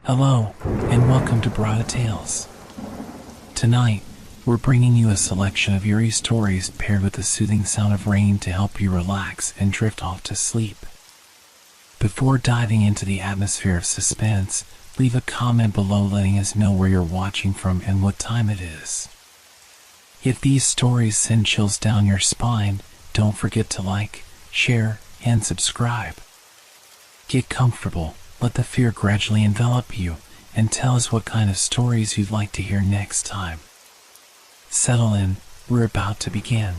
Hello, and welcome to Brada Tales. Tonight, we're bringing you a selection of eerie stories paired with the soothing sound of rain to help you relax and drift off to sleep. Before diving into the atmosphere of suspense, leave a comment below letting us know where you're watching from and what time it is. If these stories send chills down your spine, don't forget to like, share, and subscribe. Get comfortable, let the fear gradually envelop you, and tell us what kind of stories you'd like to hear next time. Settle in, we're about to begin.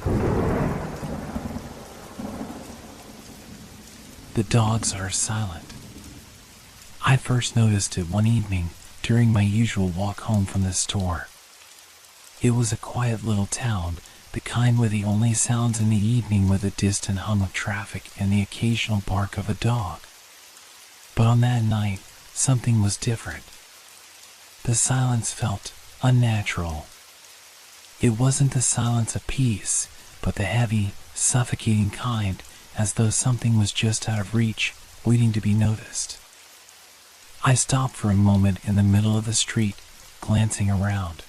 The dogs are silent. I first noticed it one evening during my usual walk home from the store. It was a quiet little town, the kind where the only sounds in the evening were the distant hum of traffic and the occasional bark of a dog. But on that night, something was different. The silence felt unnatural. It wasn't the silence of peace, but the heavy, suffocating kind, as though something was just out of reach, waiting to be noticed. I stopped for a moment in the middle of the street, glancing around.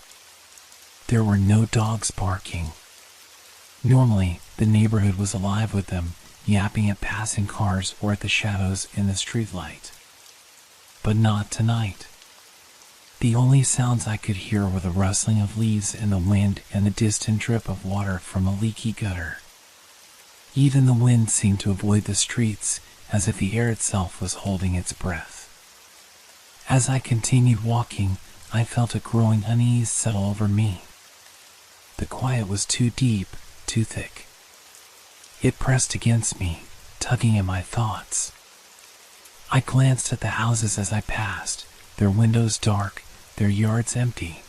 There were no dogs barking. Normally, the neighborhood was alive with them, yapping at passing cars or at the shadows in the streetlight. But not tonight. The only sounds I could hear were the rustling of leaves in the wind and the distant drip of water from a leaky gutter. Even the wind seemed to avoid the streets, as if the air itself was holding its breath. As I continued walking, I felt a growing unease settle over me. The quiet was too deep, too thick. It pressed against me, tugging at my thoughts. I glanced at the houses as I passed, their windows dark, their yards empty.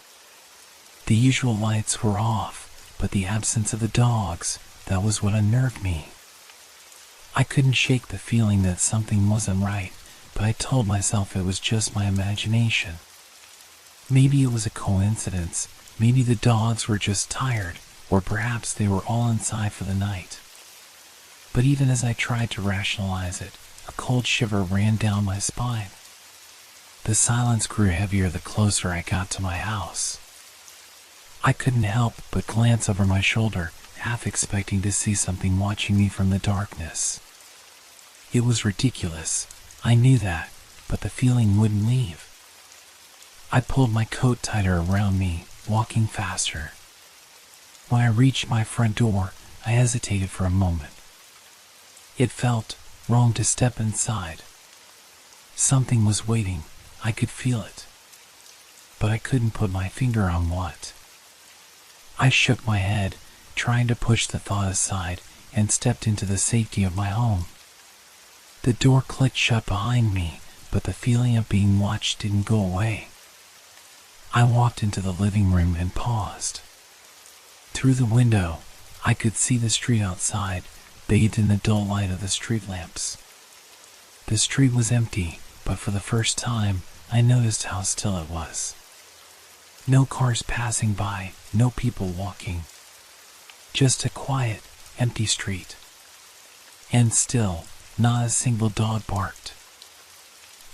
The usual lights were off, but the absence of the dogs, that was what unnerved me. I couldn't shake the feeling that something wasn't right, but I told myself it was just my imagination. Maybe it was a coincidence, maybe the dogs were just tired, or perhaps they were all inside for the night. But even as I tried to rationalize it, a cold shiver ran down my spine. The silence grew heavier the closer I got to my house. I couldn't help but glance over my shoulder, half expecting to see something watching me from the darkness. It was ridiculous, I knew that, but the feeling wouldn't leave. I pulled my coat tighter around me, walking faster. When I reached my front door, I hesitated for a moment. It felt wrong to step inside. Something was waiting, I could feel it. But I couldn't put my finger on what. I shook my head, trying to push the thought aside, and stepped into the safety of my home. The door clicked shut behind me, but the feeling of being watched didn't go away. I walked into the living room and paused. Through the window, I could see the street outside, bathed in the dull light of the street lamps. The street was empty, but for the first time, I noticed how still it was. No cars passing by, no people walking. Just a quiet, empty street. And still, not a single dog barked.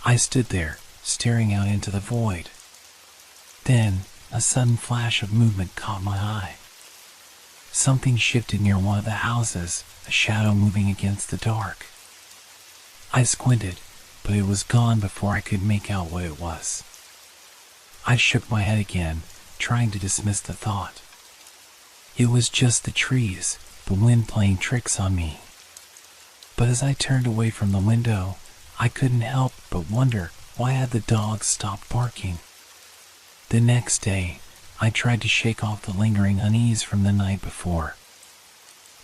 I stood there, staring out into the void. Then, a sudden flash of movement caught my eye. Something shifted near one of the houses, a shadow moving against the dark. I squinted, but it was gone before I could make out what it was. I shook my head again, trying to dismiss the thought. It was just the trees, the wind playing tricks on me. But as I turned away from the window, I couldn't help but wonder why had the dogs stopped barking. The next day, I tried to shake off the lingering unease from the night before.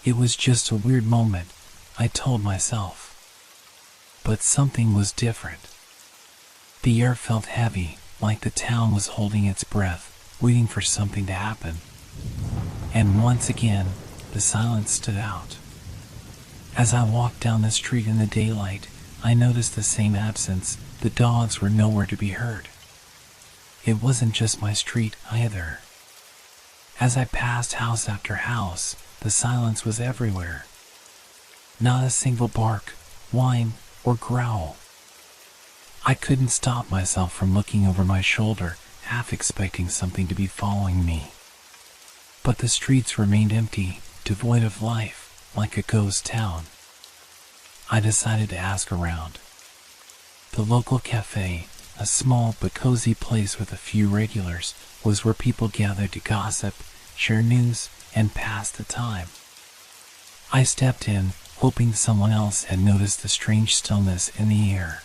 It was just a weird moment, I told myself. But something was different. The air felt heavy, like the town was holding its breath, waiting for something to happen. And once again, the silence stood out. As I walked down the street in the daylight, I noticed the same absence. The dogs were nowhere to be heard. It wasn't just my street either. As I passed house after house, the silence was everywhere. Not a single bark, whine, or growl. I couldn't stop myself from looking over my shoulder, half expecting something to be following me. But the streets remained empty, devoid of life, like a ghost town. I decided to ask around. The local cafe, a small but cozy place with a few regulars, was where people gathered to gossip, share news, and pass the time. I stepped in, hoping someone else had noticed the strange stillness in the air.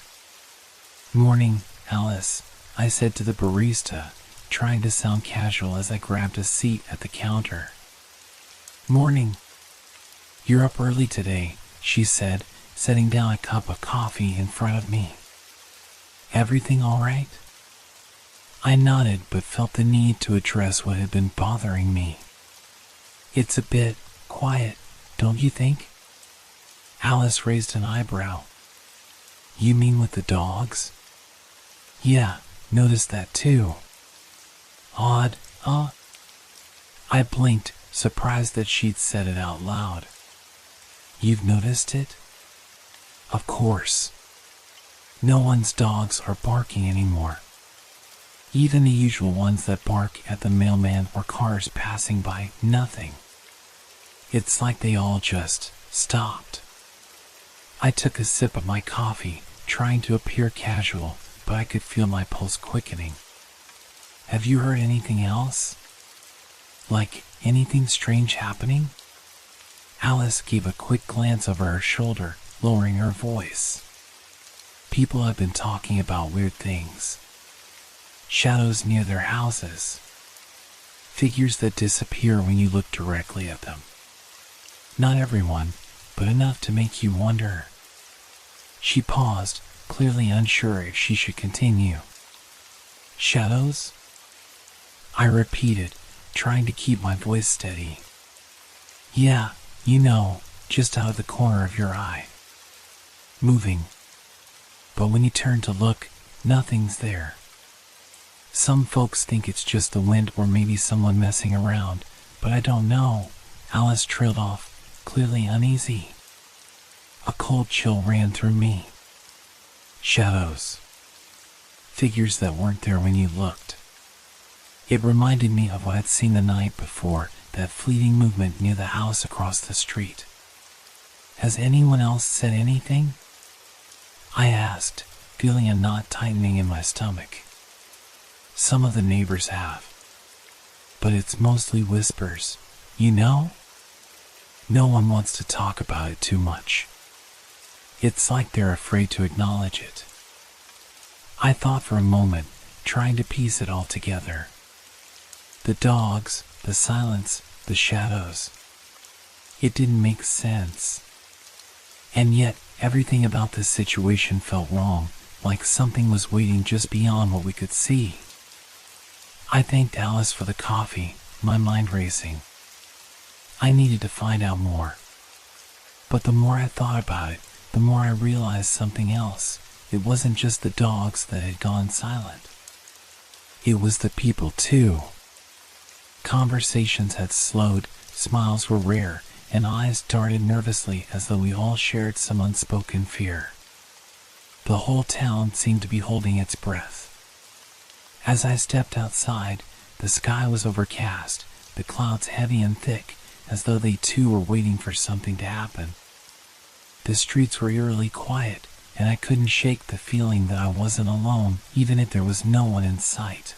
"Morning, Alice," I said to the barista, trying to sound casual as I grabbed a seat at the counter. "Morning. You're up early today," she said, setting down a cup of coffee in front of me. "Everything all right?" I nodded but felt the need to address what had been bothering me. "It's a bit quiet, don't you think?" Alice raised an eyebrow. "You mean with the dogs?" "Yeah, noticed that too." "Odd, huh?" I blinked, surprised that she'd said it out loud. "You've noticed it?" "Of course. No one's dogs are barking anymore. Even the usual ones that bark at the mailman or cars passing by, nothing. It's like they all just stopped." I took a sip of my coffee, trying to appear casual, but I could feel my pulse quickening. "Have you heard anything else? Like anything strange happening?" Alice gave a quick glance over her shoulder, lowering her voice. "People have been talking about weird things. Shadows near their houses. Figures that disappear when you look directly at them. Not everyone, but enough to make you wonder." She paused, clearly unsure if she should continue. "Shadows?" I repeated, trying to keep my voice steady. "Yeah, just out of the corner of your eye. Moving. But when you turn to look, nothing's there. Some folks think it's just the wind or maybe someone messing around, but I don't know." Alice trailed off, clearly uneasy. A cold chill ran through me. Shadows. Figures that weren't there when you looked. It reminded me of what I'd seen the night before, that fleeting movement near the house across the street. "Has anyone else said anything?" I asked, feeling a knot tightening in my stomach. "Some of the neighbors have. But it's mostly whispers, you know? No one wants to talk about it too much. It's like they're afraid to acknowledge it." I thought for a moment, trying to piece it all together. The dogs, the silence, the shadows. It didn't make sense. And yet, everything about this situation felt wrong, like something was waiting just beyond what we could see. I thanked Alice for the coffee, my mind racing. I needed to find out more. But the more I thought about it, the more I realized something else. It wasn't just the dogs that had gone silent. It was the people too. Conversations had slowed, smiles were rare, and eyes darted nervously as though we all shared some unspoken fear. The whole town seemed to be holding its breath. As I stepped outside, the sky was overcast, the clouds heavy and thick, as though they too were waiting for something to happen. The streets were eerily quiet, and I couldn't shake the feeling that I wasn't alone, even if there was no one in sight.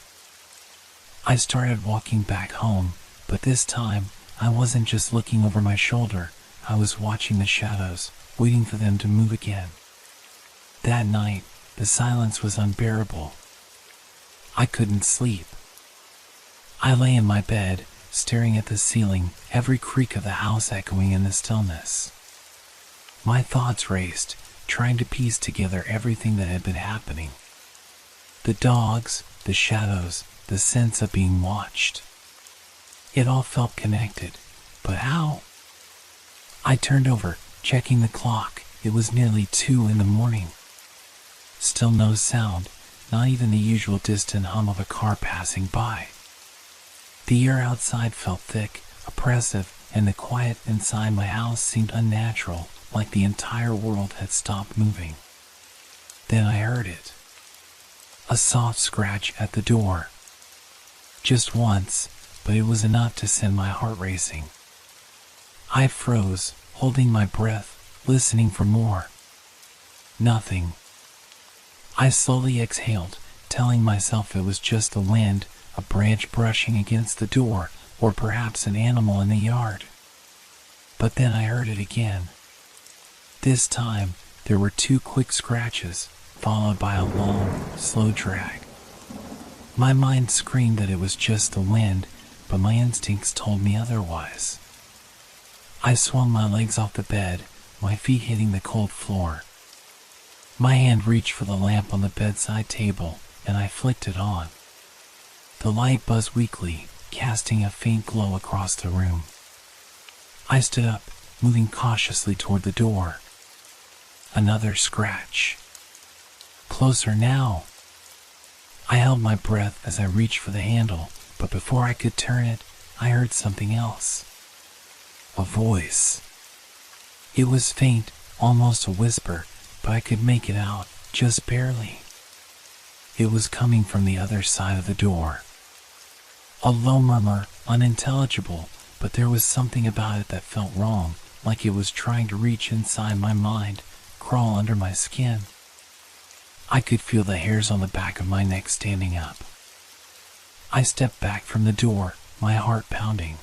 I started walking back home, but this time, I wasn't just looking over my shoulder, I was watching the shadows, waiting for them to move again. That night, the silence was unbearable. I couldn't sleep. I lay in my bed, staring at the ceiling, every creak of the house echoing in the stillness. My thoughts raced, trying to piece together everything that had been happening. The dogs, the shadows, the sense of being watched. It all felt connected, but how? I turned over, checking the clock. It was nearly 2 in the morning. Still no sound, not even the usual distant hum of a car passing by. The air outside felt thick, oppressive, and the quiet inside my house seemed unnatural, like the entire world had stopped moving. Then I heard it. A soft scratch at the door. Just once, but it was enough to send my heart racing. I froze, holding my breath, listening for more. Nothing. I slowly exhaled, telling myself it was just the wind, a branch brushing against the door, or perhaps an animal in the yard. But then I heard it again. This time, there were 2 quick scratches, followed by a long, slow drag. My mind screamed that it was just the wind, but my instincts told me otherwise. I swung my legs off the bed, my feet hitting the cold floor. My hand reached for the lamp on the bedside table, and I flicked it on. The light buzzed weakly, casting a faint glow across the room. I stood up, moving cautiously toward the door. Another scratch. Closer now. I held my breath as I reached for the handle, but before I could turn it, I heard something else. A voice. It was faint, almost a whisper, but I could make it out, just barely. It was coming from the other side of the door. A low murmur, unintelligible, but there was something about it that felt wrong, like it was trying to reach inside my mind, crawl under my skin. I could feel the hairs on the back of my neck standing up. I stepped back from the door, my heart pounding.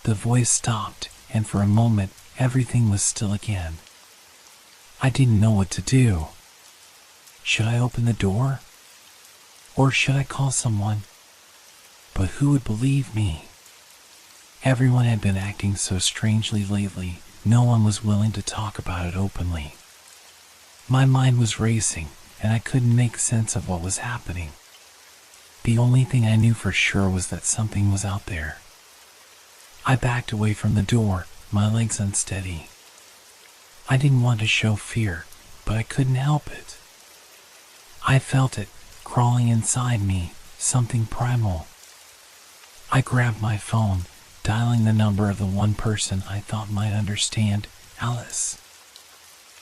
The voice stopped, and for a moment, everything was still again. I didn't know what to do. Should I open the door? Or should I call someone? But who would believe me? Everyone had been acting so strangely lately, no one was willing to talk about it openly. My mind was racing, and I couldn't make sense of what was happening. The only thing I knew for sure was that something was out there. I backed away from the door, my legs unsteady. I didn't want to show fear, but I couldn't help it. I felt it, crawling inside me, something primal. I grabbed my phone, dialing the number of the one person I thought might understand, Alice.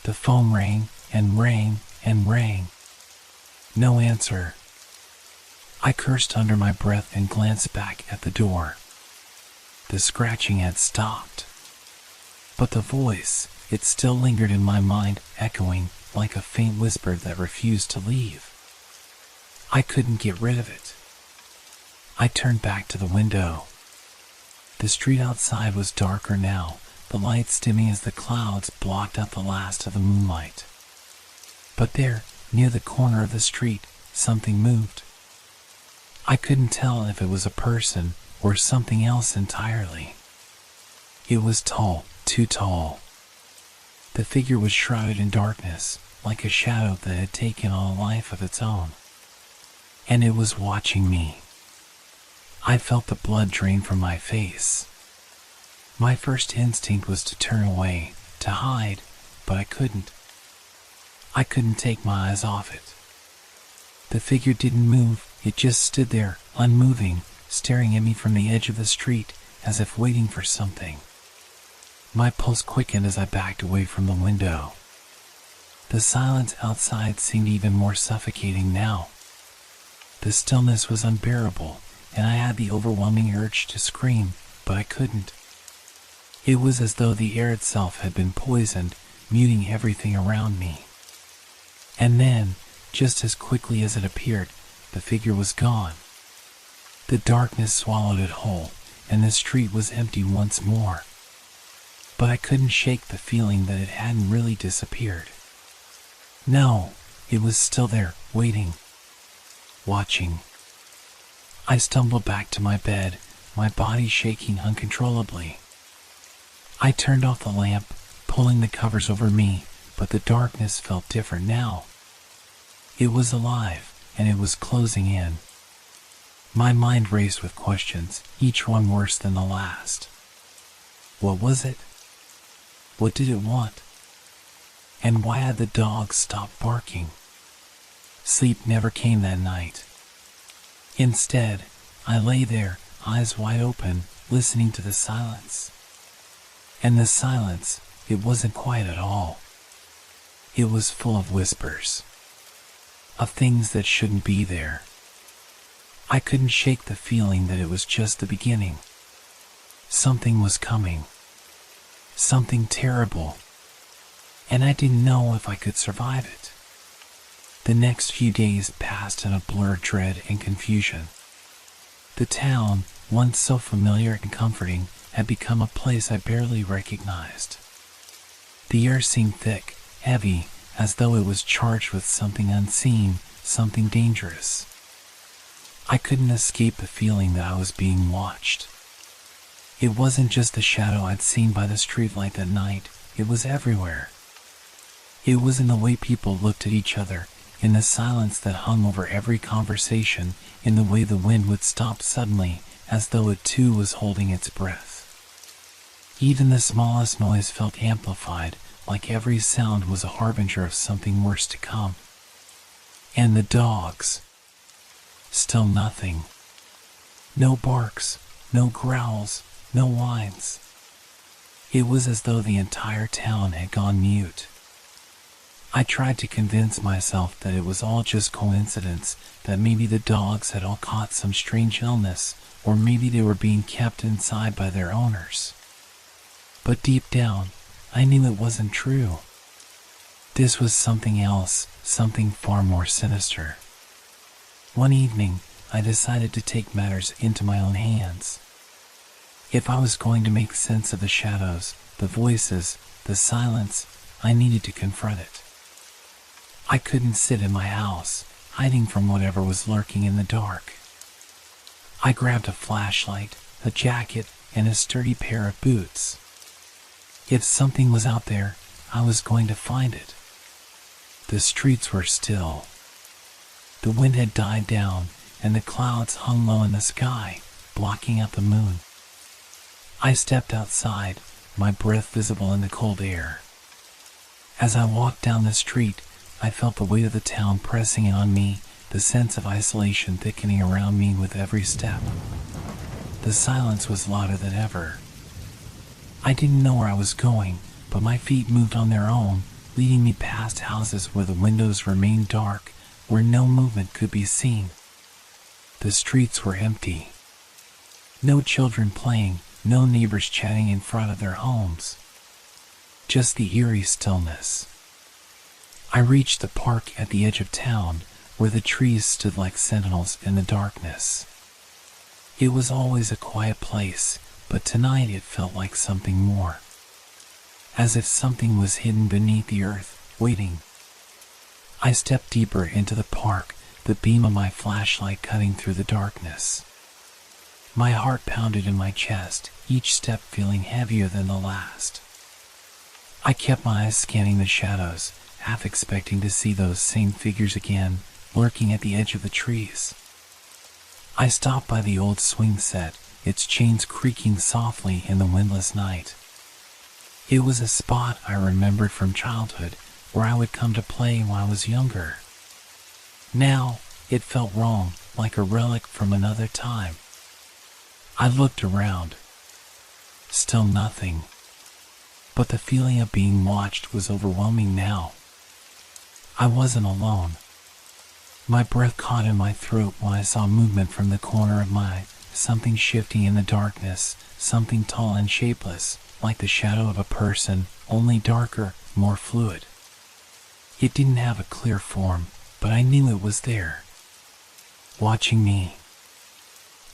The phone rang, and rang, and rang. No answer. I cursed under my breath and glanced back at the door. The scratching had stopped. But the voice, it still lingered in my mind, echoing like a faint whisper that refused to leave. I couldn't get rid of it. I turned back to the window. The street outside was darker now, the lights dimming as the clouds blocked out the last of the moonlight. But there, near the corner of the street, something moved. I couldn't tell if it was a person or something else entirely. It was tall, too tall. The figure was shrouded in darkness, like a shadow that had taken on a life of its own. And it was watching me. I felt the blood drain from my face. My first instinct was to turn away, to hide, but I couldn't. I couldn't take my eyes off it. The figure didn't move, it just stood there, unmoving, staring at me from the edge of the street, as if waiting for something. My pulse quickened as I backed away from the window. The silence outside seemed even more suffocating now. The stillness was unbearable, and I had the overwhelming urge to scream, but I couldn't. It was as though the air itself had been poisoned, muting everything around me. And then, just as quickly as it appeared, the figure was gone. The darkness swallowed it whole, and the street was empty once more. But I couldn't shake the feeling that it hadn't really disappeared. No, it was still there, waiting, watching. I stumbled back to my bed, my body shaking uncontrollably. I turned off the lamp, pulling the covers over me, but the darkness felt different now. It was alive, and it was closing in. My mind raced with questions, each one worse than the last. What was it? What did it want? And why had the dog stopped barking? Sleep never came that night. Instead, I lay there, eyes wide open, listening to the silence. And the silence, it wasn't quiet at all. It was full of whispers. of things that shouldn't be there. I couldn't shake the feeling that it was just the beginning. Something was coming. Something terrible. And I didn't know if I could survive it. The next few days passed in a blur of dread and confusion. The town, once so familiar and comforting, had become a place I barely recognized. The air seemed thick, heavy, as though it was charged with something unseen, something dangerous. I couldn't escape the feeling that I was being watched. It wasn't just the shadow I'd seen by the streetlight that night, it was everywhere. It was in the way people looked at each other, in the silence that hung over every conversation, in the way the wind would stop suddenly, as though it too was holding its breath. Even the smallest noise felt amplified, like every sound was a harbinger of something worse to come. And the dogs. Still nothing. No barks, no growls, no whines. It was as though the entire town had gone mute. I tried to convince myself that it was all just coincidence, that maybe the dogs had all caught some strange illness, or maybe they were being kept inside by their owners. But deep down, I knew it wasn't true. This was something else, something far more sinister. One evening, I decided to take matters into my own hands. If I was going to make sense of the shadows, the voices, the silence, I needed to confront it. I couldn't sit in my house, hiding from whatever was lurking in the dark. I grabbed a flashlight, a jacket, and a sturdy pair of boots. If something was out there, I was going to find it. The streets were still. The wind had died down, and the clouds hung low in the sky, blocking out the moon. I stepped outside, my breath visible in the cold air. As I walked down the street, I felt the weight of the town pressing in on me, the sense of isolation thickening around me with every step. The silence was louder than ever. I didn't know where I was going, but my feet moved on their own, leading me past houses where the windows remained dark, where no movement could be seen. The streets were empty. No children playing, no neighbors chatting in front of their homes. Just the eerie stillness. I reached the park at the edge of town, where the trees stood like sentinels in the darkness. It was always a quiet place, but tonight it felt like something more. As if something was hidden beneath the earth, waiting. I stepped deeper into the park, the beam of my flashlight cutting through the darkness. My heart pounded in my chest, each step feeling heavier than the last. I kept my eyes scanning the shadows, half expecting to see those same figures again, lurking at the edge of the trees. I stopped by the old swing set, its chains creaking softly in the windless night. It was a spot I remembered from childhood, where I would come to play when I was younger. Now, it felt wrong, like a relic from another time. I looked around. Still nothing. But the feeling of being watched was overwhelming now. I wasn't alone. My breath caught in my throat when I saw movement from the corner of my eye, something shifting in the darkness, something tall and shapeless, like the shadow of a person, only darker, more fluid. It didn't have a clear form, but I knew it was there, watching me.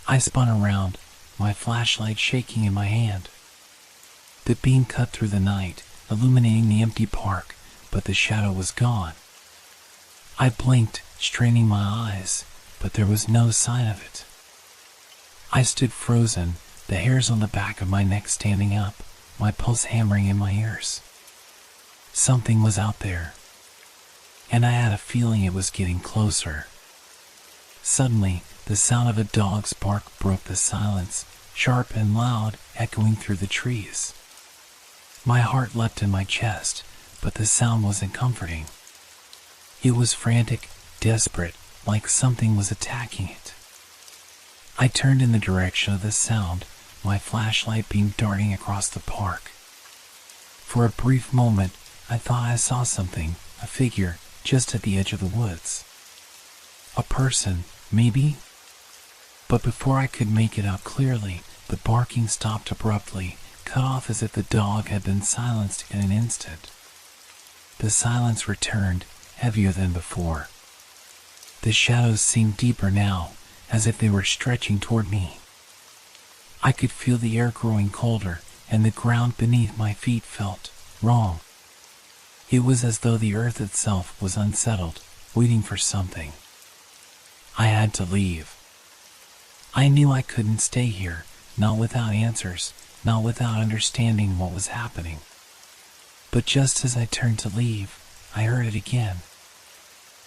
I spun around, my flashlight shaking in my hand. The beam cut through the night, illuminating the empty park, but the shadow was gone. I blinked, straining my eyes, but there was no sign of it. I stood frozen, the hairs on the back of my neck standing up, my pulse hammering in my ears. Something was out there, and I had a feeling it was getting closer. Suddenly, the sound of a dog's bark broke the silence, sharp and loud, echoing through the trees. My heart leapt in my chest, but the sound wasn't comforting. It was frantic, desperate, like something was attacking it. I turned in the direction of the sound, my flashlight beam darting across the park. For a brief moment, I thought I saw something, a figure, just at the edge of the woods. A person, maybe? But before I could make it out clearly, the barking stopped abruptly, cut off as if the dog had been silenced in an instant. The silence returned, heavier than before. The shadows seemed deeper now, as if they were stretching toward me. I could feel the air growing colder, and the ground beneath my feet felt wrong. It was as though the earth itself was unsettled, waiting for something. I had to leave. I knew I couldn't stay here, not without answers, not without understanding what was happening. But just as I turned to leave, I heard it again.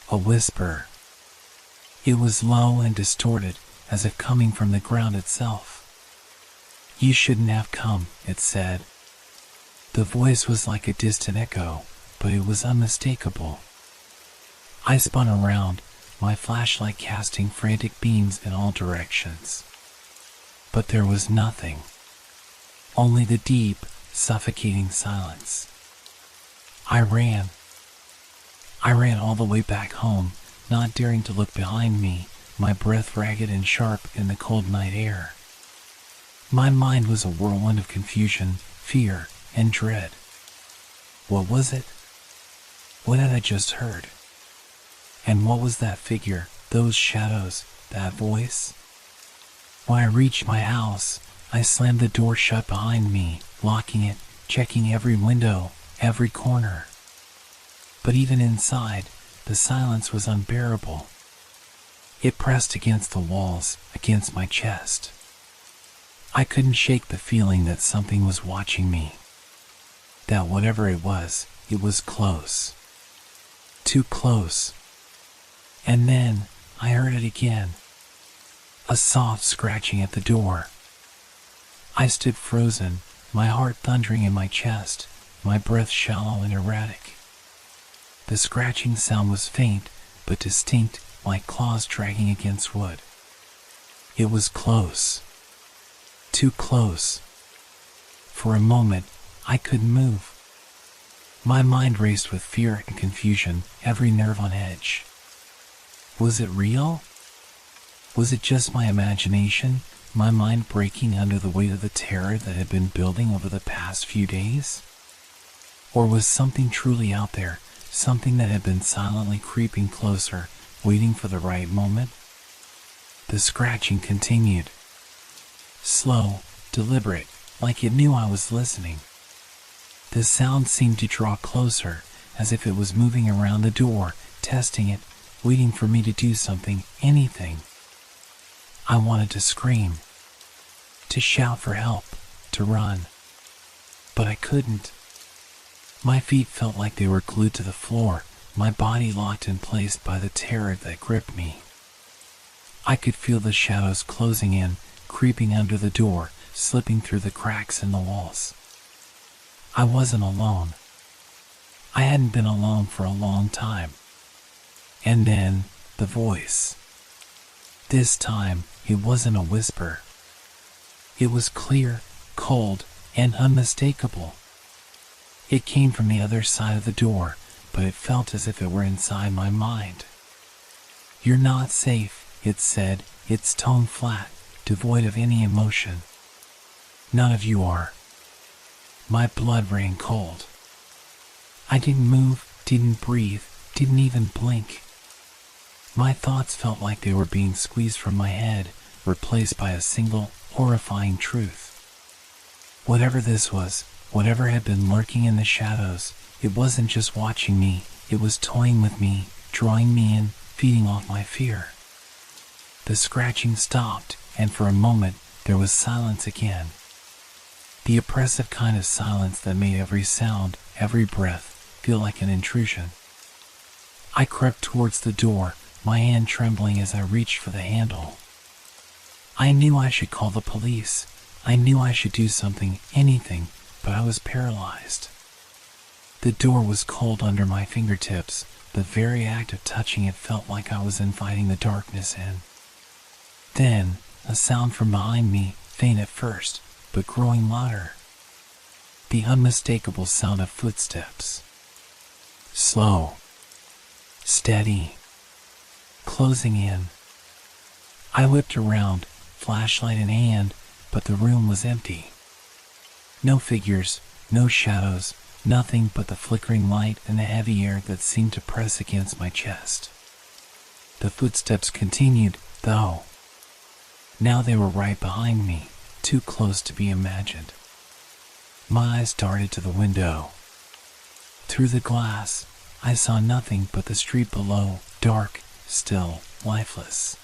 A whisper. It was low and distorted, as if coming from the ground itself. "You shouldn't have come," it said. The voice was like a distant echo, but it was unmistakable. I spun around, my flashlight casting frantic beams in all directions. But there was nothing. Only the deep, suffocating silence. I ran. I ran all the way back home, not daring to look behind me, my breath ragged and sharp in the cold night air. My mind was a whirlwind of confusion, fear, and dread. What was it? What had I just heard? And what was that figure, those shadows, that voice? When I reached my house, I slammed the door shut behind me, locking it, checking every window, every corner. But even inside, the silence was unbearable. It pressed against the walls, against my chest. I couldn't shake the feeling that something was watching me. That whatever it was close. Too close. And then, I heard it again. A soft scratching at the door. I stood frozen, my heart thundering in my chest, my breath shallow and erratic. The scratching sound was faint, but distinct, like claws dragging against wood. It was close. Too close. For a moment, I couldn't move. My mind raced with fear and confusion, every nerve on edge. Was it real? Was it just my imagination, my mind breaking under the weight of the terror that had been building over the past few days? Or was something truly out there, something that had been silently creeping closer, waiting for the right moment? The scratching continued. Slow, deliberate, like it knew I was listening. The sound seemed to draw closer, as if it was moving around the door, testing it, waiting for me to do something, anything. I wanted to scream, to shout for help, to run. But I couldn't. My feet felt like they were glued to the floor, my body locked in place by the terror that gripped me. I could feel the shadows closing in, creeping under the door, slipping through the cracks in the walls. I wasn't alone. I hadn't been alone for a long time. And then, the voice. This time, it wasn't a whisper. It was clear, cold, and unmistakable. It came from the other side of the door, but it felt as if it were inside my mind. "You're not safe," it said, its tone flat, devoid of any emotion. "None of you are." My blood ran cold. I didn't move, didn't breathe, didn't even blink. My thoughts felt like they were being squeezed from my head, replaced by a single, horrifying truth. Whatever this was, whatever had been lurking in the shadows, it wasn't just watching me, it was toying with me, drawing me in, feeding off my fear. The scratching stopped, and for a moment, there was silence again. The oppressive kind of silence that made every sound, every breath, feel like an intrusion. I crept towards the door, my hand trembling as I reached for the handle. I knew I should call the police. I knew I should do something, anything, but I was paralyzed. The door was cold under my fingertips. The very act of touching it felt like I was inviting the darkness in. Then, a sound from behind me, faint at first, but growing louder. The unmistakable sound of footsteps. Slow. Steady. closing in. I whipped around, flashlight in hand, but the room was empty. No figures, no shadows, nothing but the flickering light and the heavy air that seemed to press against my chest. The footsteps continued, though. Now they were right behind me, too close to be imagined. My eyes darted to the window. Through the glass, I saw nothing but the street below, dark, still, lifeless.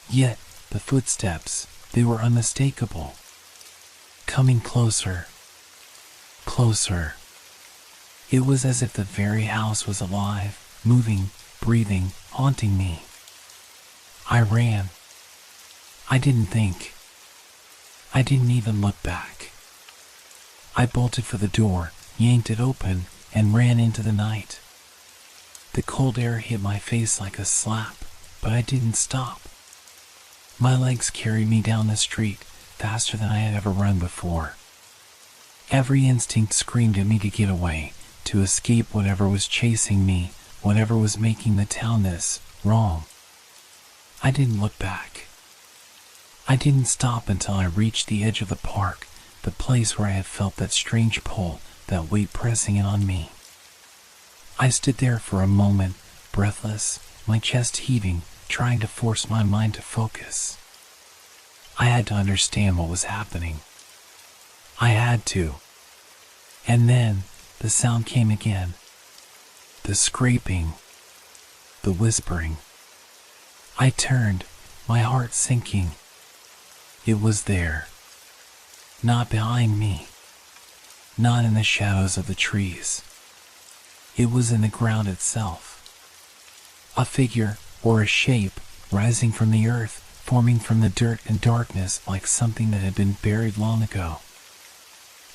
Yet, the footsteps, they were unmistakable. Coming closer. Closer. It was as if the very house was alive, moving, breathing, haunting me. I ran. I didn't think. I didn't even look back. I bolted for the door, yanked it open, and ran into the night. The cold air hit my face like a slap, but I didn't stop. My legs carried me down the street, faster than I had ever run before. Every instinct screamed at me to get away, to escape whatever was chasing me, whatever was making the town this wrong. I didn't look back. I didn't stop until I reached the edge of the park, the place where I had felt that strange pull, that weight pressing in on me. I stood there for a moment, breathless, my chest heaving, trying to force my mind to focus. I had to understand what was happening. I had to. And then, the sound came again. The scraping. The whispering. I turned, my heart sinking. It was there. Not behind me. Not in the shadows of the trees. It was in the ground itself. A figure, or a shape, rising from the earth, forming from the dirt and darkness like something that had been buried long ago.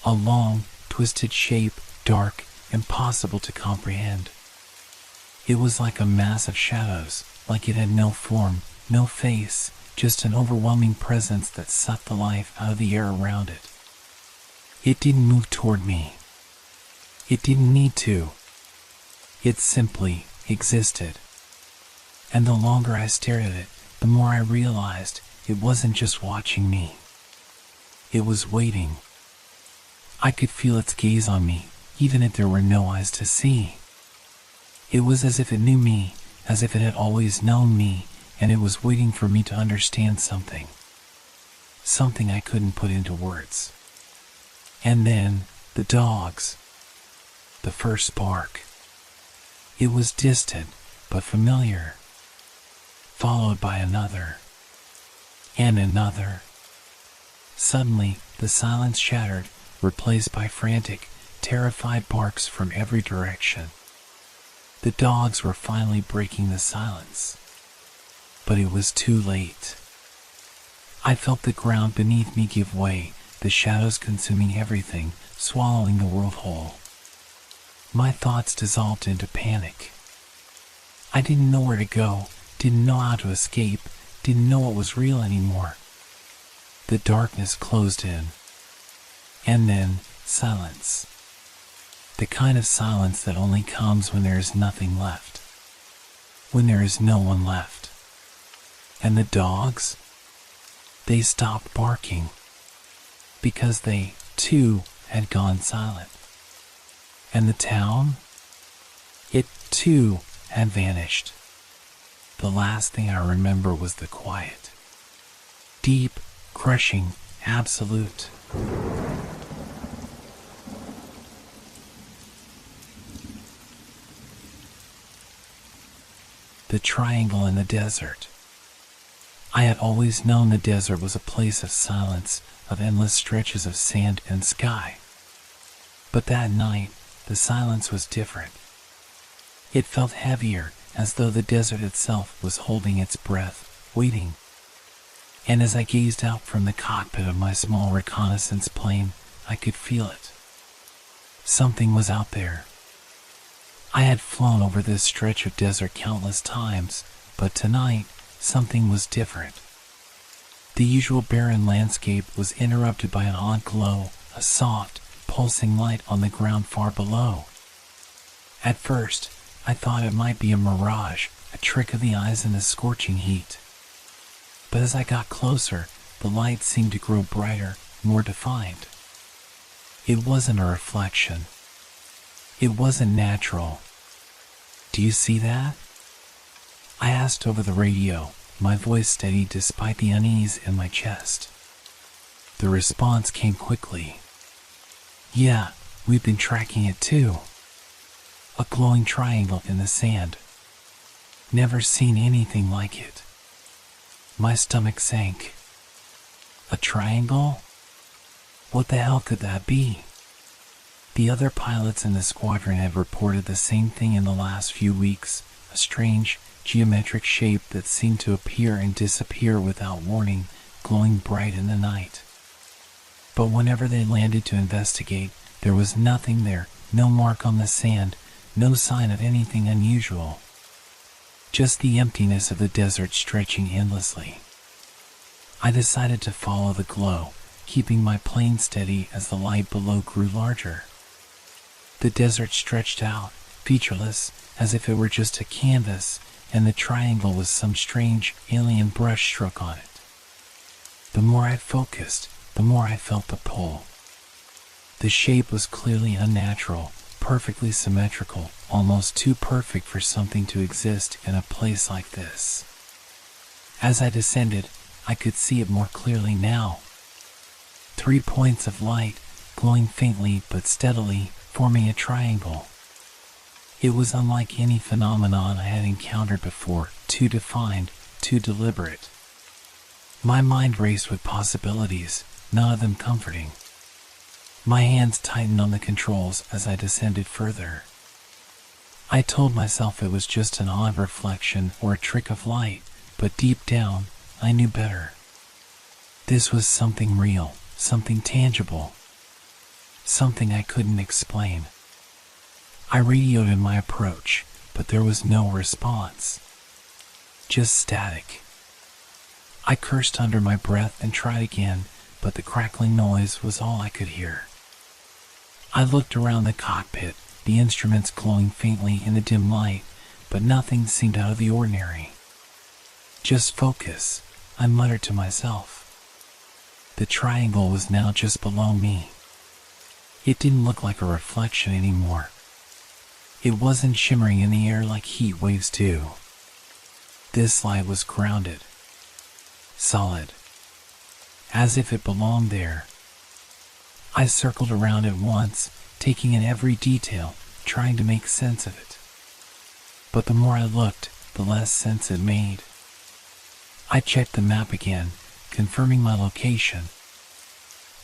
A long, twisted shape, dark, impossible to comprehend. It was like a mass of shadows, like it had no form, no face, just an overwhelming presence that sucked the life out of the air around it. It didn't move toward me. It didn't need to. It simply existed. And the longer I stared at it, the more I realized it wasn't just watching me. It was waiting. I could feel its gaze on me, even if there were no eyes to see. It was as if it knew me, as if it had always known me, and it was waiting for me to understand something. Something I couldn't put into words. And then, the dogs. The first bark. It was distant, but familiar. Followed by another. And another. Suddenly, the silence shattered, replaced by frantic, terrified barks from every direction. The dogs were finally breaking the silence. But it was too late. I felt the ground beneath me give way, the shadows consuming everything, swallowing the world whole. My thoughts dissolved into panic. I didn't know where to go, didn't know how to escape, didn't know what was real anymore. The darkness closed in. And then, silence. The kind of silence that only comes when there is nothing left. When there is no one left. And the dogs? They stopped barking. Because they, too, had gone silent. And the town? It, too, had vanished. The last thing I remember was the quiet. Deep, crushing, absolute. The triangle in the desert. I had always known the desert was a place of silence, of endless stretches of sand and sky. But that night, the silence was different. It felt heavier, as though the desert itself was holding its breath, waiting. And as I gazed out from the cockpit of my small reconnaissance plane, I could feel it. Something was out there. I had flown over this stretch of desert countless times, but tonight, something was different. The usual barren landscape was interrupted by an odd glow, a soft, pulsing light on the ground far below. At first, I thought it might be a mirage, a trick of the eyes in the scorching heat. But as I got closer, the light seemed to grow brighter, more defined. It wasn't a reflection. It wasn't natural. "Do you see that?" I asked over the radio, my voice steady despite the unease in my chest. The response came quickly. "Yeah, we've been tracking it too. A glowing triangle in the sand. Never seen anything like it." My stomach sank. A triangle? What the hell could that be? The other pilots in the squadron had reported the same thing in the last few weeks, a strange, geometric shape that seemed to appear and disappear without warning, glowing bright in the night. But whenever they landed to investigate, there was nothing there, no mark on the sand, no sign of anything unusual. Just the emptiness of the desert stretching endlessly. I decided to follow the glow, keeping my plane steady as the light below grew larger. The desert stretched out, featureless, as if it were just a canvas, and the triangle was some strange, alien brushstroke on it. The more I focused, the more I felt the pull. The shape was clearly unnatural, perfectly symmetrical, almost too perfect for something to exist in a place like this. As I descended, I could see it more clearly now. 3 points of light, glowing faintly but steadily, forming a triangle. It was unlike any phenomenon I had encountered before, too defined, too deliberate. My mind raced with possibilities, none of them comforting. My hands tightened on the controls as I descended further. I told myself it was just an odd reflection or a trick of light, but deep down, I knew better. This was something real, something tangible, something I couldn't explain. I radioed in my approach, but there was no response. Just static. I cursed under my breath and tried again, but the crackling noise was all I could hear. I looked around the cockpit, the instruments glowing faintly in the dim light, but nothing seemed out of the ordinary. "Just focus," I muttered to myself. The triangle was now just below me. It didn't look like a reflection anymore. It wasn't shimmering in the air like heat waves do. This light was grounded, solid, as if it belonged there. I circled around it once, taking in every detail, trying to make sense of it. But the more I looked, the less sense it made. I checked the map again, confirming my location.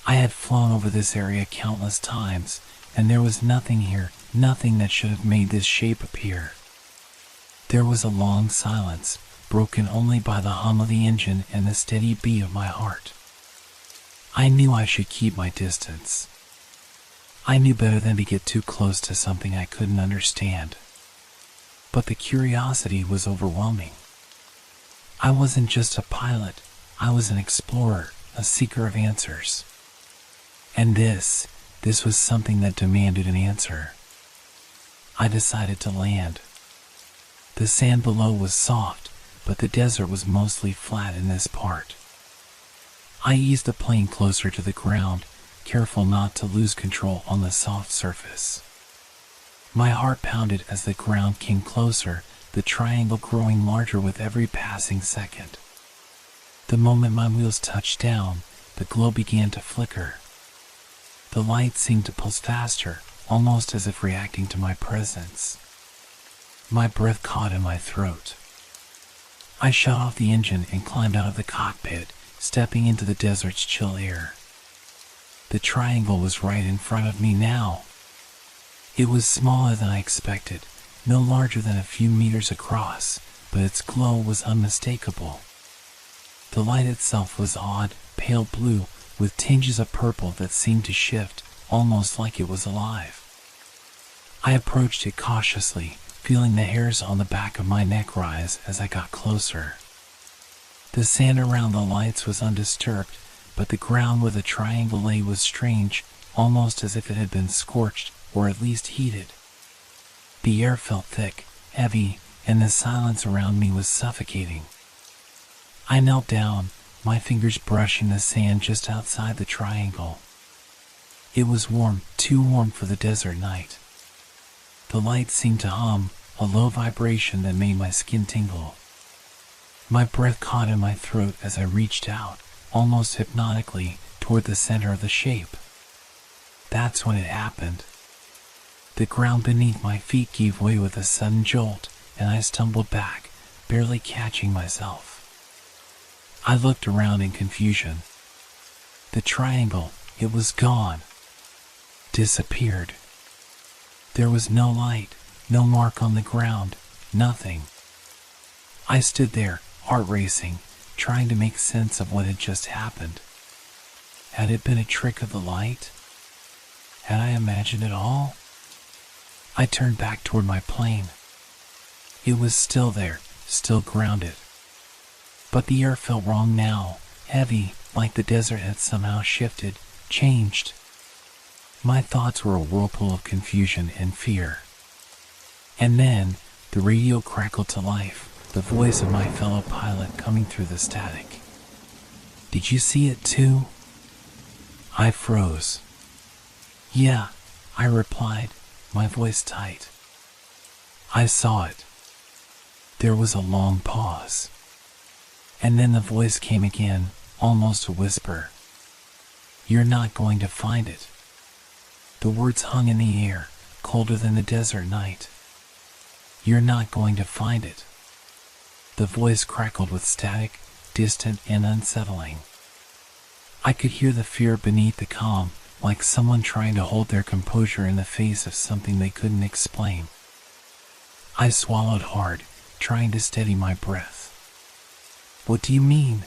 I had flown over this area countless times, and there was nothing here, nothing that should have made this shape appear. There was a long silence, broken only by the hum of the engine and the steady beat of my heart. I knew I should keep my distance. I knew better than to get too close to something I couldn't understand. But the curiosity was overwhelming. I wasn't just a pilot, I was an explorer, a seeker of answers. And this was something that demanded an answer. I decided to land. The sand below was soft, but the desert was mostly flat in this part. I eased the plane closer to the ground, careful not to lose control on the soft surface. My heart pounded as the ground came closer, the triangle growing larger with every passing second. The moment my wheels touched down, the glow began to flicker. The light seemed to pulse faster, almost as if reacting to my presence. My breath caught in my throat. I shut off the engine and climbed out of the cockpit, stepping into the desert's chill air. The triangle was right in front of me now. It was smaller than I expected, no larger than a few meters across, but its glow was unmistakable. The light itself was odd, pale blue, with tinges of purple that seemed to shift, almost like it was alive. I approached it cautiously, feeling the hairs on the back of my neck rise as I got closer. The sand around the lights was undisturbed, but the ground where the triangle lay was strange, almost as if it had been scorched, or at least heated. The air felt thick, heavy, and the silence around me was suffocating. I knelt down, my fingers brushing the sand just outside the triangle. It was warm, too warm for the desert night. The light seemed to hum, a low vibration that made my skin tingle. My breath caught in my throat as I reached out, almost hypnotically, toward the center of the shape. That's when it happened. The ground beneath my feet gave way with a sudden jolt, and I stumbled back, barely catching myself. I looked around in confusion. The triangle, it was gone. Disappeared. There was no light, no mark on the ground, nothing. I stood there, heart racing, trying to make sense of what had just happened. Had it been a trick of the light? Had I imagined it all? I turned back toward my plane. It was still there, still grounded. But the air felt wrong now, heavy, like the desert had somehow shifted, changed. My thoughts were a whirlpool of confusion and fear. And then, the radio crackled to life, the voice of my fellow pilot coming through the static. "Did you see it too?" I froze. "Yeah," I replied, my voice tight. "I saw it." There was a long pause. And then the voice came again, almost a whisper. "You're not going to find it." The words hung in the air, colder than the desert night. "You're not going to find it." The voice crackled with static, distant and unsettling. I could hear the fear beneath the calm, like someone trying to hold their composure in the face of something they couldn't explain. I swallowed hard, trying to steady my breath. "What do you mean?"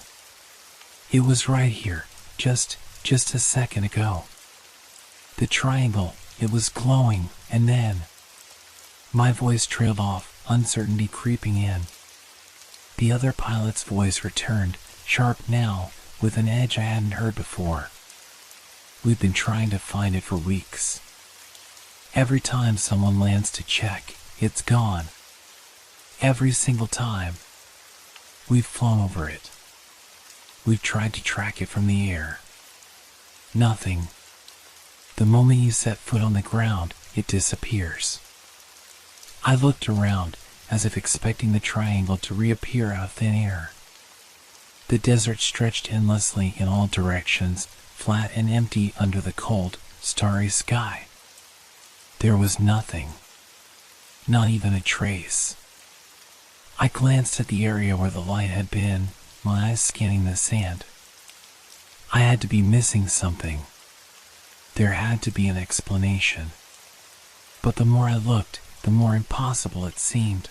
"It was right here, just a second ago. The triangle, it was glowing, and then..." My voice trailed off, uncertainty creeping in. The other pilot's voice returned, sharp now, with an edge I hadn't heard before. "We've been trying to find it for weeks. Every time someone lands to check, it's gone. Every single time. We've flown over it. We've tried to track it from the air. Nothing. The moment you set foot on the ground, it disappears." I looked around, as if expecting the triangle to reappear out of thin air. The desert stretched endlessly in all directions, flat and empty under the cold, starry sky. There was nothing. Not even a trace. I glanced at the area where the light had been, my eyes scanning the sand. I had to be missing something. There had to be an explanation. But the more I looked, the more impossible it seemed.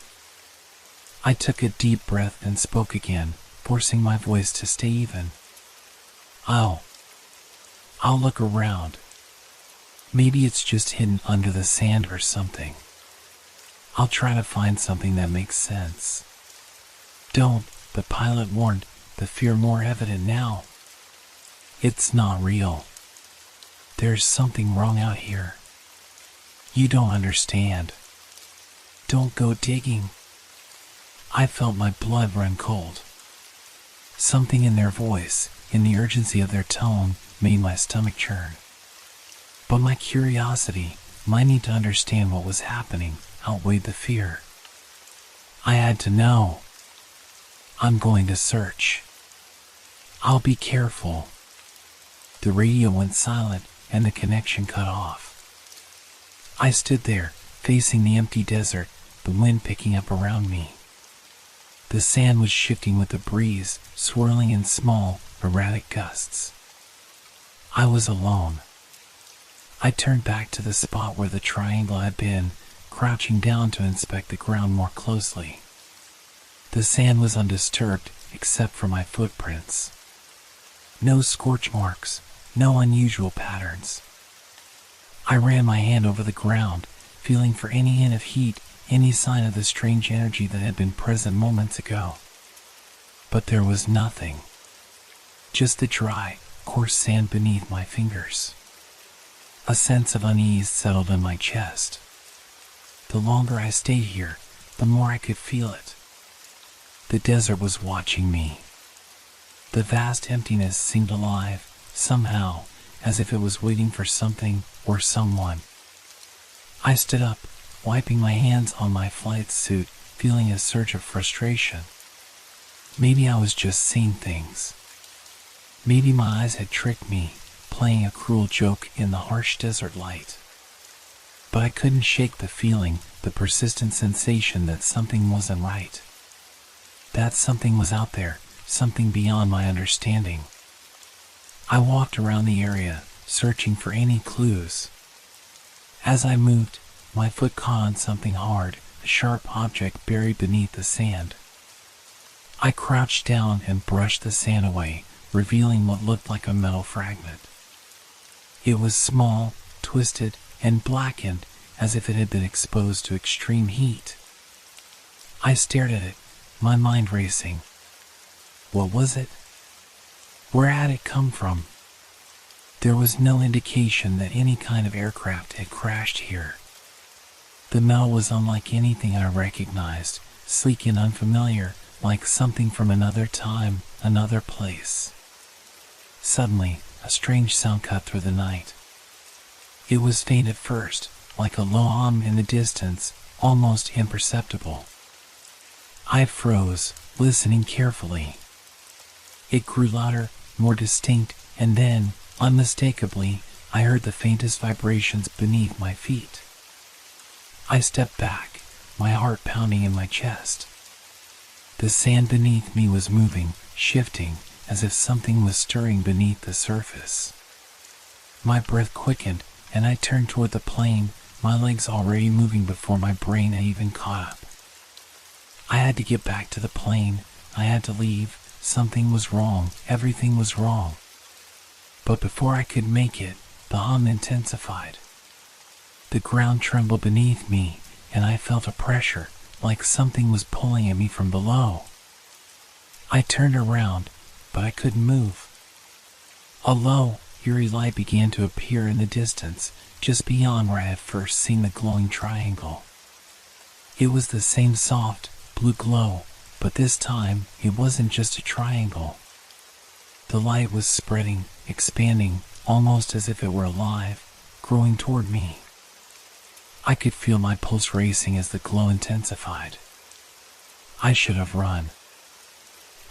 I took a deep breath and spoke again, forcing my voice to stay even. I'll look around. Maybe it's just hidden under the sand or something. I'll try to find something that makes sense." "Don't," the pilot warned, the fear more evident now. "It's not real. There's something wrong out here. You don't understand. Don't go digging." I felt my blood run cold. Something in their voice, in the urgency of their tone, made my stomach churn. But my curiosity, my need to understand what was happening, outweighed the fear. I had to know. "I'm going to search. I'll be careful." The radio went silent and the connection cut off. I stood there, facing the empty desert, the wind picking up around me. The sand was shifting with the breeze, swirling in small, erratic gusts. I was alone. I turned back to the spot where the triangle had been, crouching down to inspect the ground more closely. The sand was undisturbed, except for my footprints. No scorch marks, no unusual patterns. I ran my hand over the ground, feeling for any hint of heat, any sign of the strange energy that had been present moments ago. But there was nothing. Just the dry, coarse sand beneath my fingers. A sense of unease settled in my chest. The longer I stayed here, the more I could feel it. The desert was watching me. The vast emptiness seemed alive, somehow, as if it was waiting for something or someone. I stood up, wiping my hands on my flight suit, feeling a surge of frustration. Maybe I was just seeing things. Maybe my eyes had tricked me, playing a cruel joke in the harsh desert light. But I couldn't shake the feeling, the persistent sensation that something wasn't right. That something was out there, something beyond my understanding. I walked around the area, searching for any clues. As I moved, my foot caught on something hard, a sharp object buried beneath the sand. I crouched down and brushed the sand away, revealing what looked like a metal fragment. It was small, twisted, and blackened, as if it had been exposed to extreme heat. I stared at it, my mind racing. What was it? Where had it come from? There was no indication that any kind of aircraft had crashed here. The metal was unlike anything I recognized, sleek and unfamiliar, like something from another time, another place. Suddenly, a strange sound cut through the night. It was faint at first, like a low hum in the distance, almost imperceptible. I froze, listening carefully. It grew louder, more distinct, and then, unmistakably, I heard the faintest vibrations beneath my feet. I stepped back, my heart pounding in my chest. The sand beneath me was moving, shifting, as if something was stirring beneath the surface. My breath quickened, and I turned toward the plane, my legs already moving before my brain had even caught up. I had to get back to the plane. I had to leave. Something was wrong. Everything was wrong. But before I could make it, the hum intensified. The ground trembled beneath me, and I felt a pressure, like something was pulling at me from below. I turned around, but I couldn't move. A low, eerie light began to appear in the distance, just beyond where I had first seen the glowing triangle. It was the same soft, blue glow, but this time it wasn't just a triangle. The light was spreading, expanding, almost as if it were alive, growing toward me. I could feel my pulse racing as the glow intensified. I should have run.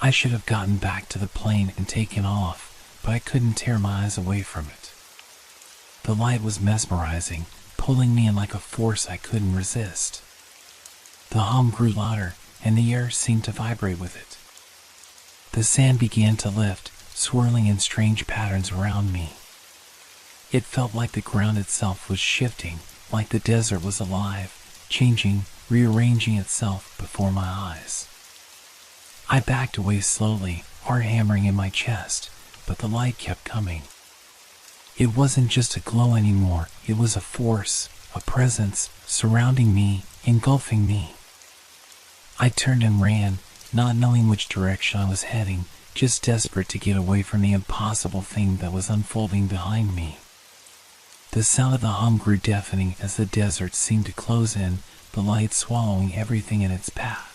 I should have gotten back to the plane and taken off, but I couldn't tear my eyes away from it. The light was mesmerizing, pulling me in like a force I couldn't resist. The hum grew louder, and the air seemed to vibrate with it. The sand began to lift, swirling in strange patterns around me. It felt like the ground itself was shifting, like the desert was alive, changing, rearranging itself before my eyes. I backed away slowly, heart hammering in my chest, but the light kept coming. It wasn't just a glow anymore, it was a force, a presence, surrounding me, engulfing me. I turned and ran, not knowing which direction I was heading, just desperate to get away from the impossible thing that was unfolding behind me. The sound of the hum grew deafening as the desert seemed to close in, the light swallowing everything in its path.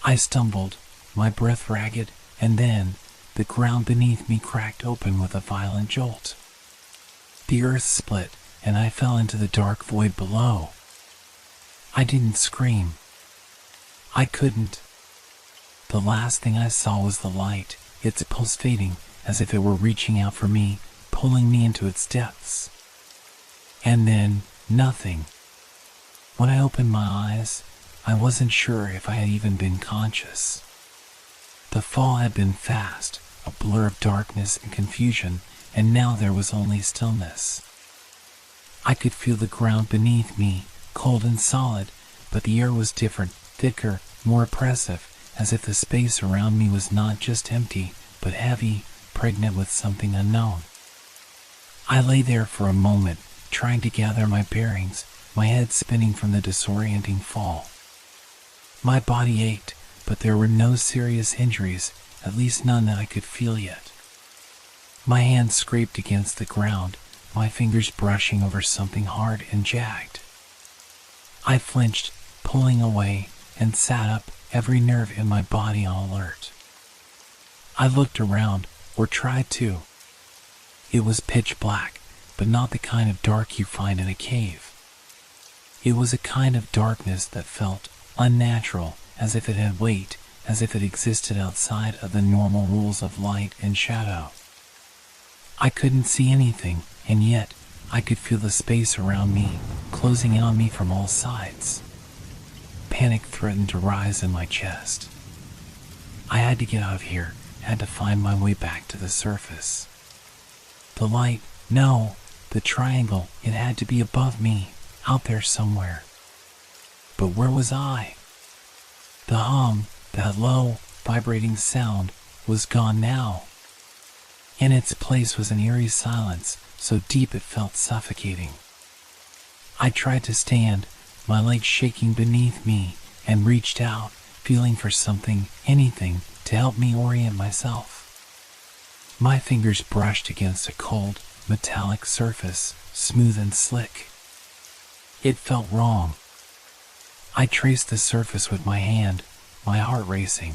I stumbled, my breath ragged, and then, the ground beneath me cracked open with a violent jolt. The earth split, and I fell into the dark void below. I didn't scream. I couldn't. The last thing I saw was the light, its pulse fading, as if it were reaching out for me, pulling me into its depths. And then, nothing. When I opened my eyes, I wasn't sure if I had even been conscious. The fall had been fast, a blur of darkness and confusion, and now there was only stillness. I could feel the ground beneath me, cold and solid, but the air was different, thicker, more oppressive, as if the space around me was not just empty, but heavy, pregnant with something unknown. I lay there for a moment, trying to gather my bearings, my head spinning from the disorienting fall. My body ached, but there were no serious injuries, at least none that I could feel yet. My hands scraped against the ground, my fingers brushing over something hard and jagged. I flinched, pulling away, and sat up, every nerve in my body on alert. I looked around, or tried to. It was pitch black, but not the kind of dark you find in a cave. It was a kind of darkness that felt unnatural, as if it had weight, as if it existed outside of the normal rules of light and shadow. I couldn't see anything, and yet I could feel the space around me, closing in on me from all sides. Panic threatened to rise in my chest. I had to get out of here, had to find my way back to the surface. The light, no, the triangle, it had to be above me, out there somewhere. But where was I? The hum, that low, vibrating sound, was gone now. In its place was an eerie silence, so deep it felt suffocating. I tried to stand, my legs shaking beneath me, and reached out, feeling for something, anything, to help me orient myself. My fingers brushed against a cold, metallic surface, smooth and slick. It felt wrong. I traced the surface with my hand, my heart racing.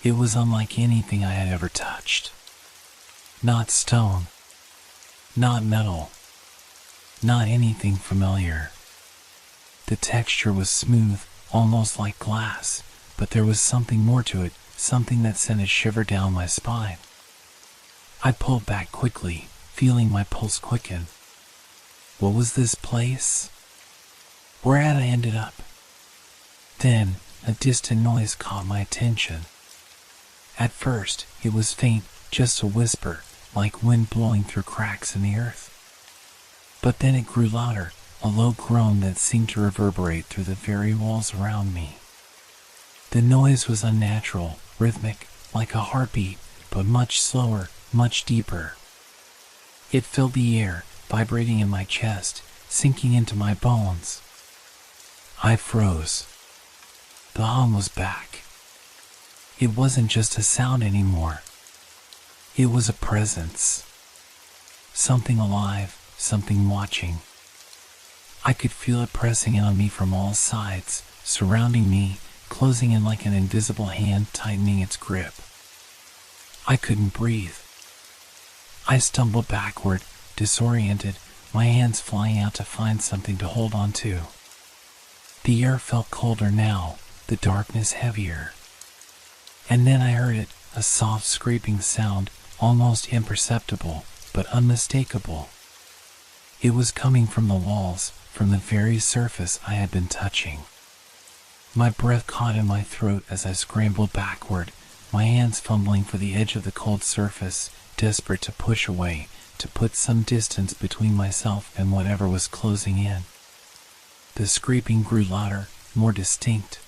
It was unlike anything I had ever touched. Not stone, not metal, not anything familiar. The texture was smooth, almost like glass, but there was something more to it, something that sent a shiver down my spine. I pulled back quickly, feeling my pulse quicken. What was this place? Where had I ended up? Then, a distant noise caught my attention. At first, it was faint, just a whisper, like wind blowing through cracks in the earth. But then it grew louder, a low groan that seemed to reverberate through the very walls around me. The noise was unnatural, rhythmic, like a heartbeat, but much slower, much deeper. It filled the air, vibrating in my chest, sinking into my bones. I froze. The hum was back. It wasn't just a sound anymore. It was a presence. Something alive, something watching. I could feel it pressing in on me from all sides, surrounding me, closing in like an invisible hand tightening its grip. I couldn't breathe. I stumbled backward, disoriented, my hands flying out to find something to hold on to. The air felt colder now, the darkness heavier. And then I heard it, a soft scraping sound, almost imperceptible, but unmistakable. It was coming from the walls, from the very surface I had been touching. My breath caught in my throat as I scrambled backward, my hands fumbling for the edge of the cold surface, desperate to push away, to put some distance between myself and whatever was closing in. The scraping grew louder, more distinct.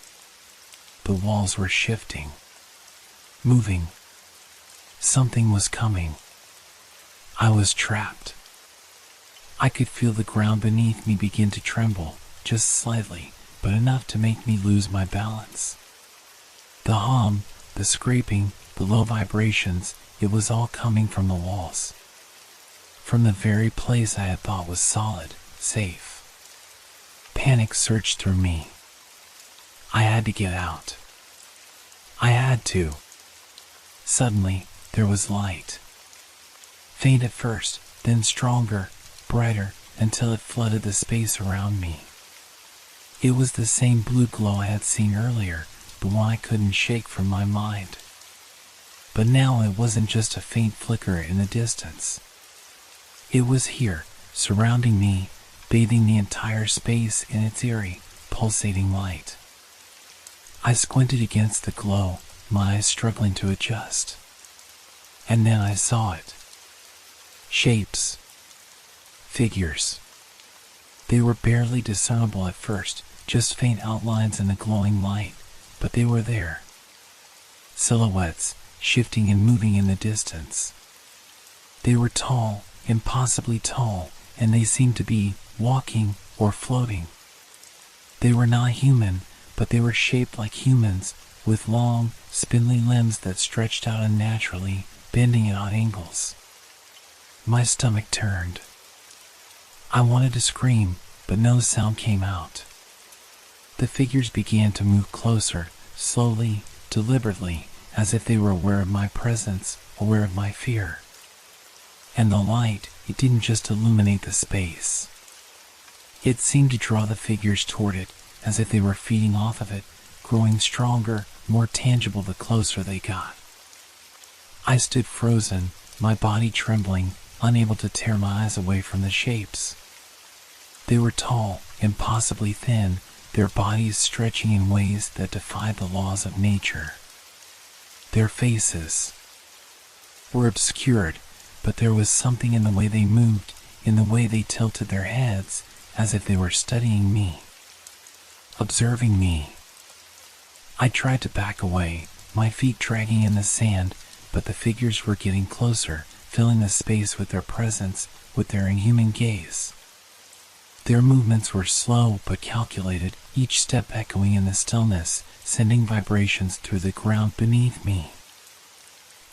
The walls were shifting, moving. Something was coming. I was trapped. I could feel the ground beneath me begin to tremble, just slightly, but enough to make me lose my balance. The hum, the scraping, the low vibrations, it was all coming from the walls. From the very place I had thought was solid, safe. Panic surged through me. I had to get out. I had to. Suddenly, there was light. Faint at first, then stronger, brighter, until it flooded the space around me. It was the same blue glow I had seen earlier, the one I couldn't shake from my mind. But now it wasn't just a faint flicker in the distance. It was here, surrounding me, bathing the entire space in its eerie, pulsating light. I squinted against the glow, my eyes struggling to adjust. And then I saw it. Shapes. Figures. They were barely discernible at first, just faint outlines in the glowing light, but they were there. Silhouettes, shifting and moving in the distance. They were tall, impossibly tall, and they seemed to be walking or floating. They were not human, but they were shaped like humans, with long, spindly limbs that stretched out unnaturally, bending at odd angles. My stomach turned. I wanted to scream, but no sound came out. The figures began to move closer, slowly, deliberately, as if they were aware of my presence, aware of my fear. And the light, it didn't just illuminate the space. It seemed to draw the figures toward it, as if they were feeding off of it, growing stronger, more tangible the closer they got. I stood frozen, my body trembling, unable to tear my eyes away from the shapes. They were tall, impossibly thin, their bodies stretching in ways that defied the laws of nature. Their faces were obscured, but there was something in the way they moved, in the way they tilted their heads, as if they were studying me, observing me. I tried to back away, my feet dragging in the sand, but the figures were getting closer, filling the space with their presence, with their inhuman gaze. Their movements were slow but calculated, each step echoing in the stillness, sending vibrations through the ground beneath me.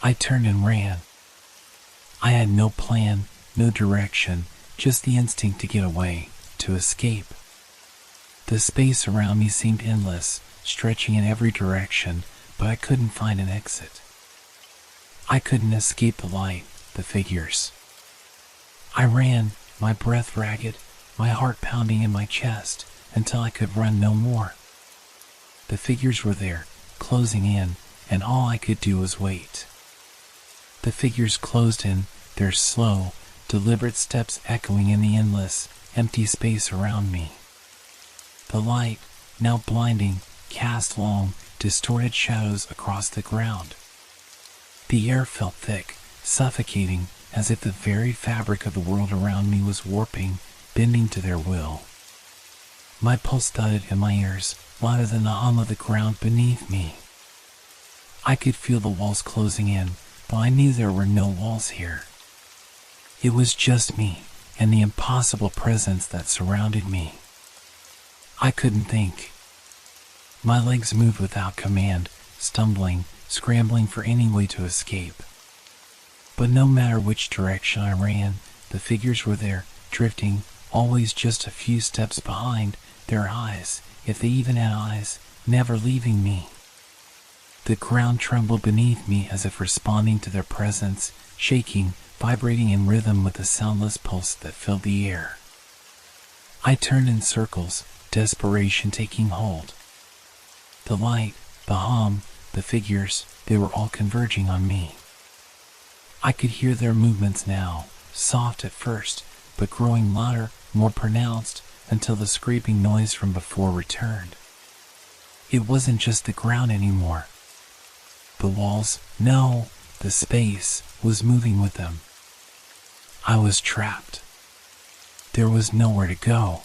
I turned and ran. I had no plan, no direction, just the instinct to get away, to escape. The space around me seemed endless, stretching in every direction, but I couldn't find an exit. I couldn't escape the light, the figures. I ran, my breath ragged, my heart pounding in my chest, until I could run no more. The figures were there, closing in, and all I could do was wait. The figures closed in, their slow, deliberate steps echoing in the endless, empty space around me. The light, now blinding, cast long, distorted shadows across the ground. The air felt thick, suffocating, as if the very fabric of the world around me was warping, bending to their will. My pulse thudded in my ears, louder than the hum of the ground beneath me. I could feel the walls closing in, but I knew there were no walls here. It was just me, and the impossible presence that surrounded me. I couldn't think. My legs moved without command, stumbling, scrambling for any way to escape. But no matter which direction I ran, the figures were there, drifting, always just a few steps behind, their eyes, if they even had eyes, never leaving me. The ground trembled beneath me as if responding to their presence, shaking, vibrating in rhythm with the soundless pulse that filled the air. I turned in circles, desperation taking hold. The light, the hum, the figures, they were all converging on me. I could hear their movements now, soft at first, but growing louder, more pronounced, until the scraping noise from before returned. It wasn't just the ground anymore. The walls, no, the space, was moving with them. I was trapped. There was nowhere to go.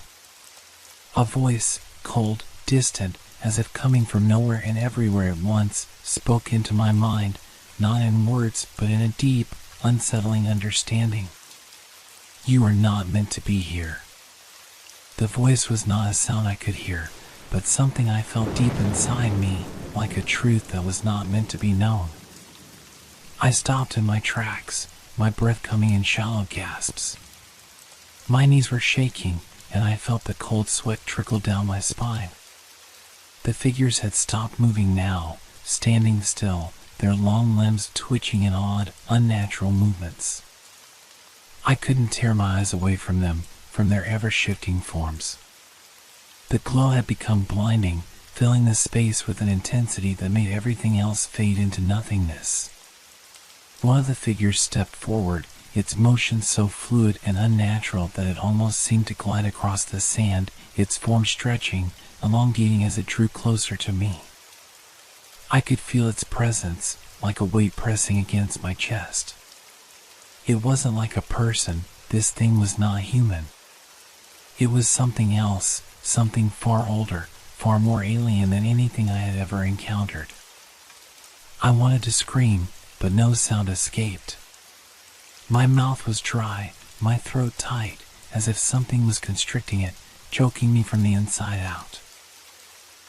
A voice, cold, distant, as if coming from nowhere and everywhere at once, spoke into my mind, not in words, but in a deep, unsettling understanding. You are not meant to be here. The voice was not a sound I could hear, but something I felt deep inside me, like a truth that was not meant to be known. I stopped in my tracks, my breath coming in shallow gasps. My knees were shaking, and I felt the cold sweat trickle down my spine. The figures had stopped moving now, standing still, their long limbs twitching in odd, unnatural movements. I couldn't tear my eyes away from them, from their ever-shifting forms. The glow had become blinding, filling the space with an intensity that made everything else fade into nothingness. One of the figures stepped forward, its motion so fluid and unnatural that it almost seemed to glide across the sand, its form stretching, elongating as it drew closer to me. I could feel its presence, like a weight pressing against my chest. It wasn't like a person, this thing was not human. It was something else, something far older, far more alien than anything I had ever encountered. I wanted to scream, but no sound escaped. My mouth was dry, my throat tight, as if something was constricting it, choking me from the inside out.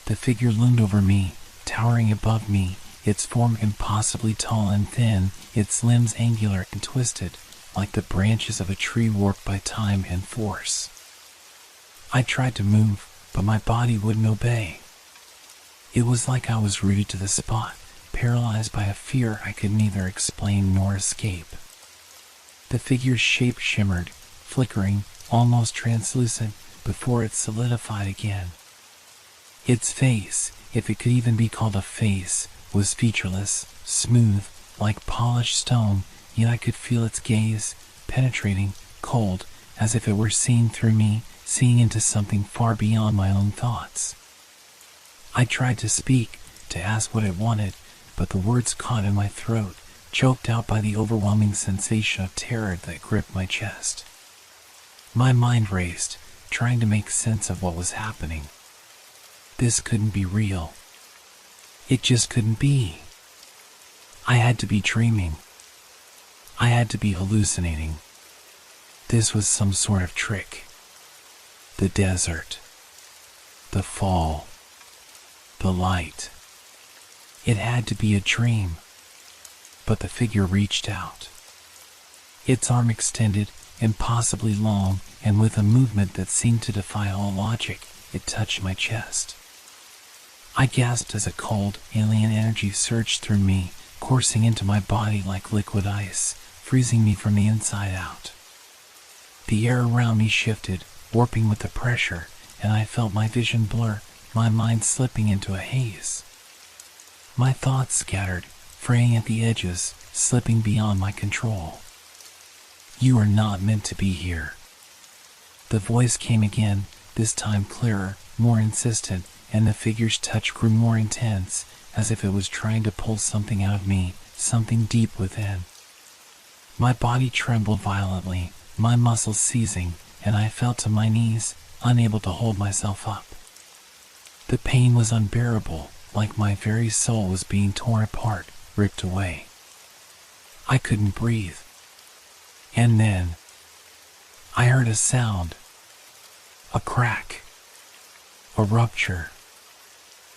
The figure loomed over me, towering above me, its form impossibly tall and thin, its limbs angular and twisted, like the branches of a tree warped by time and force. I tried to move, but my body wouldn't obey. It was like I was rooted to the spot, paralyzed by a fear I could neither explain nor escape. The figure's shape shimmered, flickering, almost translucent, before it solidified again. Its face, if it could even be called a face, was featureless, smooth, like polished stone, yet I could feel its gaze, penetrating, cold, as if it were seeing through me, seeing into something far beyond my own thoughts. I tried to speak, to ask what it wanted, but the words caught in my throat, choked out by the overwhelming sensation of terror that gripped my chest. My mind raced, trying to make sense of what was happening. This couldn't be real. It just couldn't be. I had to be dreaming. I had to be hallucinating. This was some sort of trick. The desert. The fall. The light. It had to be a dream. But the figure reached out. Its arm extended, impossibly long, and with a movement that seemed to defy all logic, it touched my chest. I gasped as a cold, alien energy surged through me, coursing into my body like liquid ice, freezing me from the inside out. The air around me shifted, warping with the pressure, and I felt my vision blur, my mind slipping into a haze. My thoughts scattered, fraying at the edges, slipping beyond my control. You are not meant to be here. The voice came again, this time clearer, more insistent, and the figure's touch grew more intense, as if it was trying to pull something out of me, something deep within. My body trembled violently, my muscles seizing, and I fell to my knees, unable to hold myself up. The pain was unbearable, like my very soul was being torn apart, ripped away. I couldn't breathe. And then, I heard a sound. A crack. A rupture.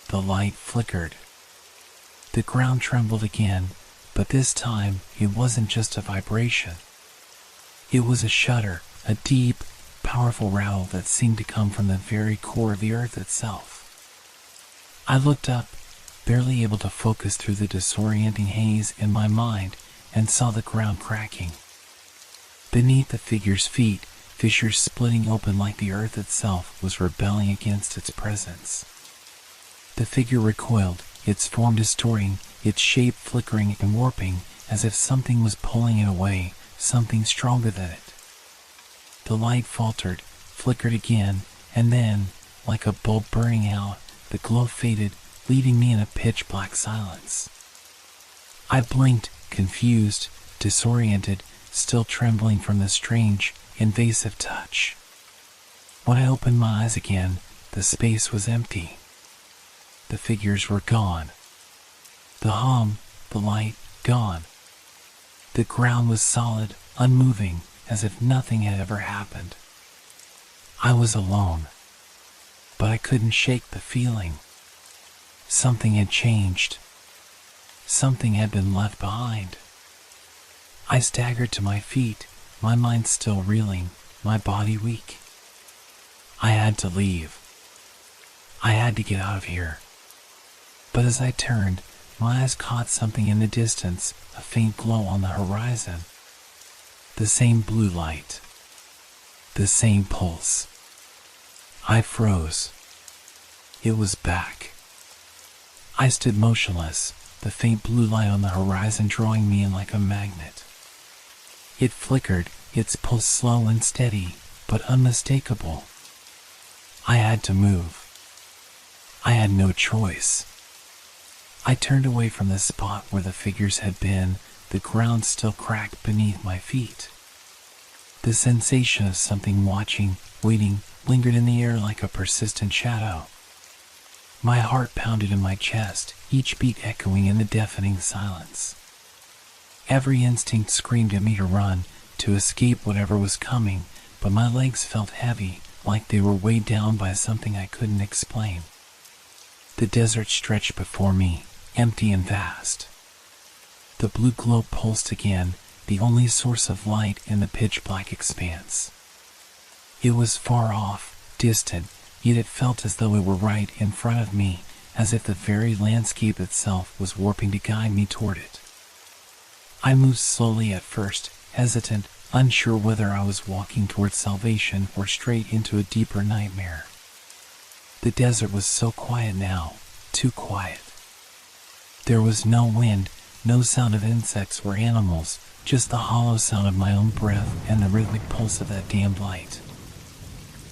The light flickered. The ground trembled again, but this time it wasn't just a vibration. It was a shudder, a deep, powerful rattle that seemed to come from the very core of the earth itself. I looked up, barely able to focus through the disorienting haze in my mind, and saw the ground cracking. Beneath the figure's feet, fissures splitting open like the earth itself was rebelling against its presence. The figure recoiled, its form distorting, its shape flickering and warping, as if something was pulling it away, something stronger than it. The light faltered, flickered again, and then, like a bulb burning out, the glow faded, leaving me in a pitch-black silence. I blinked, confused, disoriented, still trembling from the strange, invasive touch. When I opened my eyes again, the space was empty. The figures were gone. The hum, the light, gone. The ground was solid, unmoving, as if nothing had ever happened. I was alone, but I couldn't shake the feeling. Something had changed. Something had been left behind. I staggered to my feet, my mind still reeling, my body weak. I had to leave. I had to get out of here. But as I turned, my eyes caught something in the distance, a faint glow on the horizon. The same blue light. The same pulse. I froze. It was back. I stood motionless, the faint blue light on the horizon drawing me in like a magnet. It flickered, its pulse slow and steady, but unmistakable. I had to move. I had no choice. I turned away from the spot where the figures had been, the ground still cracked beneath my feet. The sensation of something watching, waiting, lingered in the air like a persistent shadow. My heart pounded in my chest, each beat echoing in the deafening silence. Every instinct screamed at me to run, to escape whatever was coming, but my legs felt heavy, like they were weighed down by something I couldn't explain. The desert stretched before me, empty and vast. The blue glow pulsed again, the only source of light in the pitch-black expanse. It was far off, distant, yet it felt as though it were right in front of me, as if the very landscape itself was warping to guide me toward it. I moved slowly at first, hesitant, unsure whether I was walking towards salvation or straight into a deeper nightmare. The desert was so quiet now, too quiet. There was no wind, no sound of insects or animals, just the hollow sound of my own breath and the rhythmic pulse of that damned light.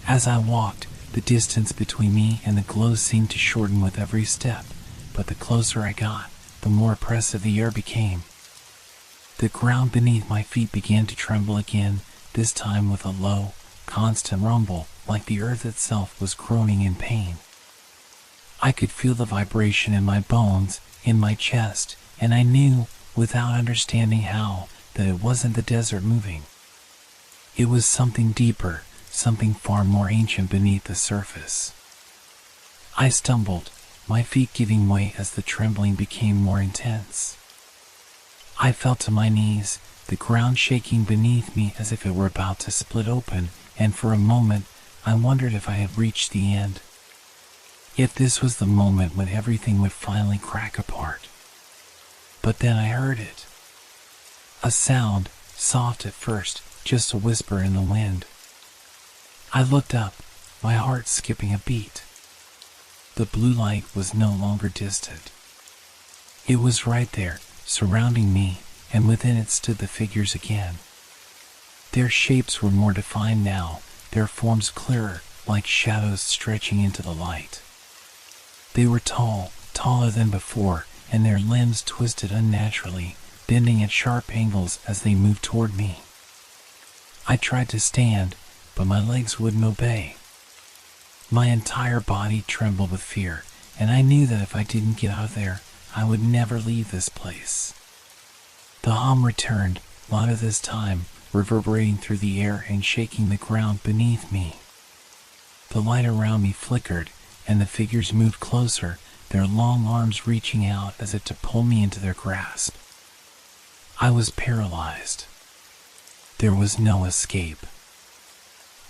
As I walked, the distance between me and the glow seemed to shorten with every step, but the closer I got, the more oppressive the air became. The ground beneath my feet began to tremble again, this time with a low, constant rumble, like the earth itself was groaning in pain. I could feel the vibration in my bones, in my chest, and I knew, without understanding how, that it wasn't the desert moving. It was something deeper, something far more ancient beneath the surface. I stumbled, my feet giving way as the trembling became more intense. I fell to my knees, the ground shaking beneath me as if it were about to split open, and for a moment I wondered if I had reached the end. If this was the moment when everything would finally crack apart. But then I heard it. A sound, soft at first, just a whisper in the wind. I looked up, my heart skipping a beat. The blue light was no longer distant. It was right there, surrounding me, and within it stood the figures again. Their shapes were more defined now, their forms clearer, like shadows stretching into the light. They were tall, taller than before, and their limbs twisted unnaturally, bending at sharp angles as they moved toward me. I tried to stand, but my legs wouldn't obey. My entire body trembled with fear, and I knew that if I didn't get out of there, I would never leave this place. The hum returned, louder this time, reverberating through the air and shaking the ground beneath me. The light around me flickered, and the figures moved closer, their long arms reaching out as if to pull me into their grasp. I was paralyzed. There was no escape.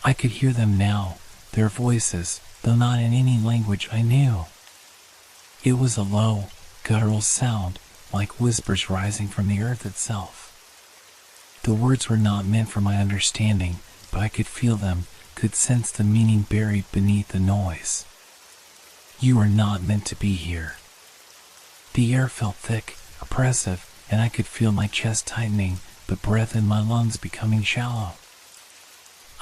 I could hear them now, their voices, though not in any language I knew. It was a low, guttural sound, like whispers rising from the earth itself. The words were not meant for my understanding, but I could feel them, could sense the meaning buried beneath the noise. You are not meant to be here. The air felt thick, oppressive, and I could feel my chest tightening, the breath in my lungs becoming shallow.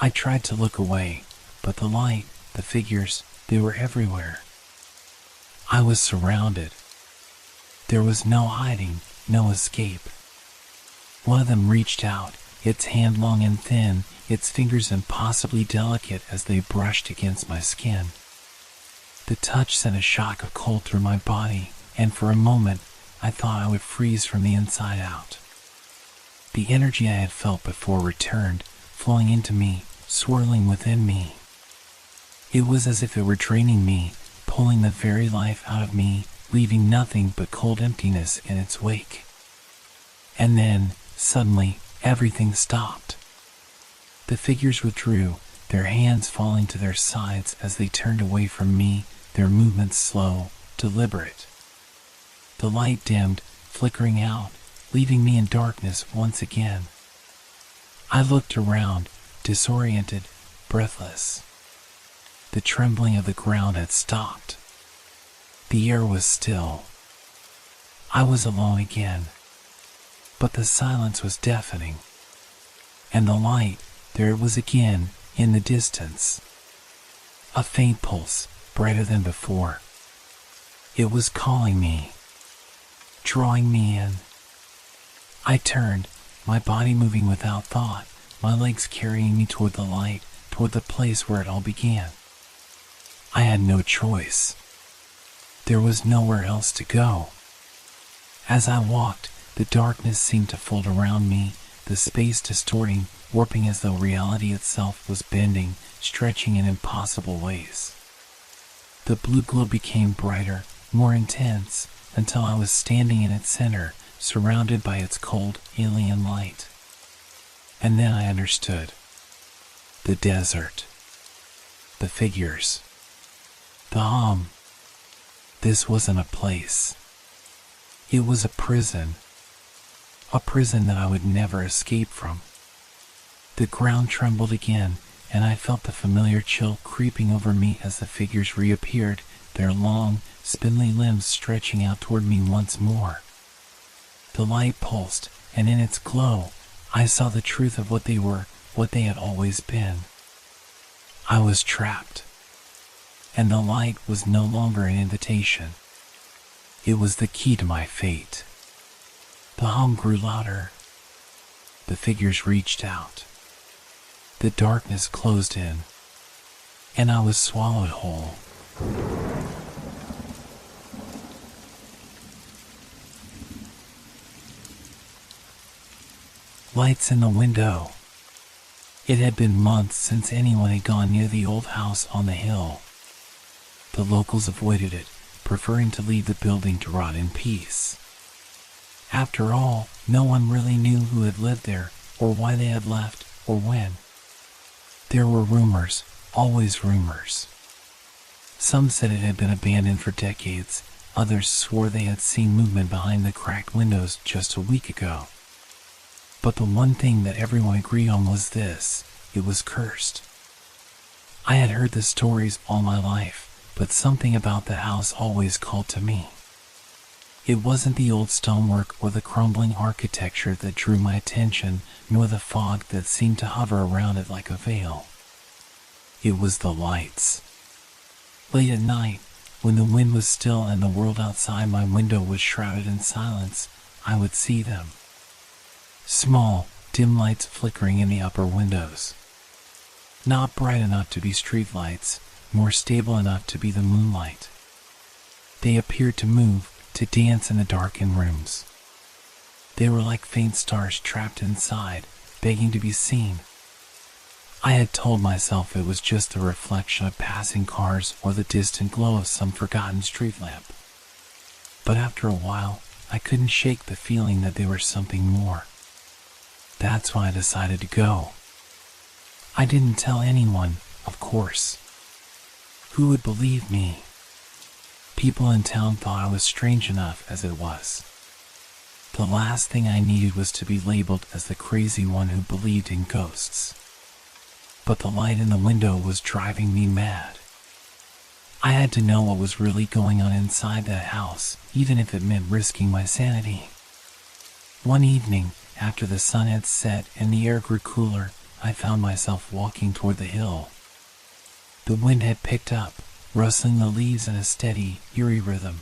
I tried to look away, but the light, the figures, they were everywhere. I was surrounded. There was no hiding, no escape. One of them reached out, its hand long and thin, its fingers impossibly delicate as they brushed against my skin. The touch sent a shock of cold through my body, and for a moment, I thought I would freeze from the inside out. The energy I had felt before returned, flowing into me, swirling within me. It was as if it were draining me, pulling the very life out of me, leaving nothing but cold emptiness in its wake. And then, suddenly, everything stopped. The figures withdrew, their hands falling to their sides as they turned away from me, their movements slow, deliberate. The light dimmed, flickering out, leaving me in darkness once again. I looked around, disoriented, breathless. The trembling of the ground had stopped. The air was still. I was alone again. But the silence was deafening. And the light, there it was again, in the distance. A faint pulse, brighter than before. It was calling me, drawing me in. I turned, my body moving without thought, my legs carrying me toward the light, toward the place where it all began. I had no choice. There was nowhere else to go. As I walked, the darkness seemed to fold around me, the space distorting, warping as though reality itself was bending, stretching in impossible ways. The blue glow became brighter, more intense, until I was standing in its center, surrounded by its cold, alien light. And then I understood. The desert. The figures. The This wasn't a place. It was a prison. A prison that I would never escape from. The ground trembled again, and I felt the familiar chill creeping over me as the figures reappeared, their long, spindly limbs stretching out toward me once more. The light pulsed, and in its glow, I saw the truth of what they were, what they had always been. I was trapped. And the light was no longer an invitation. It was the key to my fate. The hum grew louder. The figures reached out. The darkness closed in, and I was swallowed whole. Lights in the window. It had been months since anyone had gone near the old house on the hill. The locals avoided it, preferring to leave the building to rot in peace. After all, no one really knew who had lived there, or why they had left, or when. There were rumors, always rumors. Some said it had been abandoned for decades, others swore they had seen movement behind the cracked windows just a week ago. But the one thing that everyone agreed on was this: it was cursed. I had heard the stories all my life, but something about the house always called to me. It wasn't the old stonework or the crumbling architecture that drew my attention, nor the fog that seemed to hover around it like a veil. It was the lights. Late at night, when the wind was still and the world outside my window was shrouded in silence, I would see them. Small, dim lights flickering in the upper windows. Not bright enough to be streetlights, nor stable enough to be the moonlight. They appeared to move, to dance in the darkened rooms. They were like faint stars trapped inside, begging to be seen. I had told myself it was just the reflection of passing cars or the distant glow of some forgotten street lamp. But after a while, I couldn't shake the feeling that they were something more. That's why I decided to go. I didn't tell anyone, of course. Who would believe me? People in town thought I was strange enough as it was. The last thing I needed was to be labeled as the crazy one who believed in ghosts. But the light in the window was driving me mad. I had to know what was really going on inside that house, even if it meant risking my sanity. One evening, after the sun had set and the air grew cooler, I found myself walking toward the hill. The wind had picked up, rustling the leaves in a steady, eerie rhythm.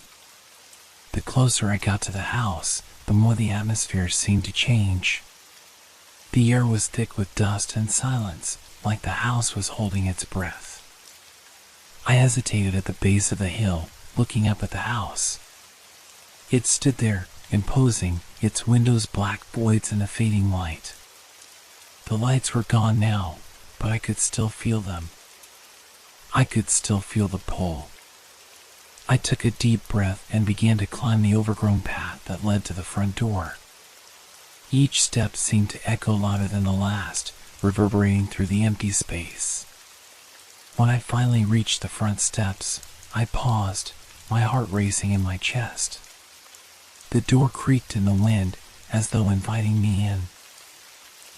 The closer I got to the house, the more the atmosphere seemed to change. The air was thick with dust and silence, like the house was holding its breath. I hesitated at the base of the hill, looking up at the house. It stood there, imposing, its windows black voids in the fading light. The lights were gone now, but I could still feel them. I could still feel the pull. I took a deep breath and began to climb the overgrown path that led to the front door. Each step seemed to echo louder than the last, reverberating through the empty space. When I finally reached the front steps, I paused, my heart racing in my chest. The door creaked in the wind, as though inviting me in.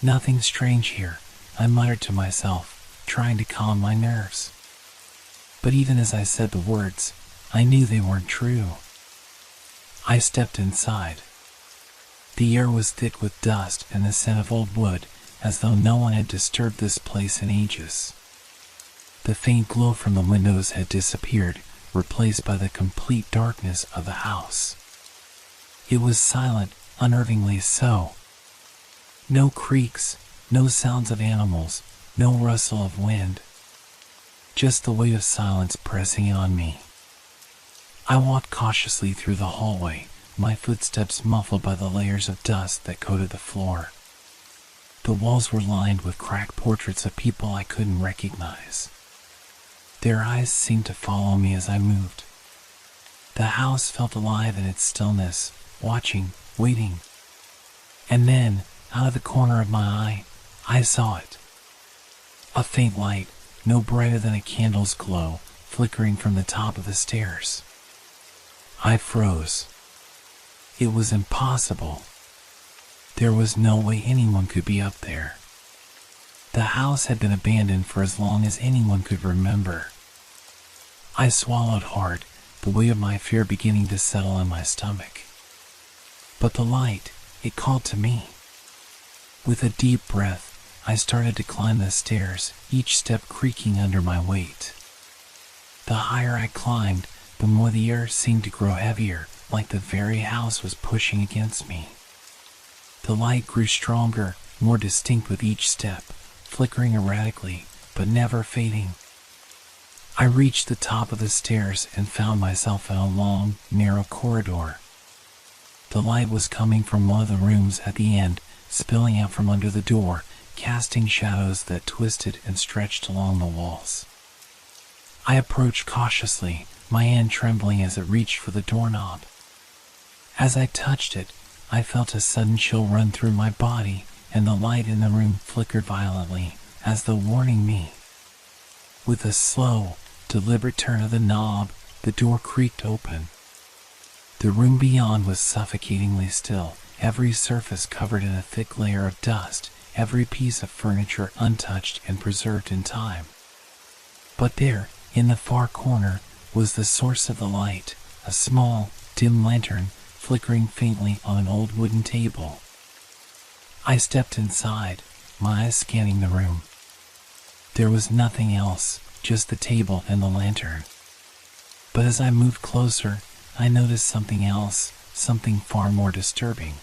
Nothing strange here, I muttered to myself, trying to calm my nerves. But even as I said the words, I knew they weren't true. I stepped inside. The air was thick with dust and the scent of old wood, as though no one had disturbed this place in ages. The faint glow from the windows had disappeared, replaced by the complete darkness of the house. It was silent, unnervingly so. No creaks, no sounds of animals, no rustle of wind. Just the weight of silence pressing in on me. I walked cautiously through the hallway, my footsteps muffled by the layers of dust that coated the floor. The walls were lined with cracked portraits of people I couldn't recognize. Their eyes seemed to follow me as I moved. The house felt alive in its stillness, watching, waiting. And then, out of the corner of my eye, I saw it. A faint light, no brighter than a candle's glow, flickering from the top of the stairs. I froze. It was impossible. There was no way anyone could be up there. The house had been abandoned for as long as anyone could remember. I swallowed hard, the weight of my fear beginning to settle in my stomach. But the light, it called to me. With a deep breath, I started to climb the stairs, each step creaking under my weight. The higher I climbed, the more the air seemed to grow heavier, like the very house was pushing against me. The light grew stronger, more distinct with each step, flickering erratically, but never fading. I reached the top of the stairs and found myself in a long, narrow corridor. The light was coming from one of the rooms at the end, spilling out from under the door, casting shadows that twisted and stretched along the walls. I approached cautiously, my hand trembling as it reached for the doorknob. As I touched it, I felt a sudden chill run through my body, and the light in the room flickered violently, as though warning me. With a slow, deliberate turn of the knob, the door creaked open. The room beyond was suffocatingly still, every surface covered in a thick layer of dust, every piece of furniture untouched and preserved in time. But there, in the far corner, was the source of the light, a small, dim lantern flickering faintly on an old wooden table. I stepped inside, my eyes scanning the room. There was nothing else, just the table and the lantern. But as I moved closer, I noticed something else, something far more disturbing.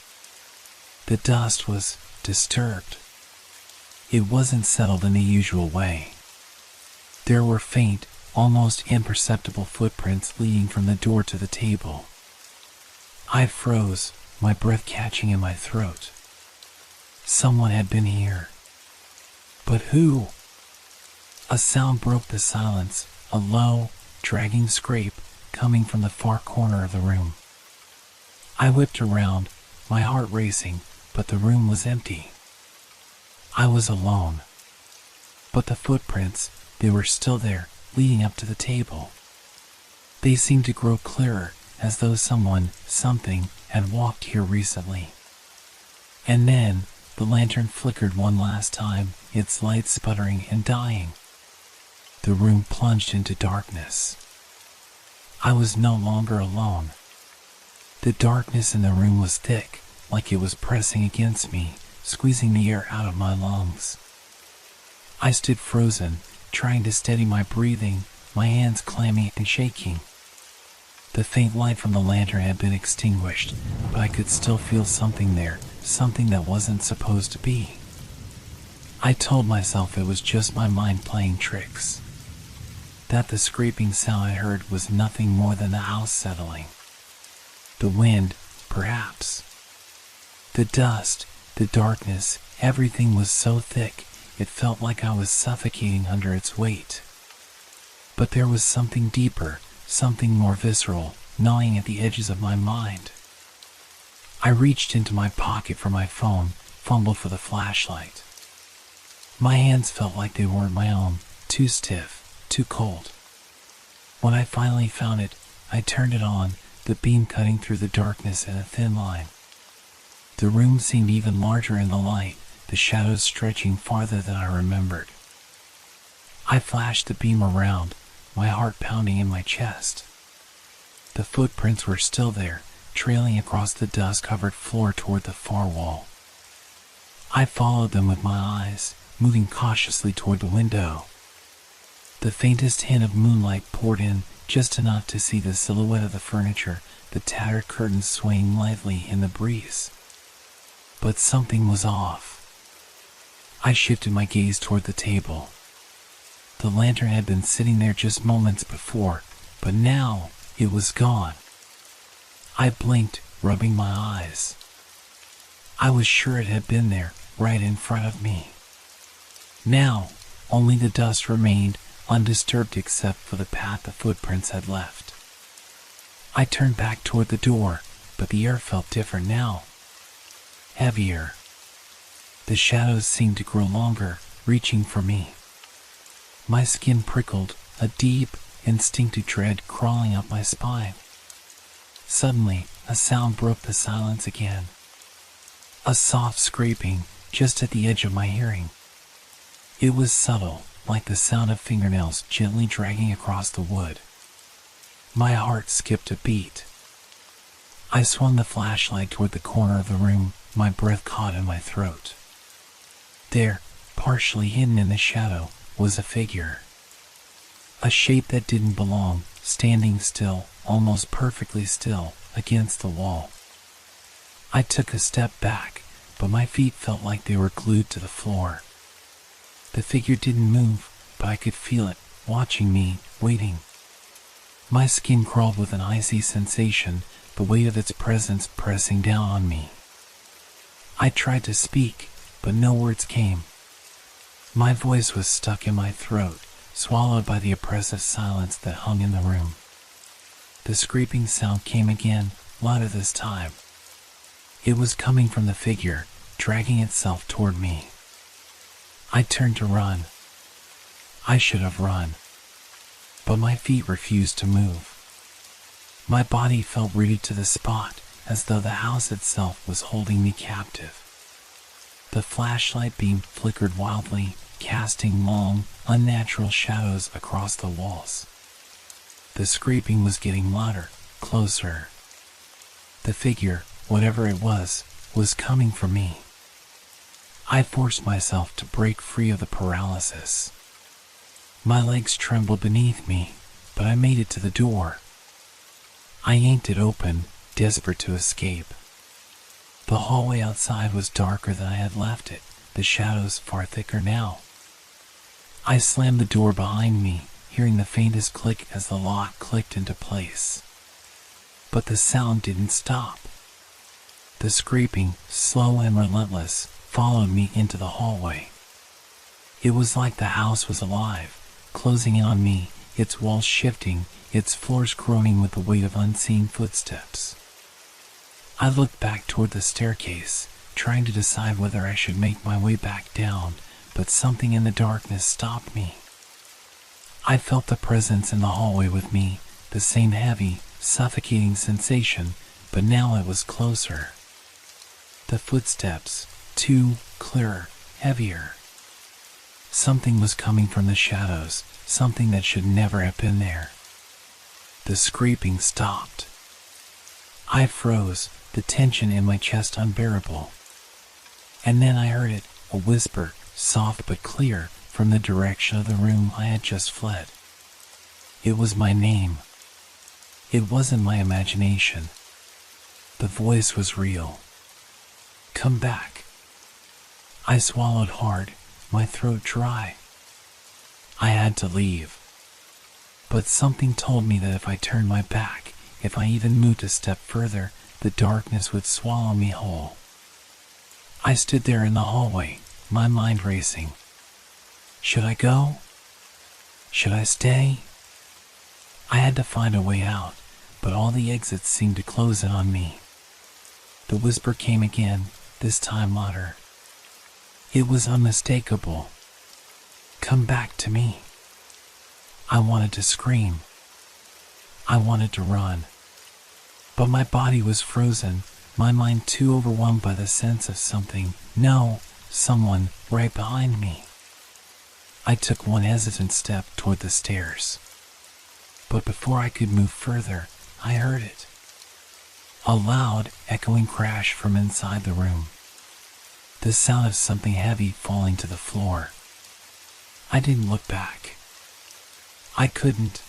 The dust was disturbed. It wasn't settled in the usual way. There were faint, almost imperceptible footprints leading from the door to the table. I froze, my breath catching in my throat. Someone had been here. But who? A sound broke the silence, a low, dragging scrape coming from the far corner of the room. I whipped around, my heart racing, but the room was empty. I was alone. But the footprints, they were still there, leading up to the table. They seemed to grow clearer, as though someone, something, had walked here recently. And then, the lantern flickered one last time, its light sputtering and dying. The room plunged into darkness. I was no longer alone. The darkness in the room was thick, like it was pressing against me, squeezing the air out of my lungs. I stood frozen, trying to steady my breathing, my hands clammy and shaking. The faint light from the lantern had been extinguished, but I could still feel something there, something that wasn't supposed to be. I told myself it was just my mind playing tricks. That the scraping sound I heard was nothing more than the house settling. The wind, perhaps. The dust, the darkness, everything was so thick, it felt like I was suffocating under its weight. But there was something deeper, something more visceral, gnawing at the edges of my mind. I reached into my pocket for my phone, fumbled for the flashlight. My hands felt like they weren't my own, too stiff, too cold. When I finally found it, I turned it on, the beam cutting through the darkness in a thin line. The room seemed even larger in the light, the shadows stretching farther than I remembered. I flashed the beam around, my heart pounding in my chest. The footprints were still there, trailing across the dust-covered floor toward the far wall. I followed them with my eyes, moving cautiously toward the window. The faintest hint of moonlight poured in, just enough to see the silhouette of the furniture, the tattered curtains swaying lightly in the breeze. But something was off. I shifted my gaze toward the table. The lantern had been sitting there just moments before, but now it was gone. I blinked, rubbing my eyes. I was sure it had been there, right in front of me. Now, only the dust remained, undisturbed except for the path the footprints had left. I turned back toward the door, but the air felt different now. Heavier. The shadows seemed to grow longer, reaching for me. My skin prickled, a deep, instinctive dread crawling up my spine. Suddenly, a sound broke the silence again. A soft scraping just at the edge of my hearing. It was subtle, like the sound of fingernails gently dragging across the wood. My heart skipped a beat. I swung the flashlight toward the corner of the room, my breath caught in my throat. There, partially hidden in the shadow, was a figure. A shape that didn't belong, standing still, almost perfectly still, against the wall. I took a step back, but my feet felt like they were glued to the floor. The figure didn't move, but I could feel it, watching me, waiting. My skin crawled with an icy sensation, the weight of its presence pressing down on me. I tried to speak, but no words came. My voice was stuck in my throat, swallowed by the oppressive silence that hung in the room. The scraping sound came again, louder this time. It was coming from the figure, dragging itself toward me. I turned to run. I should have run. But my feet refused to move. My body felt rooted to the spot, as though the house itself was holding me captive. The flashlight beam flickered wildly, casting long, unnatural shadows across the walls. The scraping was getting louder, closer. The figure, whatever it was coming for me. I forced myself to break free of the paralysis. My legs trembled beneath me, but I made it to the door. I yanked it open, desperate to escape. The hallway outside was darker than I had left it, the shadows far thicker now. I slammed the door behind me, hearing the faintest click as the lock clicked into place. But the sound didn't stop. The scraping, slow and relentless, followed me into the hallway. It was like the house was alive, closing in on me, its walls shifting, its floors groaning with the weight of unseen footsteps. I looked back toward the staircase, trying to decide whether I should make my way back down, but something in the darkness stopped me. I felt the presence in the hallway with me, the same heavy, suffocating sensation, but now it was closer. The footsteps, too clearer, heavier. Something was coming from the shadows, something that should never have been there. The scraping stopped. I froze, the tension in my chest unbearable. And then I heard it, a whisper, soft but clear, from the direction of the room I had just fled. It was my name. It wasn't my imagination. The voice was real. Come back. I swallowed hard, my throat dry. I had to leave. But something told me that if I turned my back, if I even moved a step further, the darkness would swallow me whole. I stood there in the hallway, my mind racing. Should I go? Should I stay? I had to find a way out, but all the exits seemed to close in on me. The whisper came again, this time louder. It was unmistakable. Come back to me. I wanted to scream. I wanted to run. But my body was frozen, my mind too overwhelmed by the sense of something, no, someone, right behind me. I took one hesitant step toward the stairs. But before I could move further, I heard it. A loud, echoing crash from inside the room. The sound of something heavy falling to the floor. I didn't look back. I couldn't.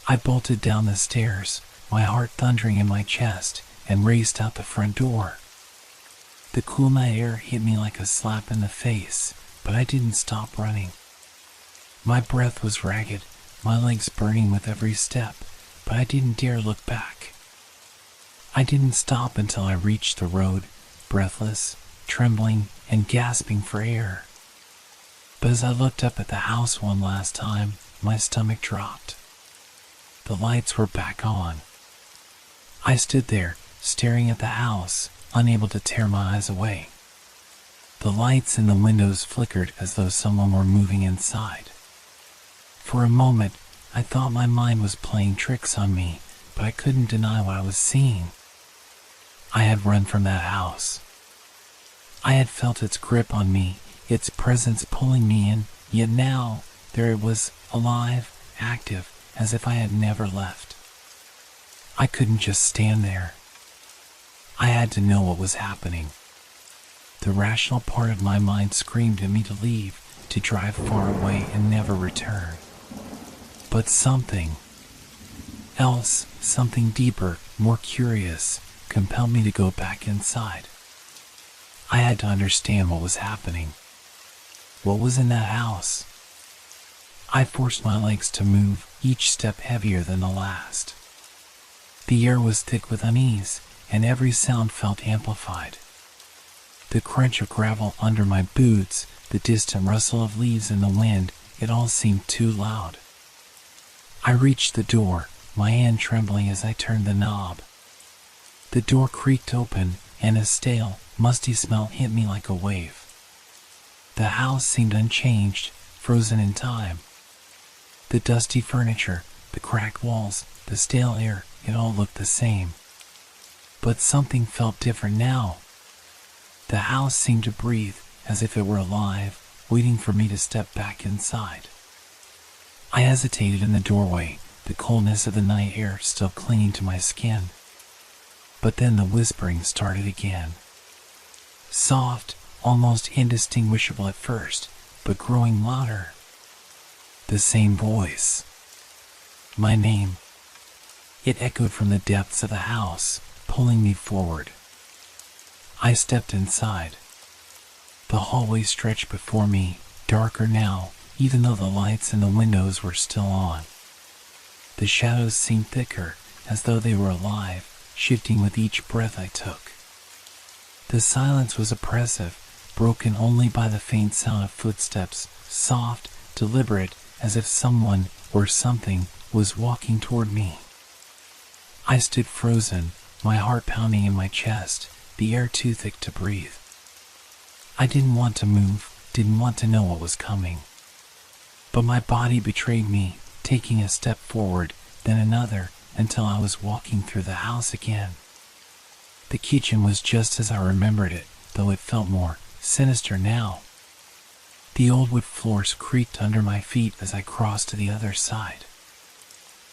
I bolted down the stairs, my heart thundering in my chest, and raced out the front door. The cool night air hit me like a slap in the face, but I didn't stop running. My breath was ragged, my legs burning with every step, but I didn't dare look back. I didn't stop until I reached the road, breathless, trembling, and gasping for air. But as I looked up at the house one last time, my stomach dropped. The lights were back on. I stood there, staring at the house, unable to tear my eyes away. The lights in the windows flickered as though someone were moving inside. For a moment, I thought my mind was playing tricks on me, but I couldn't deny what I was seeing. I had run from that house. I had felt its grip on me, its presence pulling me in, yet now, there it was, alive, active, as if I had never left. I couldn't just stand there. I had to know what was happening. The rational part of my mind screamed at me to leave, to drive far away and never return. But something else, something deeper, more curious, compelled me to go back inside. I had to understand what was happening. What was in that house? I forced my legs to move, each step heavier than the last. The air was thick with unease, and every sound felt amplified. The crunch of gravel under my boots, the distant rustle of leaves in the wind, it all seemed too loud. I reached the door, my hand trembling as I turned the knob. The door creaked open, and a stale, musty smell hit me like a wave. The house seemed unchanged, frozen in time. The dusty furniture, the cracked walls, the stale air, it all looked the same. But something felt different now. The house seemed to breathe, as if it were alive, waiting for me to step back inside. I hesitated in the doorway, the coldness of the night air still clinging to my skin. But then the whispering started again. Soft, almost indistinguishable at first, but growing louder. The same voice. My name. It echoed from the depths of the house, pulling me forward. I stepped inside. The hallway stretched before me, darker now, even though the lights in the windows were still on. The shadows seemed thicker, as though they were alive, shifting with each breath I took. The silence was oppressive, broken only by the faint sound of footsteps, soft, deliberate, as if someone, or something, was walking toward me. I stood frozen, my heart pounding in my chest, the air too thick to breathe. I didn't want to move, didn't want to know what was coming. But my body betrayed me, taking a step forward, then another, until I was walking through the house again. The kitchen was just as I remembered it, though it felt more sinister now. The old wood floors creaked under my feet as I crossed to the other side.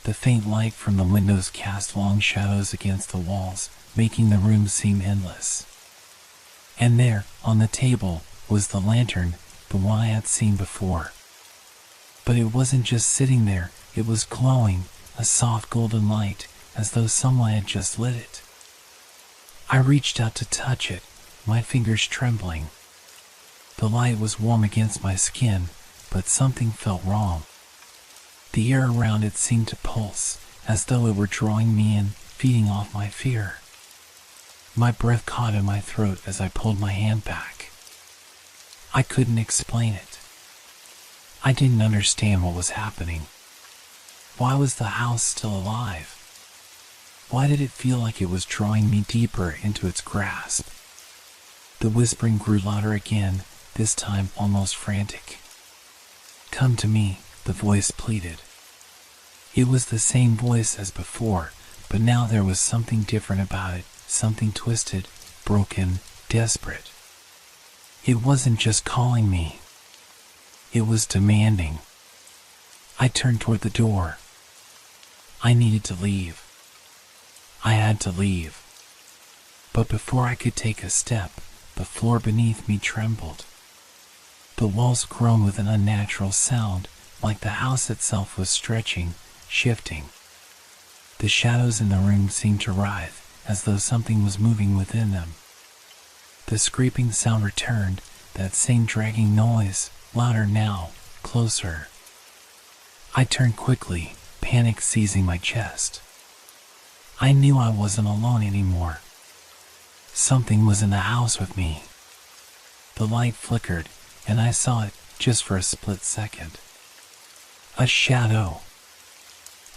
The faint light from the windows cast long shadows against the walls, making the room seem endless. And there, on the table, was the lantern, the one I had seen before. But it wasn't just sitting there, it was glowing, a soft golden light, as though someone had just lit it. I reached out to touch it, my fingers trembling. The light was warm against my skin, but something felt wrong. The air around it seemed to pulse, as though it were drawing me in, feeding off my fear. My breath caught in my throat as I pulled my hand back. I couldn't explain it. I didn't understand what was happening. Why was the house still alive? Why did it feel like it was drawing me deeper into its grasp? The whispering grew louder again, this time almost frantic. "Come to me," the voice pleaded. It was the same voice as before, but now there was something different about it, something twisted, broken, desperate. It wasn't just calling me. It was demanding. I turned toward the door. I needed to leave. I had to leave. But before I could take a step, the floor beneath me trembled. The walls groaned with an unnatural sound, like the house itself was stretching, shifting. The shadows in the room seemed to writhe, as though something was moving within them. The scraping sound returned, that same dragging noise, louder now, closer. I turned quickly, panic seizing my chest. I knew I wasn't alone anymore. Something was in the house with me. The light flickered, and I saw it, just for a split second. A shadow.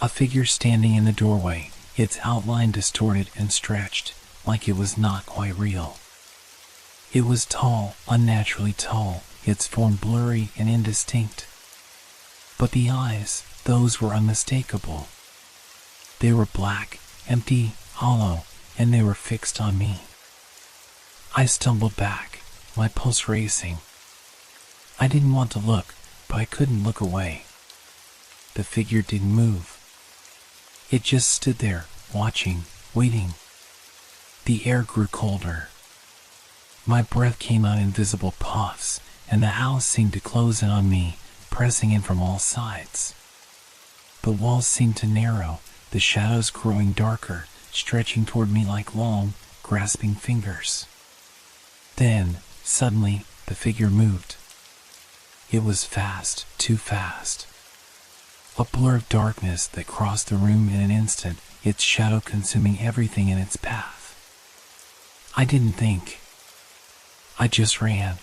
A figure standing in the doorway, its outline distorted and stretched, like it was not quite real. It was tall, unnaturally tall, its form blurry and indistinct. But the eyes, those were unmistakable. They were black, empty, hollow, and they were fixed on me. I stumbled back, my pulse racing. I didn't want to look, but I couldn't look away. The figure didn't move. It just stood there, watching, waiting. The air grew colder. My breath came out in visible puffs, and the house seemed to close in on me, pressing in from all sides. The walls seemed to narrow, the shadows growing darker, stretching toward me like long, grasping fingers. Then, suddenly, the figure moved. It was fast, too fast. A blur of darkness that crossed the room in an instant, its shadow consuming everything in its path. I didn't think. I just ran.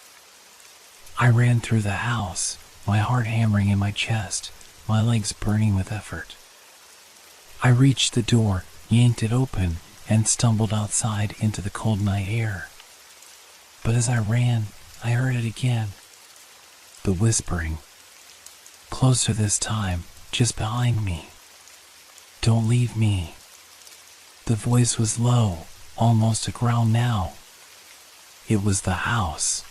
I ran through the house, my heart hammering in my chest, my legs burning with effort. I reached the door, yanked it open, and stumbled outside into the cold night air. But as I ran, I heard it again. The whispering. Closer this time, just behind me. Don't leave me. The voice was low, almost a growl now. It was the house.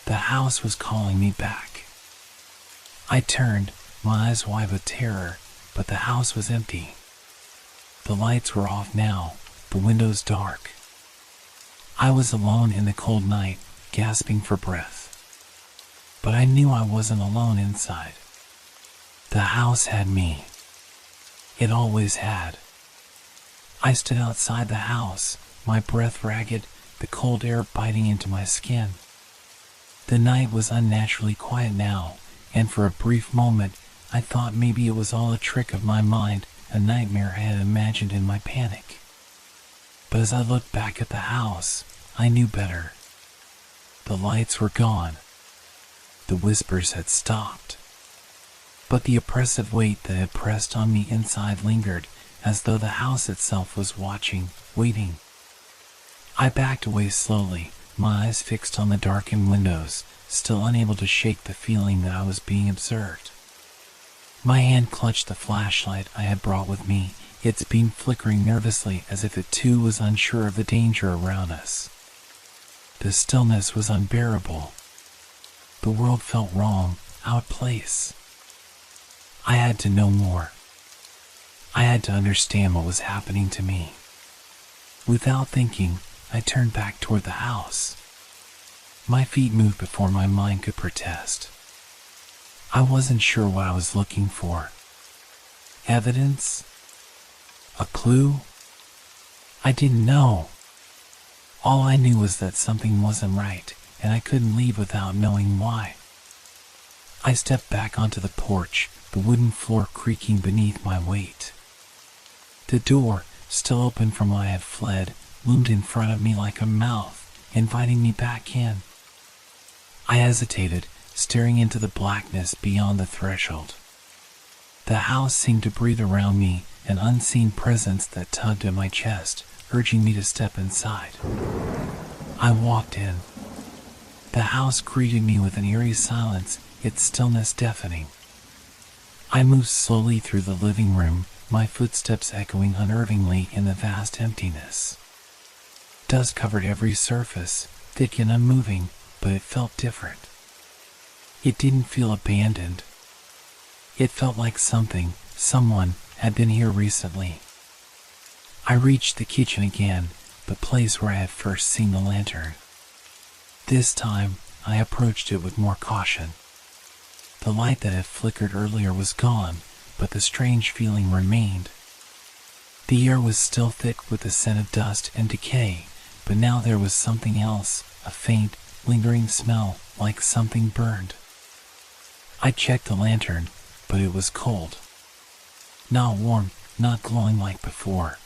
The house was calling me back. I turned, my eyes wide with terror, but the house was empty. The lights were off now, the windows dark. I was alone in the cold night, gasping for breath. But I knew I wasn't alone inside. The house had me. It always had. I stood outside the house, my breath ragged, the cold air biting into my skin. The night was unnaturally quiet now, and for a brief moment, I thought maybe it was all a trick of my mind, a nightmare I had imagined in my panic. But as I looked back at the house, I knew better. The lights were gone. The whispers had stopped. But the oppressive weight that had pressed on me inside lingered, as though the house itself was watching, waiting. I backed away slowly, my eyes fixed on the darkened windows, still unable to shake the feeling that I was being observed. My hand clutched the flashlight I had brought with me, its beam flickering nervously as if it too was unsure of the danger around us. The stillness was unbearable. The world felt wrong, out of place. I had to know more. I had to understand what was happening to me. Without thinking, I turned back toward the house. My feet moved before my mind could protest. I wasn't sure what I was looking for. Evidence? A clue? I didn't know. All I knew was that something wasn't right, and I couldn't leave without knowing why. I stepped back onto the porch, the wooden floor creaking beneath my weight. The door, still open from where I had fled, loomed in front of me like a mouth, inviting me back in. I hesitated, staring into the blackness beyond the threshold. The house seemed to breathe around me, an unseen presence that tugged at my chest, urging me to step inside. I walked in. The house greeted me with an eerie silence, its stillness deafening. I moved slowly through the living room, my footsteps echoing unnervingly in the vast emptiness. Dust covered every surface, thick and unmoving, but it felt different. It didn't feel abandoned. It felt like someone had been here recently. I reached the kitchen again, the place where I had first seen the lantern. This time, I approached it with more caution. The light that had flickered earlier was gone, but the strange feeling remained. The air was still thick with the scent of dust and decay, but now there was something else, a faint, lingering smell, like something burned. I checked the lantern, but it was cold. Not warm, not glowing like before.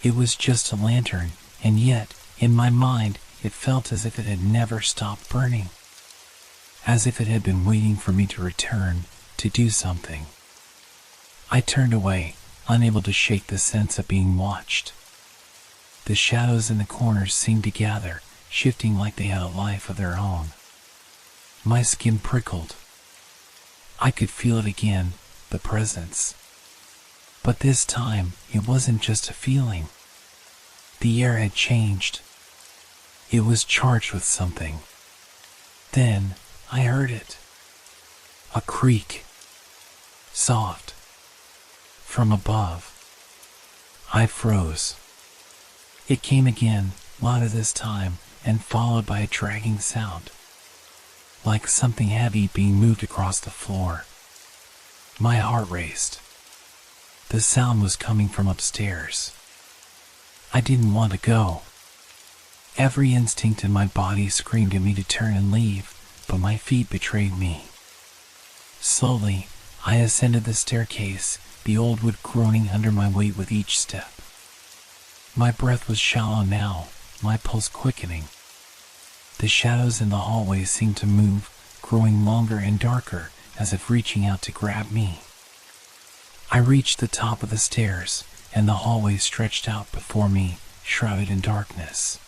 It was just a lantern, and yet, in my mind, it felt as if it had never stopped burning. As if it had been waiting for me to return, to do something. I turned away, unable to shake the sense of being watched. The shadows in the corners seemed to gather, shifting like they had a life of their own. My skin prickled. I could feel it again, the presence. But this time, it wasn't just a feeling. The air had changed. It was charged with something. Then, I heard it. A creak. Soft. From above. I froze. It came again, louder this time, and followed by a dragging sound. Like something heavy being moved across the floor. My heart raced. The sound was coming from upstairs. I didn't want to go. Every instinct in my body screamed at me to turn and leave, but my feet betrayed me. Slowly, I ascended the staircase, the old wood groaning under my weight with each step. My breath was shallow now, my pulse quickening. The shadows in the hallway seemed to move, growing longer and darker, as if reaching out to grab me. I reached the top of the stairs, and the hallway stretched out before me, shrouded in darkness.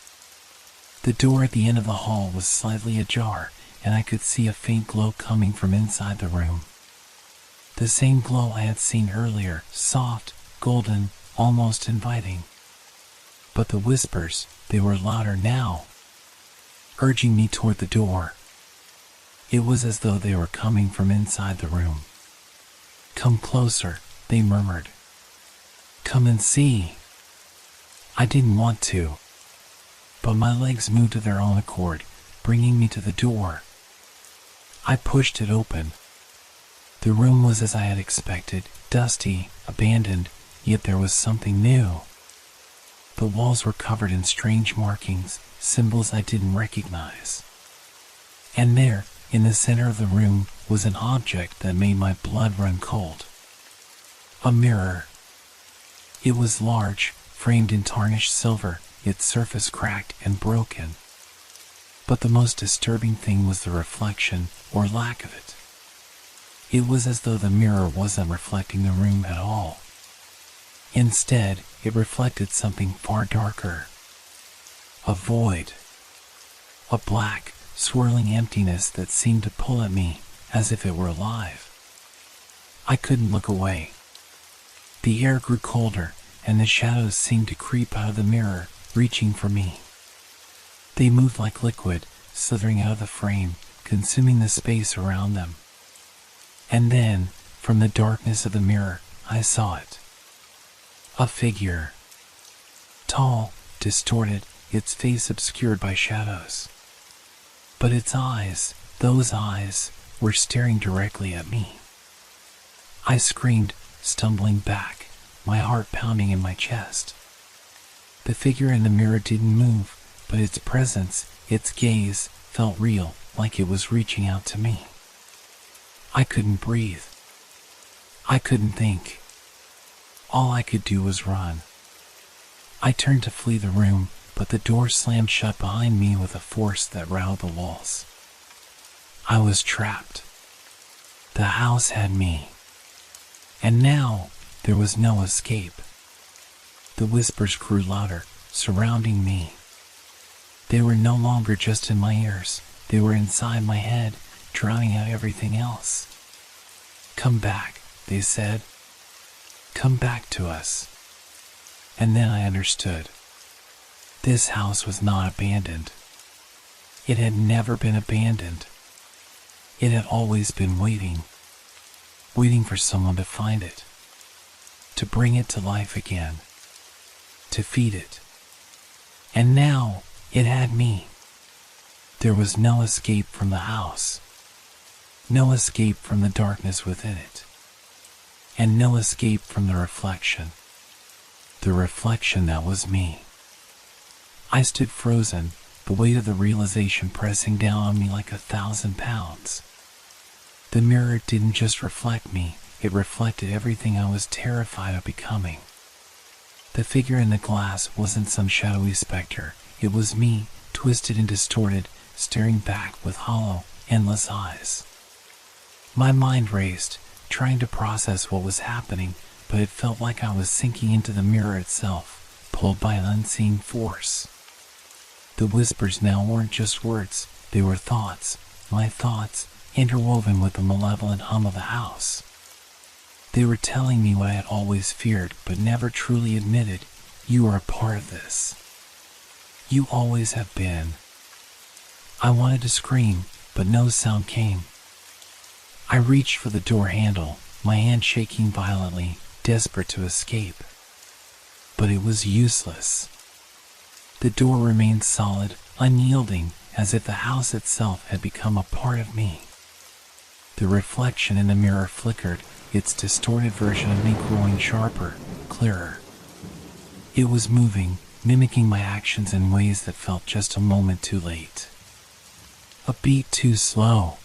The door at the end of the hall was slightly ajar, and I could see a faint glow coming from inside the room. The same glow I had seen earlier, soft, golden, almost inviting. But the whispers, they were louder now, urging me toward the door. It was as though they were coming from inside the room. "Come closer," they murmured. "Come and see." I didn't want to, but my legs moved of their own accord, bringing me to the door. I pushed it open. The room was as I had expected, dusty, abandoned, yet there was something new. The walls were covered in strange markings, symbols I didn't recognize. And there, in the center of the room, was an object that made my blood run cold. A mirror. It was large, framed in tarnished silver, its surface cracked and broken. But the most disturbing thing was the reflection, or lack of it. It was as though the mirror wasn't reflecting the room at all. Instead, it reflected something far darker. A void. A black, swirling emptiness that seemed to pull at me, as if it were alive. I couldn't look away. The air grew colder, and the shadows seemed to creep out of the mirror, reaching for me. They moved like liquid, slithering out of the frame, consuming the space around them. And then, from the darkness of the mirror, I saw it. A figure. Tall, distorted, its face obscured by shadows. But its eyes, those eyes, were staring directly at me. I screamed, stumbling back, my heart pounding in my chest. The figure in the mirror didn't move, but its presence, its gaze, felt real, like it was reaching out to me. I couldn't breathe. I couldn't think. All I could do was run. I turned to flee the room, but the door slammed shut behind me with a force that rattled the walls. I was trapped. The house had me. And now, there was no escape. The whispers grew louder, surrounding me. They were no longer just in my ears, they were inside my head, drowning out everything else. "Come back," they said. "Come back to us." And then I understood. This house was not abandoned. It had never been abandoned. It had always been waiting. Waiting for someone to find it. To bring it to life again. To feed it. And now, it had me. There was no escape from the house. No escape from the darkness within it. And no escape from the reflection. The reflection that was me. I stood frozen, the weight of the realization pressing down on me like 1,000 pounds. The mirror didn't just reflect me, it reflected everything I was terrified of becoming. The figure in the glass wasn't some shadowy specter, it was me, twisted and distorted, staring back with hollow, endless eyes. My mind raced, trying to process what was happening, but it felt like I was sinking into the mirror itself, pulled by an unseen force. The whispers now weren't just words, they were thoughts, my thoughts, interwoven with the malevolent hum of the house. They were telling me what I had always feared but never truly admitted: you are a part of this. You always have been. I wanted to scream, but no sound came. I reached for the door handle, my hand shaking violently, desperate to escape. But it was useless. The door remained solid, unyielding, as if the house itself had become a part of me. The reflection in the mirror flickered, its distorted version of me growing sharper, clearer. It was moving, mimicking my actions in ways that felt just a moment too late. A beat too slow.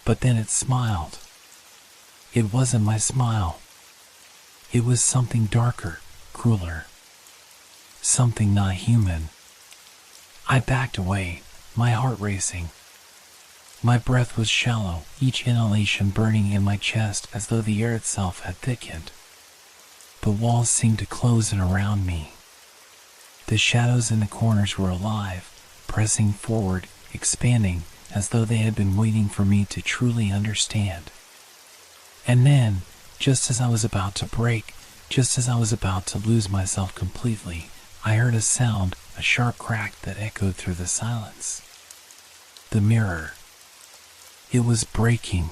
But then it smiled. It wasn't my smile. It was something darker, crueler. Something not human. I backed away, my heart racing. My breath was shallow, each inhalation burning in my chest as though the air itself had thickened. The walls seemed to close in around me. The shadows in the corners were alive, pressing forward, expanding, as though they had been waiting for me to truly understand. And then, just as I was about to break, just as I was about to lose myself completely, I heard a sound, a sharp crack that echoed through the silence. The mirror. It was breaking.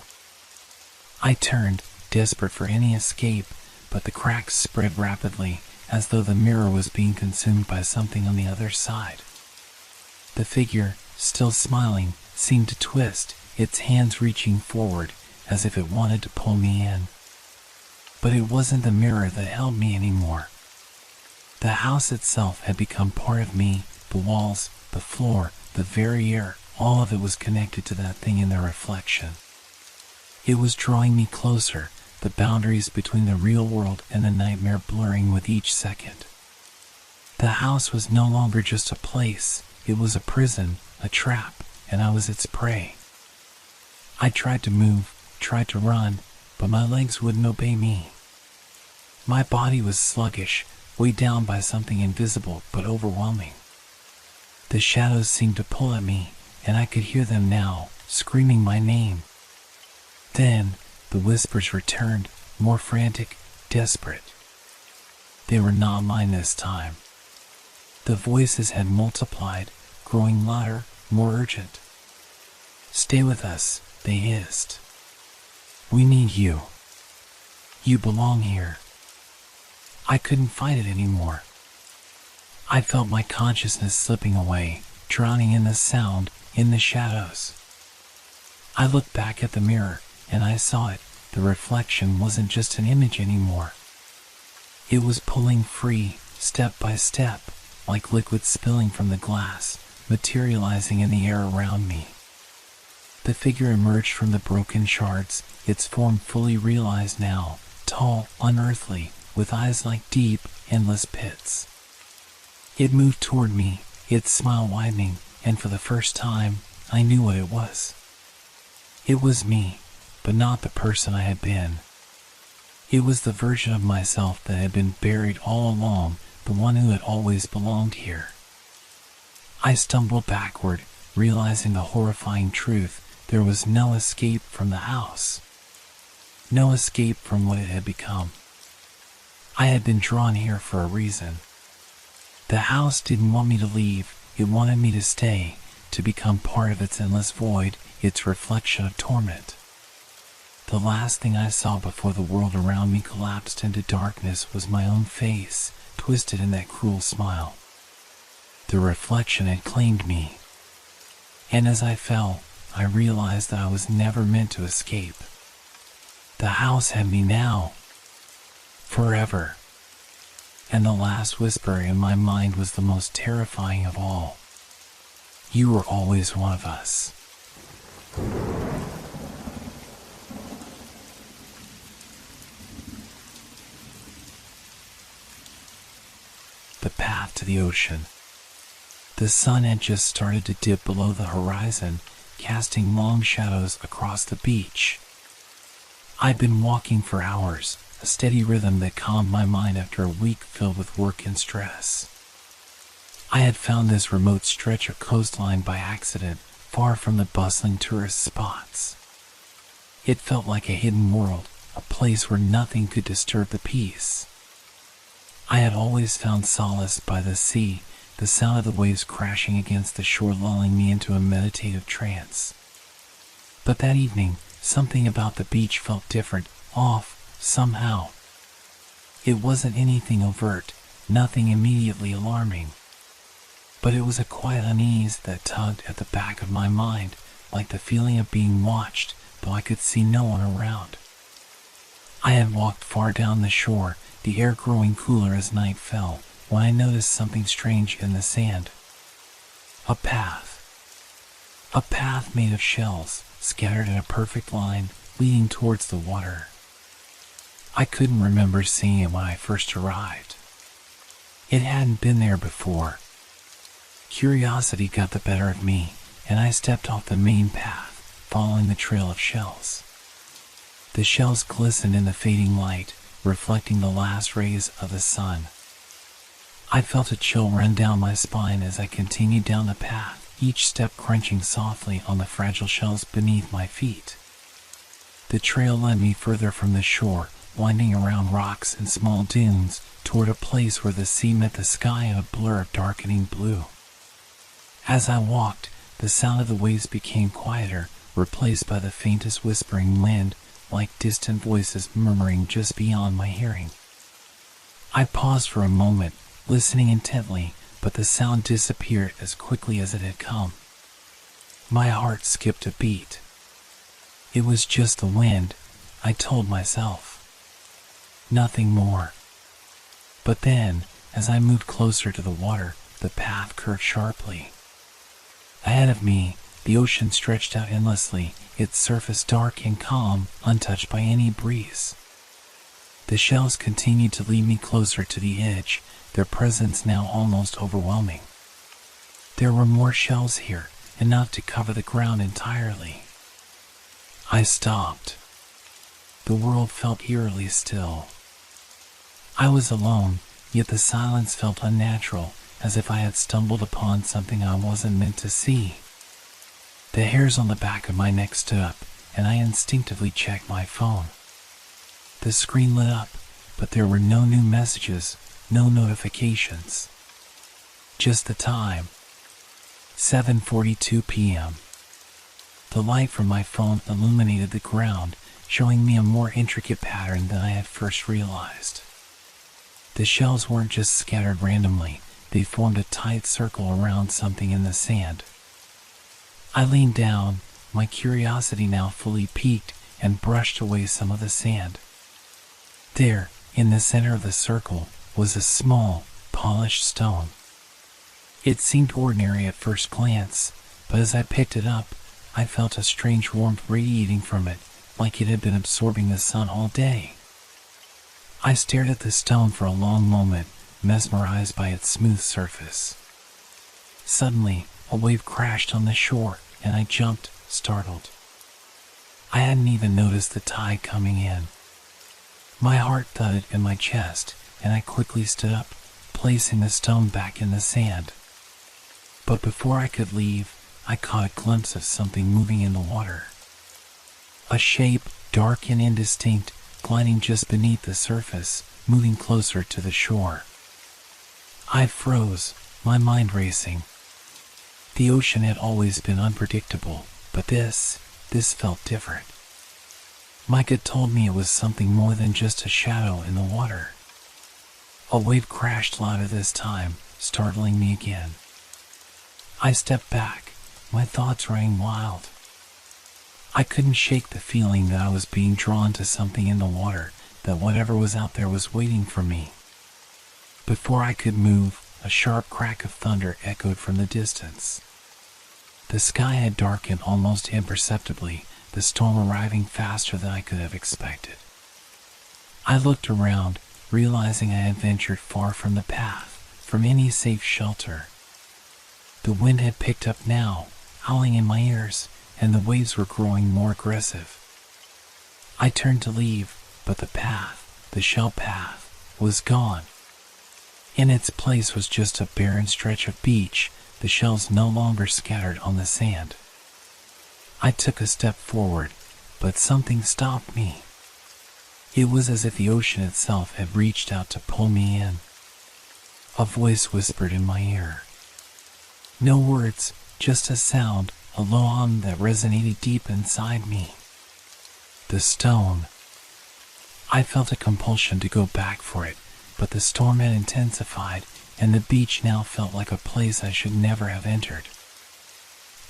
I turned, desperate for any escape, but the cracks spread rapidly, as though the mirror was being consumed by something on the other side. The figure, still smiling, seemed to twist, its hands reaching forward, as if it wanted to pull me in. But it wasn't the mirror that held me anymore. The house itself had become part of me, the walls, the floor, the very air, all of it was connected to that thing in the reflection. It was drawing me closer, the boundaries between the real world and the nightmare blurring with each second. The house was no longer just a place, it was a prison, a trap, and I was its prey. I tried to move, tried to run, but my legs wouldn't obey me. My body was sluggish, weighed down by something invisible but overwhelming. The shadows seemed to pull at me, and I could hear them now, screaming my name. Then, the whispers returned, more frantic, desperate. They were not mine this time. The voices had multiplied, growing louder, more urgent. "Stay with us," they hissed. "We need you. You belong here." I couldn't fight it anymore. I felt my consciousness slipping away, drowning in the sound, in the shadows. I looked back at the mirror, and I saw it. The reflection wasn't just an image anymore. It was pulling free, step by step, like liquid spilling from the glass, materializing in the air around me. The figure emerged from the broken shards, its form fully realized now, tall, unearthly, with eyes like deep, endless pits. It moved toward me, its smile widening, and for the first time, I knew what it was. It was me, but not the person I had been. It was the version of myself that had been buried all along, the one who had always belonged here. I stumbled backward, realizing the horrifying truth: there was no escape from the house. No escape from what it had become. I had been drawn here for a reason. The house didn't want me to leave, it wanted me to stay, to become part of its endless void, its reflection of torment. The last thing I saw before the world around me collapsed into darkness was my own face, twisted in that cruel smile. The reflection had claimed me. And as I fell, I realized that I was never meant to escape. The house had me now. Forever. And the last whisper in my mind was the most terrifying of all. You were always one of us. The path to the ocean. The sun had just started to dip below the horizon, casting long shadows across the beach. I'd been walking for hours, a steady rhythm that calmed my mind after a week filled with work and stress. I had found this remote stretch of coastline by accident, far from the bustling tourist spots. It felt like a hidden world, a place where nothing could disturb the peace. I had always found solace by the sea, the sound of the waves crashing against the shore lulling me into a meditative trance. But that evening, something about the beach felt different, off, somehow. It wasn't anything overt, nothing immediately alarming. But it was a quiet unease that tugged at the back of my mind, like the feeling of being watched, though I could see no one around. I had walked far down the shore, the air growing cooler as night fell, when I noticed something strange in the sand. A path. A path made of shells, scattered in a perfect line, leading towards the water. I couldn't remember seeing it when I first arrived. It hadn't been there before. Curiosity got the better of me, and I stepped off the main path, following the trail of shells. The shells glistened in the fading light, reflecting the last rays of the sun. I felt a chill run down my spine as I continued down the path, each step crunching softly on the fragile shells beneath my feet. The trail led me further from the shore, winding around rocks and small dunes, toward a place where the sea met the sky in a blur of darkening blue. As I walked, the sound of the waves became quieter, replaced by the faintest whispering wind, like distant voices murmuring just beyond my hearing. I paused for a moment, listening intently, but the sound disappeared as quickly as it had come. My heart skipped a beat. It was just the wind, I told myself. Nothing more. But then, as I moved closer to the water, the path curved sharply. Ahead of me, the ocean stretched out endlessly, its surface dark and calm, untouched by any breeze. The shells continued to lead me closer to the edge, their presence now almost overwhelming. There were more shells here, enough to cover the ground entirely. I stopped. The world felt eerily still. I was alone, yet the silence felt unnatural, as if I had stumbled upon something I wasn't meant to see. The hairs on the back of my neck stood up, and I instinctively checked my phone. The screen lit up, but there were no new messages, no notifications. Just the time. 7:42 p.m. The light from my phone illuminated the ground, showing me a more intricate pattern than I had first realized. The shells weren't just scattered randomly, they formed a tight circle around something in the sand. I leaned down, my curiosity now fully piqued, and brushed away some of the sand. There, in the center of the circle, was a small, polished stone. It seemed ordinary at first glance, but as I picked it up, I felt a strange warmth radiating from it, like it had been absorbing the sun all day. I stared at the stone for a long moment, mesmerized by its smooth surface. Suddenly, a wave crashed on the shore, and I jumped, startled. I hadn't even noticed the tide coming in. My heart thudded in my chest, and I quickly stood up, placing the stone back in the sand. But before I could leave, I caught a glimpse of something moving in the water. A shape, dark and indistinct, gliding just beneath the surface, moving closer to the shore. I froze, my mind racing. The ocean had always been unpredictable, but this felt different. My gut told me it was something more than just a shadow in the water. A wave crashed louder this time, startling me again. I stepped back, my thoughts running wild. I couldn't shake the feeling that I was being drawn to something in the water, that whatever was out there was waiting for me. Before I could move, a sharp crack of thunder echoed from the distance. The sky had darkened almost imperceptibly, the storm arriving faster than I could have expected. I looked around, realizing I had ventured far from the path, from any safe shelter. The wind had picked up now, howling in my ears, and the waves were growing more aggressive. I turned to leave, but the path, the shell path, was gone. In its place was just a barren stretch of beach, the shells no longer scattered on the sand. I took a step forward, but something stopped me. It was as if the ocean itself had reached out to pull me in. A voice whispered in my ear. No words, just a sound, a low hum that resonated deep inside me. The stone. I felt a compulsion to go back for it, but the storm had intensified, and the beach now felt like a place I should never have entered.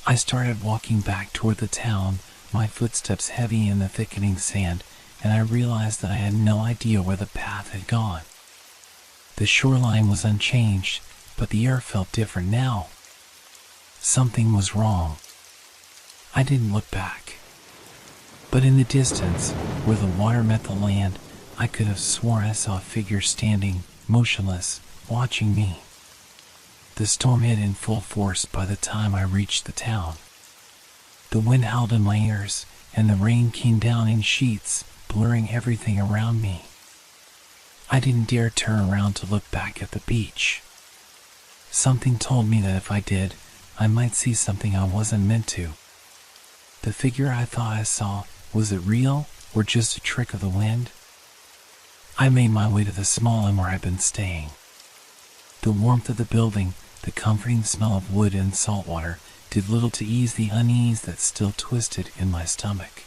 I started walking back toward the town, my footsteps heavy in the thickening sand, and I realized that I had no idea where the path had gone. The shoreline was unchanged, but the air felt different now. Something was wrong. I didn't look back. But in the distance, where the water met the land, I could have sworn I saw a figure standing, motionless, watching me. The storm hit in full force by the time I reached the town. The wind howled in my ears, and the rain came down in sheets, blurring everything around me. I didn't dare turn around to look back at the beach. Something told me that if I did, I might see something I wasn't meant to. The figure I thought I saw, was it real, or just a trick of the wind? I made my way to the small inn where I'd been staying. The warmth of the building, the comforting smell of wood and salt water, did little to ease the unease that still twisted in my stomach.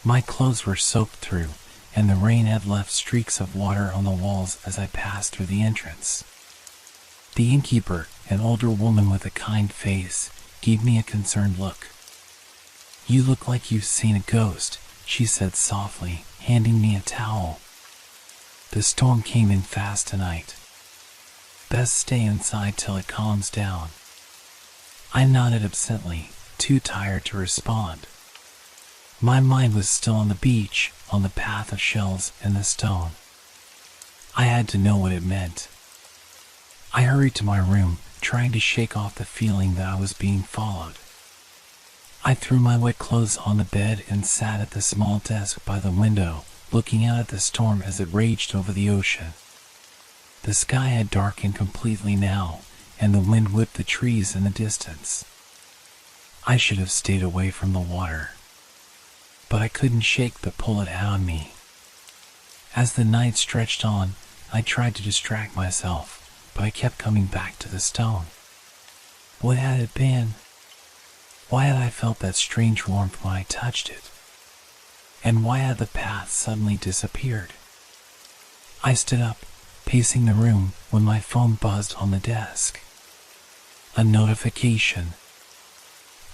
My clothes were soaked through, and the rain had left streaks of water on the walls as I passed through the entrance. The innkeeper, an older woman with a kind face, gave me a concerned look. You look like you've seen a ghost, she said softly, handing me a towel. The storm came in fast tonight. Best stay inside till it calms down. I nodded absently, too tired to respond. My mind was still on the beach, on the path of shells and the stone. I had to know what it meant. I hurried to my room, trying to shake off the feeling that I was being followed. I threw my wet clothes on the bed and sat at the small desk by the window, looking out at the storm as it raged over the ocean. The sky had darkened completely now, and the wind whipped the trees in the distance. I should have stayed away from the water, but I couldn't shake the pull it had on me. As the night stretched on, I tried to distract myself, but I kept coming back to the stone. What had it been? Why had I felt that strange warmth when I touched it? And why had the path suddenly disappeared? I stood up, pacing the room, when my phone buzzed on the desk. A notification.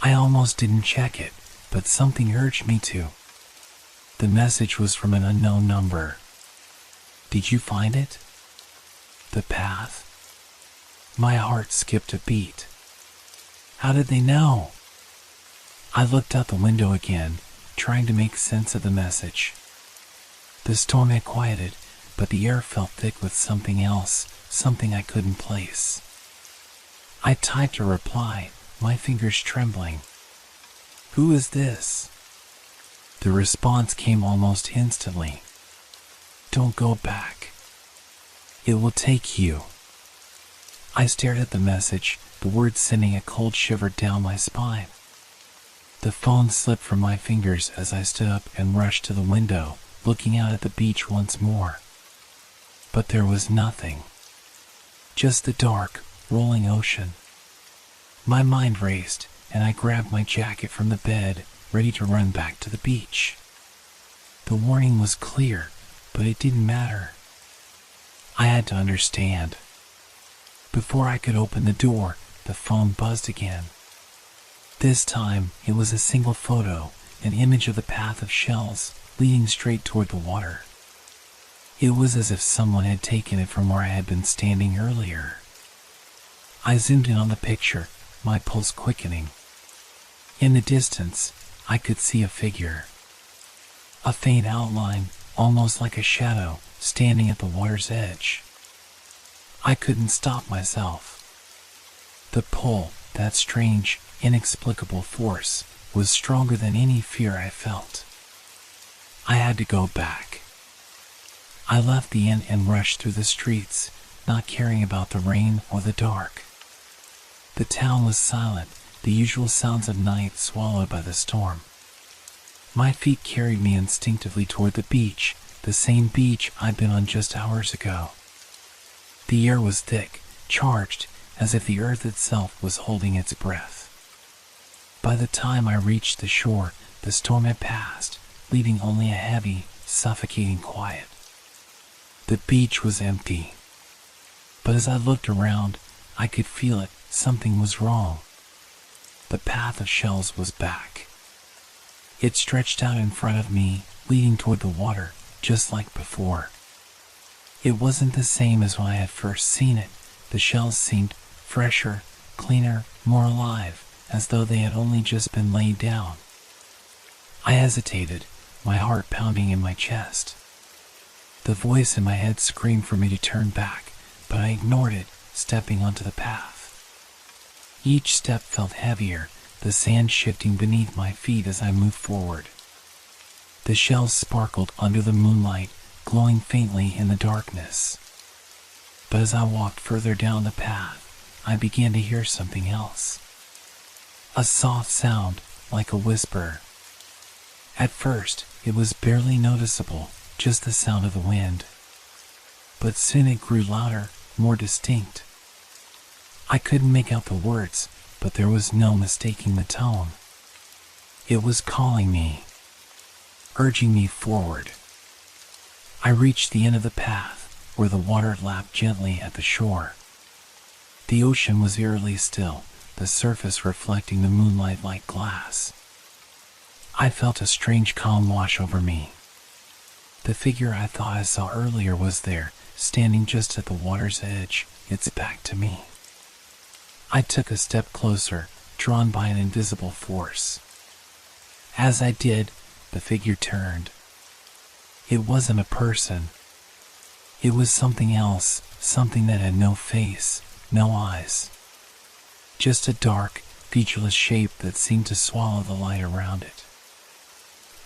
I almost didn't check it, but something urged me to. The message was from an unknown number. Did you find it? The path? My heart skipped a beat. How did they know? I looked out the window again, trying to make sense of the message. The storm had quieted, but the air felt thick with something else, something I couldn't place. I typed a reply, my fingers trembling. Who is this? The response came almost instantly. Don't go back. It will take you. I stared at the message, the words sending a cold shiver down my spine. The phone slipped from my fingers as I stood up and rushed to the window, looking out at the beach once more. But there was nothing. Just the dark, rolling ocean. My mind raced, and I grabbed my jacket from the bed, ready to run back to the beach. The warning was clear, but it didn't matter. I had to understand. Before I could open the door, the phone buzzed again. This time, it was a single photo, an image of the path of shells, leading straight toward the water. It was as if someone had taken it from where I had been standing earlier. I zoomed in on the picture, my pulse quickening. In the distance, I could see a figure. A faint outline, almost like a shadow, standing at the water's edge. I couldn't stop myself. The pull, that strange, inexplicable force, was stronger than any fear I felt. I had to go back. I left the inn and rushed through the streets, not caring about the rain or the dark. The town was silent, the usual sounds of night swallowed by the storm. My feet carried me instinctively toward the beach, the same beach I'd been on just hours ago. The air was thick, charged, as if the earth itself was holding its breath. By the time I reached the shore, the storm had passed, leaving only a heavy, suffocating quiet. The beach was empty. But as I looked around, I could feel it. Something was wrong. The path of shells was back. It stretched out in front of me, leading toward the water, just like before. It wasn't the same as when I had first seen it. The shells seemed fresher, cleaner, more alive, as though they had only just been laid down. I hesitated, my heart pounding in my chest. The voice in my head screamed for me to turn back, but I ignored it, stepping onto the path. Each step felt heavier, the sand shifting beneath my feet as I moved forward. The shells sparkled under the moonlight, glowing faintly in the darkness. But as I walked further down the path, I began to hear something else. A soft sound, like a whisper. At first, it was barely noticeable, just the sound of the wind. But soon it grew louder, more distinct. I couldn't make out the words, but there was no mistaking the tone. It was calling me, urging me forward. I reached the end of the path, where the water lapped gently at the shore. The ocean was eerily still, the surface reflecting the moonlight like glass. I felt a strange calm wash over me. The figure I thought I saw earlier was there, standing just at the water's edge, its back to me. I took a step closer, drawn by an invisible force. As I did, the figure turned. It wasn't a person. It was something else, something that had no face, no eyes. Just a dark, featureless shape that seemed to swallow the light around it.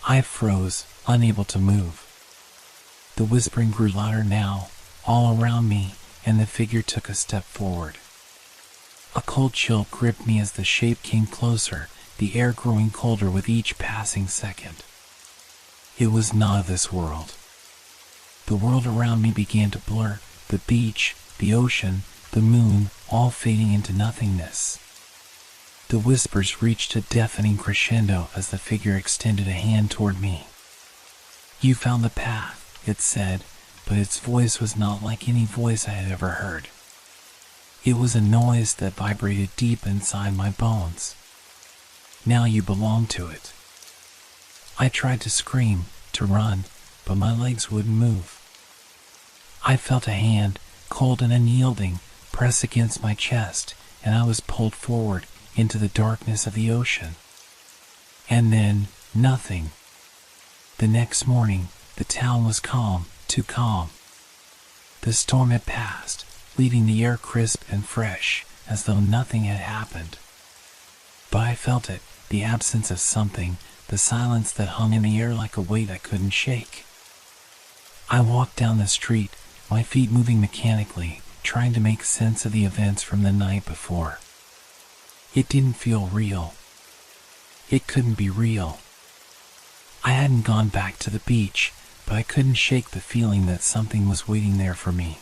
I froze, unable to move. The whispering grew louder now, all around me, and the figure took a step forward. A cold chill gripped me as the shape came closer, the air growing colder with each passing second. It was not of this world. The world around me began to blur, the beach, the ocean, the moon, all fading into nothingness. The whispers reached a deafening crescendo as the figure extended a hand toward me. "You found the path," it said, but its voice was not like any voice I had ever heard. It was a noise that vibrated deep inside my bones. "Now you belong to it." I tried to scream, to run, but my legs wouldn't move. I felt a hand, cold and unyielding, press against my chest, and I was pulled forward into the darkness of the ocean. And then, nothing. The next morning, the town was calm, too calm. The storm had passed, leaving the air crisp and fresh, as though nothing had happened. But I felt it, the absence of something, the silence that hung in the air like a weight I couldn't shake. I walked down the street, my feet moving mechanically, trying to make sense of the events from the night before. It didn't feel real. It couldn't be real. I hadn't gone back to the beach, but I couldn't shake the feeling that something was waiting there for me.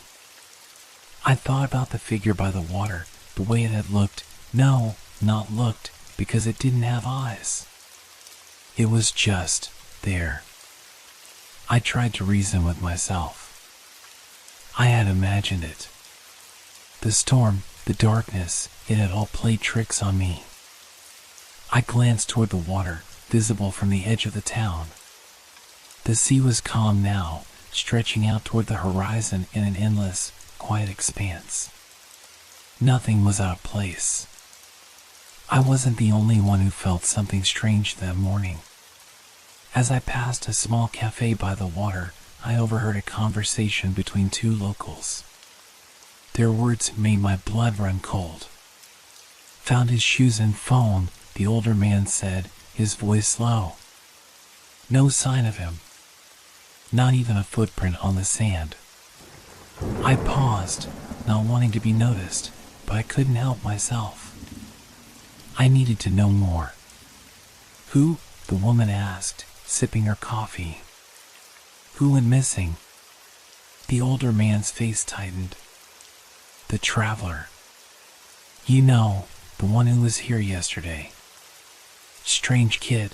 I thought about the figure by the water, the way it had looked. No, not looked, because it didn't have eyes. It was just there. I tried to reason with myself. I had imagined it. The storm, the darkness, it had all played tricks on me. I glanced toward the water, visible from the edge of the town. The sea was calm now, stretching out toward the horizon in an endless, quiet expanse. Nothing was out of place. I wasn't the only one who felt something strange that morning. As I passed a small cafe by the water, I overheard a conversation between two locals. Their words made my blood run cold. "Found his shoes and phone," the older man said, his voice low. "No sign of him. Not even a footprint on the sand." I paused, not wanting to be noticed, but I couldn't help myself. I needed to know more. Who? The woman asked, sipping her coffee. Who went missing? The older man's face tightened. The traveler. You know, the one who was here yesterday. Strange kid.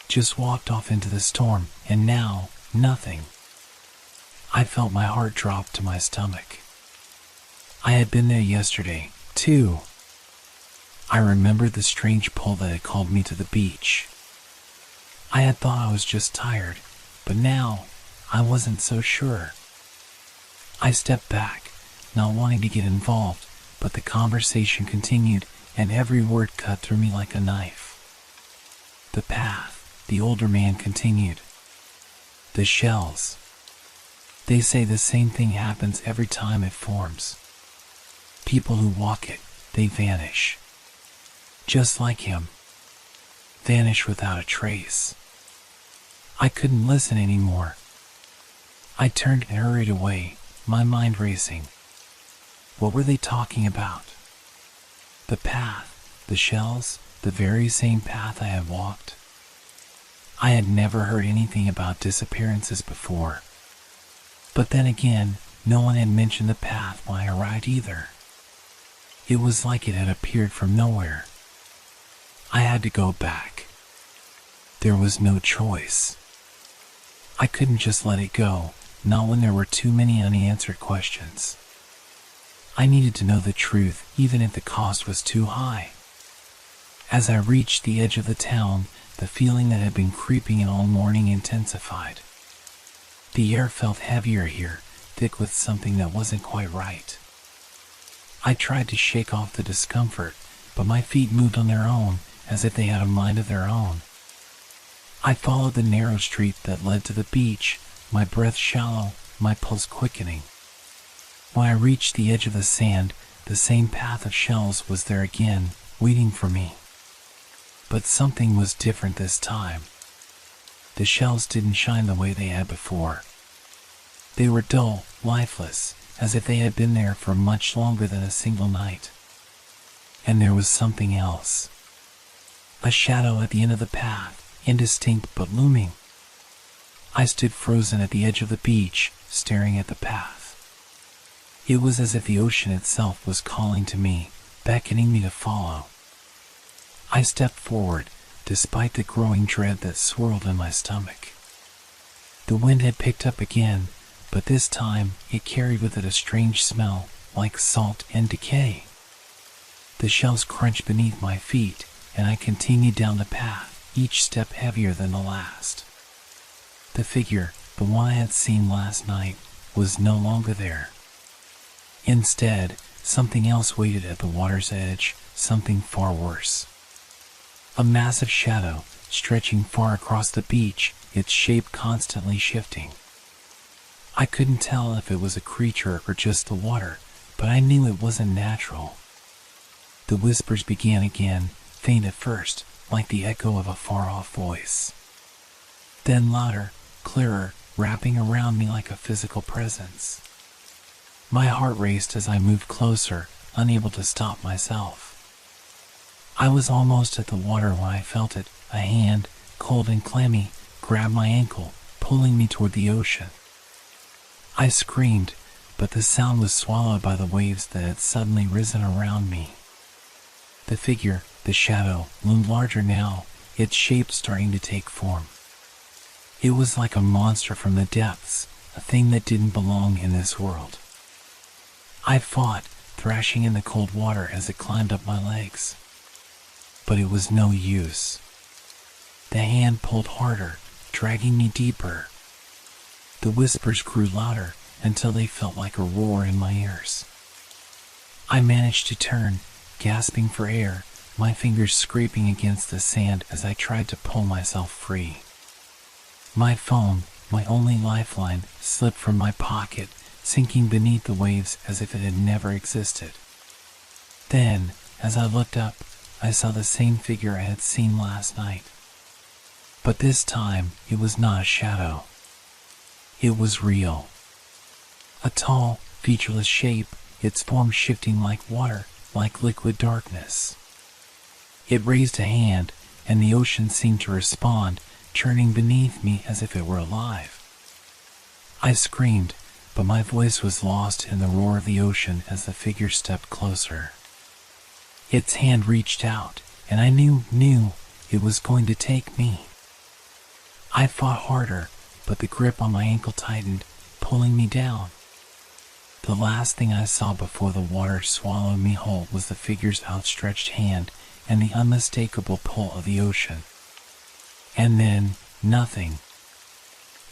Just walked off into the storm, and now, nothing. I felt my heart drop to my stomach. I had been there yesterday, too. I remembered the strange pull that had called me to the beach. I had thought I was just tired, but now I wasn't so sure. I stepped back, not wanting to get involved, but the conversation continued, and every word cut through me like a knife. The path, the older man continued. The shells. They say the same thing happens every time it forms. People who walk it, they vanish. Just like him. Vanish without a trace. I couldn't listen anymore. I turned and hurried away, my mind racing. What were they talking about? The path, the shells, the very same path I had walked. I had never heard anything about disappearances before. But then again, no one had mentioned the path when I arrived either. It was like it had appeared from nowhere. I had to go back. There was no choice. I couldn't just let it go, not when there were too many unanswered questions. I needed to know the truth, even if the cost was too high. As I reached the edge of the town, the feeling that had been creeping in all morning intensified. The air felt heavier here, thick with something that wasn't quite right. I tried to shake off the discomfort, but my feet moved on their own, as if they had a mind of their own. I followed the narrow street that led to the beach, my breath shallow, my pulse quickening. When I reached the edge of the sand, the same path of shells was there again, waiting for me. But something was different this time. The shells didn't shine the way they had before. They were dull, lifeless, as if they had been there for much longer than a single night. And there was something else. A shadow at the end of the path, indistinct but looming. I stood frozen at the edge of the beach, staring at the path. It was as if the ocean itself was calling to me, beckoning me to follow. I stepped forward, despite the growing dread that swirled in my stomach. The wind had picked up again, but this time it carried with it a strange smell, like salt and decay. The shells crunched beneath my feet, and I continued down the path, each step heavier than the last. The figure, the one I had seen last night, was no longer there. Instead, something else waited at the water's edge, something far worse. A massive shadow, stretching far across the beach, its shape constantly shifting. I couldn't tell if it was a creature or just the water, but I knew it wasn't natural. The whispers began again, faint at first, like the echo of a far-off voice. Then louder, clearer, wrapping around me like a physical presence. My heart raced as I moved closer, unable to stop myself. I was almost at the water when I felt it, a hand, cold and clammy, grab my ankle, pulling me toward the ocean. I screamed, but the sound was swallowed by the waves that had suddenly risen around me. The figure, the shadow, loomed larger now, its shape starting to take form. It was like a monster from the depths, a thing that didn't belong in this world. I fought, thrashing in the cold water as it climbed up my legs. But it was no use. The hand pulled harder, dragging me deeper. The whispers grew louder until they felt like a roar in my ears. I managed to turn, gasping for air, my fingers scraping against the sand as I tried to pull myself free. My phone, my only lifeline, slipped from my pocket, sinking beneath the waves as if it had never existed. Then, as I looked up, I saw the same figure I had seen last night. But this time, it was not a shadow. It was real. A tall, featureless shape, its form shifting like water, like liquid darkness. It raised a hand, and the ocean seemed to respond, churning beneath me as if it were alive. I screamed, but my voice was lost in the roar of the ocean as the figure stepped closer. Its hand reached out, and I knew it was going to take me. I fought harder, but the grip on my ankle tightened, pulling me down. The last thing I saw before the water swallowed me whole was the figure's outstretched hand and the unmistakable pull of the ocean. And then, nothing.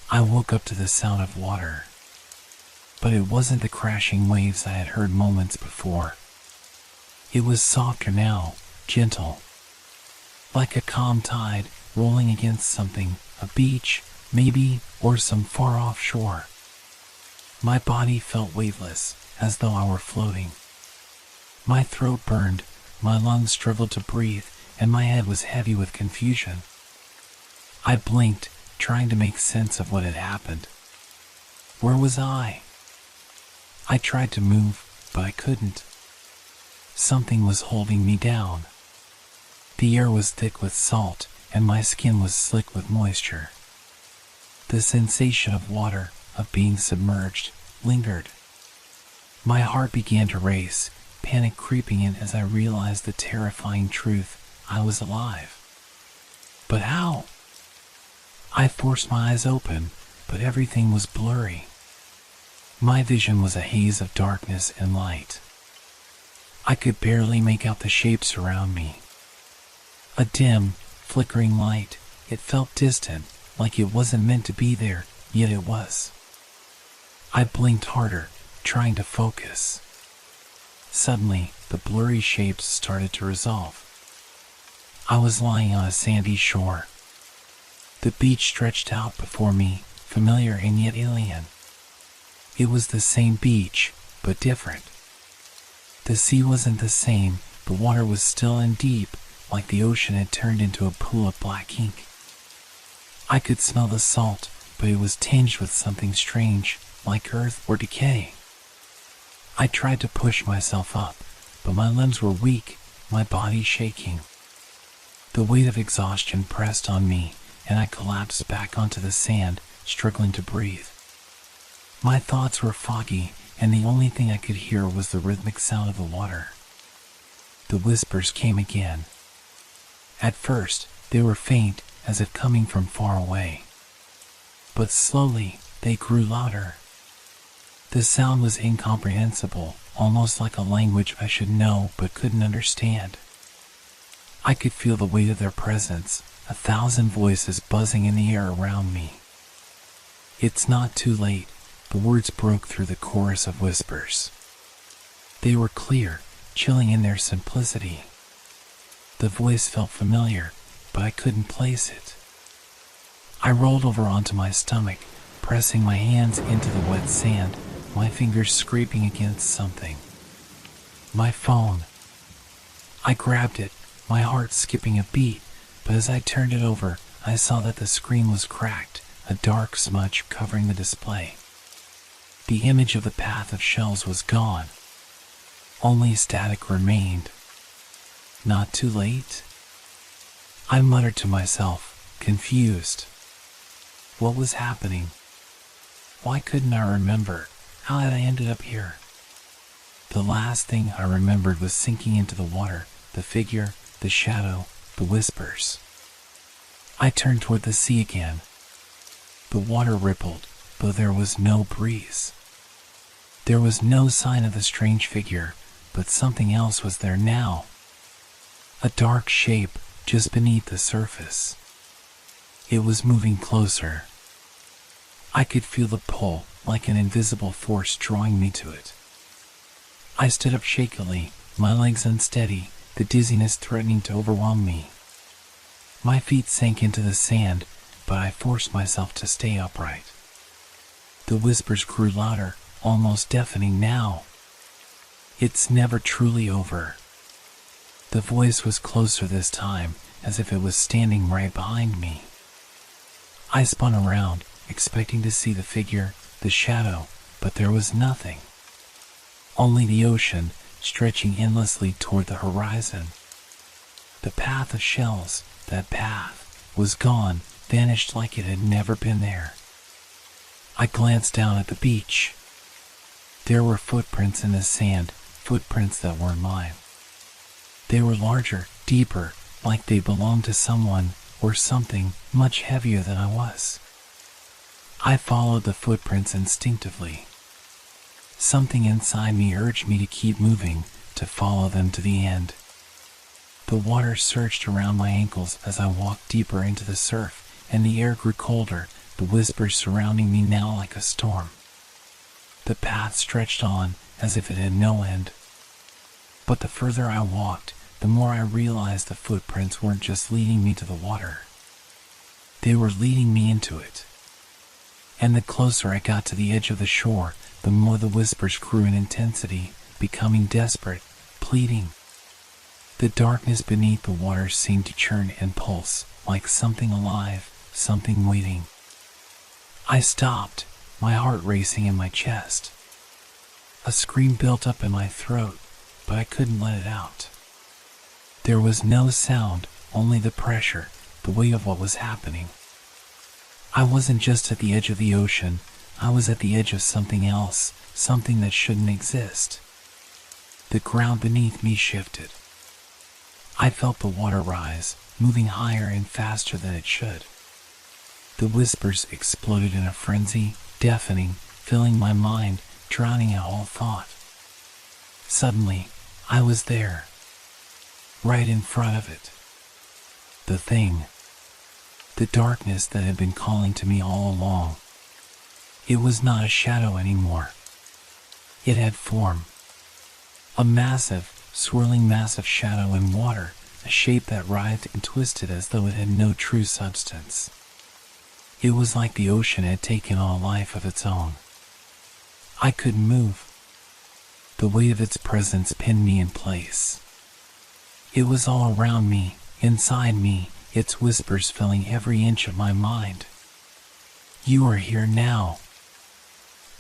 I woke up to the sound of water. But it wasn't the crashing waves I had heard moments before. It was softer now, gentle. Like a calm tide rolling against something, a beach, maybe, or some far-off shore. My body felt weightless, as though I were floating. My throat burned, my lungs struggled to breathe, and my head was heavy with confusion. I blinked, trying to make sense of what had happened. Where was I? I tried to move, but I couldn't. Something was holding me down. The air was thick with salt, and my skin was slick with moisture. The sensation of water, of being submerged, lingered. My heart began to race, panic creeping in as I realized the terrifying truth: I was alive. But how? I forced my eyes open, but everything was blurry. My vision was a haze of darkness and light. I could barely make out the shapes around me. A dim, flickering light. It felt distant, like it wasn't meant to be there, yet it was. I blinked harder, trying to focus. Suddenly, the blurry shapes started to resolve. I was lying on a sandy shore. The beach stretched out before me, familiar and yet alien. It was the same beach, but different. The sea wasn't the same, the water was still and deep, like the ocean had turned into a pool of black ink. I could smell the salt, but it was tinged with something strange, like earth or decay. I tried to push myself up, but my limbs were weak, my body shaking. The weight of exhaustion pressed on me, and I collapsed back onto the sand, struggling to breathe. My thoughts were foggy, and the only thing I could hear was the rhythmic sound of the water. The whispers came again. At first, they were faint, as if coming from far away. But slowly, they grew louder. The sound was incomprehensible, almost like a language I should know but couldn't understand. I could feel the weight of their presence, 1,000 voices buzzing in the air around me. It's not too late, the words broke through the chorus of whispers. They were clear, chilling in their simplicity. The voice felt familiar, but I couldn't place it. I rolled over onto my stomach, pressing my hands into the wet sand, my fingers scraping against something. My phone. I grabbed it, my heart skipping a beat, but as I turned it over, I saw that the screen was cracked, a dark smudge covering the display. The image of the path of shells was gone. Only static remained. Not too late? I muttered to myself, confused. What was happening? Why couldn't I remember? How had I ended up here? The last thing I remembered was sinking into the water, the figure, the shadow, the whispers. I turned toward the sea again. The water rippled, though there was no breeze. There was no sign of the strange figure, but something else was there now. A dark shape just beneath the surface. It was moving closer. I could feel the pull, like an invisible force drawing me to it. I stood up shakily, my legs unsteady, the dizziness threatening to overwhelm me. My feet sank into the sand, but I forced myself to stay upright. The whispers grew louder, almost deafening now. It's never truly over. The voice was closer this time, as if it was standing right behind me. I spun around, expecting to see the figure, the shadow, but there was nothing. Only the ocean, stretching endlessly toward the horizon. The path of shells, that path, was gone, vanished like it had never been there. I glanced down at the beach. There were footprints in the sand, footprints that weren't mine. They were larger, deeper, like they belonged to someone or something much heavier than I was. I followed the footprints instinctively. Something inside me urged me to keep moving, to follow them to the end. The water surged around my ankles as I walked deeper into the surf, and the air grew colder, the whispers surrounding me now like a storm. The path stretched on as if it had no end. But the further I walked, the more I realized the footprints weren't just leading me to the water. They were leading me into it. And the closer I got to the edge of the shore, the more the whispers grew in intensity, becoming desperate, pleading. The darkness beneath the water seemed to churn and pulse, like something alive, something waiting. I stopped, my heart racing in my chest. A scream built up in my throat, but I couldn't let it out. There was no sound, only the pressure, the weight of what was happening. I wasn't just at the edge of the ocean, I was at the edge of something else, something that shouldn't exist. The ground beneath me shifted. I felt the water rise, moving higher and faster than it should. The whispers exploded in a frenzy, deafening, filling my mind, drowning out all thought. Suddenly, I was there. Right in front of it. The thing. The darkness that had been calling to me all along. It was not a shadow anymore. It had form. A massive, swirling mass of shadow in water, a shape that writhed and twisted as though it had no true substance. It was like the ocean had taken on a life of its own. I couldn't move. The weight of its presence pinned me in place. It was all around me, inside me, its whispers filling every inch of my mind. You are here now.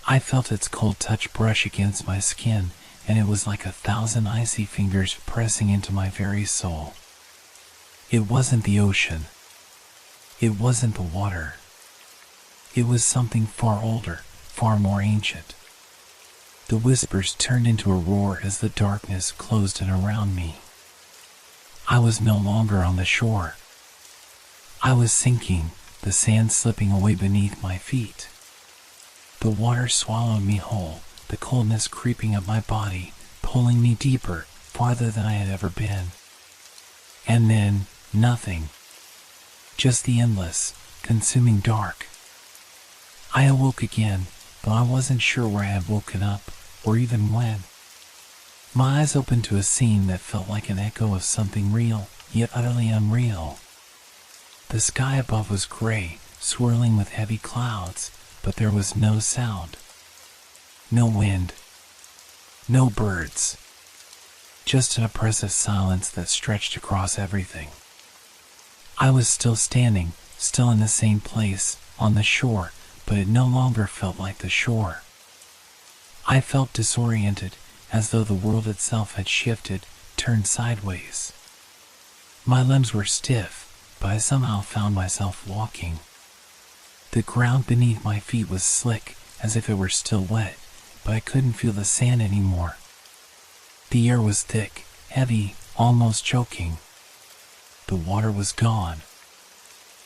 I felt its cold touch brush against my skin, and it was like 1,000 icy fingers pressing into my very soul. It wasn't the ocean. It wasn't the water. It was something far older, far more ancient. The whispers turned into a roar as the darkness closed in around me. I was no longer on the shore. I was sinking, the sand slipping away beneath my feet. The water swallowed me whole, the coldness creeping up my body, pulling me deeper, farther than I had ever been. And then, nothing. Just the endless, consuming dark. I awoke again, though I wasn't sure where I had woken up, or even when. My eyes opened to a scene that felt like an echo of something real, yet utterly unreal. The sky above was gray, swirling with heavy clouds, but there was no sound. No wind. No birds. Just an oppressive silence that stretched across everything. I was still standing, still in the same place, on the shore, but it no longer felt like the shore. I felt disoriented, as though the world itself had shifted, turned sideways. My limbs were stiff, but I somehow found myself walking. The ground beneath my feet was slick, as if it were still wet, but I couldn't feel the sand anymore. The air was thick, heavy, almost choking. The water was gone.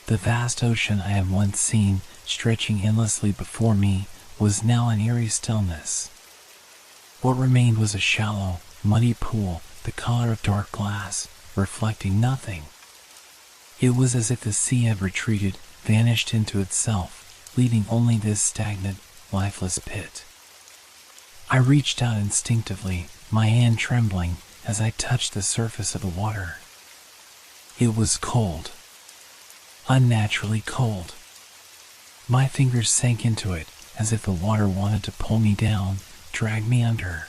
The vast ocean I had once seen, stretching endlessly before me, was now an eerie stillness. What remained was a shallow, muddy pool, the color of dark glass, reflecting nothing. It was as if the sea had retreated, vanished into itself, leaving only this stagnant, lifeless pit. I reached out instinctively, my hand trembling, as I touched the surface of the water. It was cold. Unnaturally cold. My fingers sank into it, as if the water wanted to pull me down, drag me under.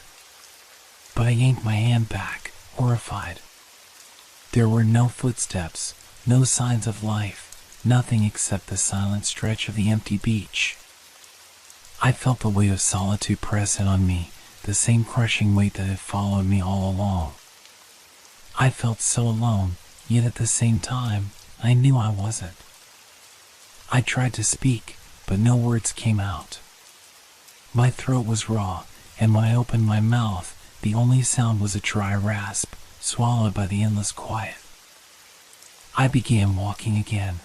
But I yanked my hand back, horrified. There were no footsteps, no signs of life, nothing except the silent stretch of the empty beach. I felt the weight of solitude press in on me, the same crushing weight that had followed me all along. I felt so alone, yet at the same time, I knew I wasn't. I tried to speak, but no words came out. My throat was raw, and when I opened my mouth, the only sound was a dry rasp, swallowed by the endless quiet. I began walking again.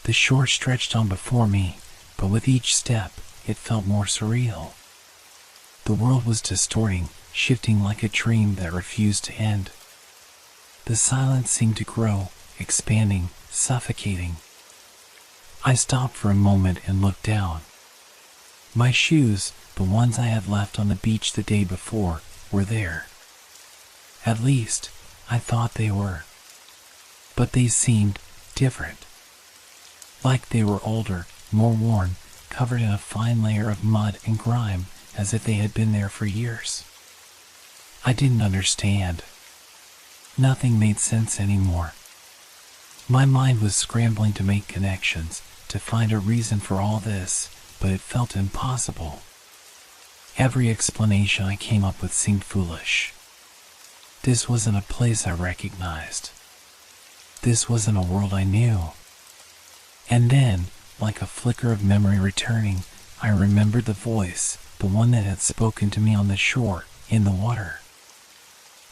The shore stretched on before me, but with each step, it felt more surreal. The world was distorting, shifting like a dream that refused to end. The silence seemed to grow, expanding, suffocating. I stopped for a moment and looked down. My shoes, the ones I had left on the beach the day before, were there. At least, I thought they were. But they seemed different. Like they were older, more worn, covered in a fine layer of mud and grime, as if they had been there for years. I didn't understand. Nothing made sense anymore. My mind was scrambling to make connections, to find a reason for all this, but it felt impossible. Every explanation I came up with seemed foolish. This wasn't a place I recognized. This wasn't a world I knew. And then, like a flicker of memory returning, I remembered the voice, the one that had spoken to me on the shore, in the water.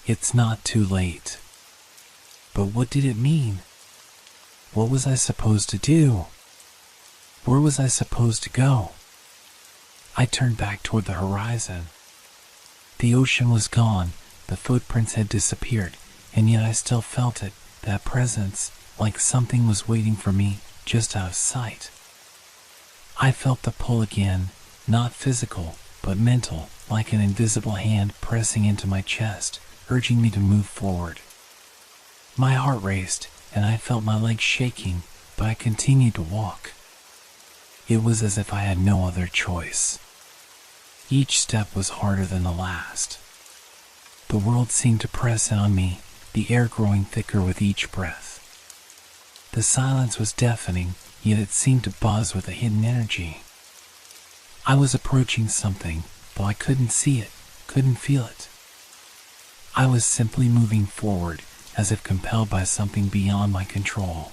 It's not too late. But what did it mean? What was I supposed to do? Where was I supposed to go? I turned back toward the horizon. The ocean was gone, the footprints had disappeared, and yet I still felt it, that presence, like something was waiting for me, just out of sight. I felt the pull again, not physical, but mental, like an invisible hand pressing into my chest, urging me to move forward. My heart raced, and I felt my legs shaking, but I continued to walk. It was as if I had no other choice. Each step was harder than the last. The world seemed to press in on me, the air growing thicker with each breath. The silence was deafening, yet it seemed to buzz with a hidden energy. I was approaching something, but I couldn't see it, couldn't feel it. I was simply moving forward, as if compelled by something beyond my control.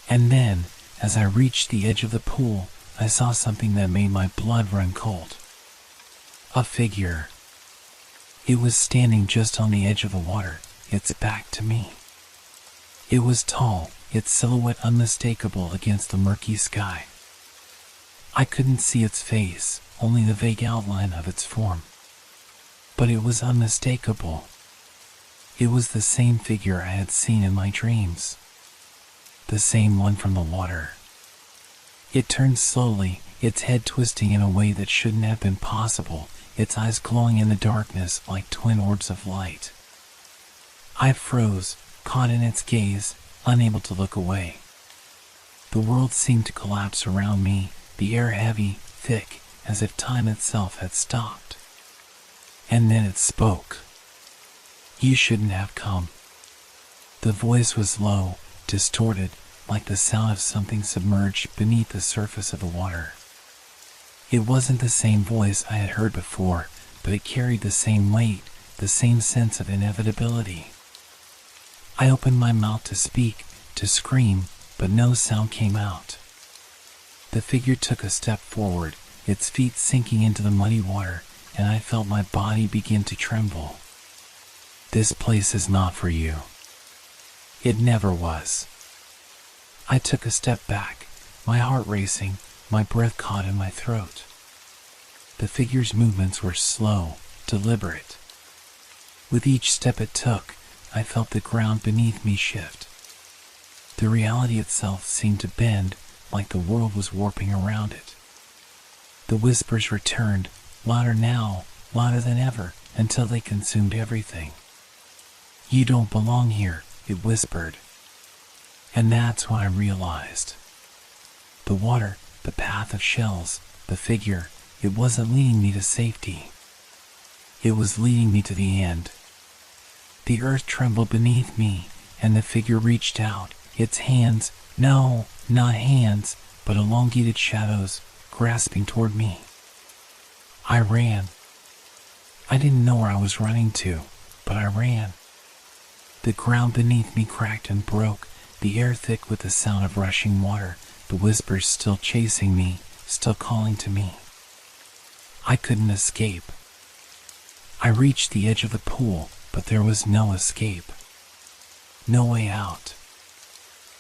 And then, as I reached the edge of the pool, I saw something that made my blood run cold. A figure. It was standing just on the edge of the water, its back to me. It was tall, its silhouette unmistakable against the murky sky. I couldn't see its face, only the vague outline of its form. But it was unmistakable. It was the same figure I had seen in my dreams. The same one from the water. It turned slowly, its head twisting in a way that shouldn't have been possible, its eyes glowing in the darkness like twin orbs of light. I froze, caught in its gaze, unable to look away. The world seemed to collapse around me, the air heavy, thick, as if time itself had stopped. And then it spoke. You shouldn't have come. The voice was low, distorted, like the sound of something submerged beneath the surface of the water. It wasn't the same voice I had heard before, but it carried the same weight, the same sense of inevitability. I opened my mouth to speak, to scream, but no sound came out. The figure took a step forward, its feet sinking into the muddy water, and I felt my body begin to tremble. This place is not for you. It never was. I took a step back, my heart racing, my breath caught in my throat. The figure's movements were slow, deliberate. With each step it took, I felt the ground beneath me shift. The reality itself seemed to bend, like the world was warping around it. The whispers returned, louder now, louder than ever, until they consumed everything. You don't belong here, it whispered. And that's when I realized. The water, the path of shells, the figure, it wasn't leading me to safety. It was leading me to the end. The earth trembled beneath me, and the figure reached out, its hands, no, not hands, but elongated shadows, grasping toward me. I ran. I didn't know where I was running to, but I ran. The ground beneath me cracked and broke, the air thick with the sound of rushing water, the whispers still chasing me, still calling to me. I couldn't escape. I reached the edge of the pool, but there was no escape. No way out.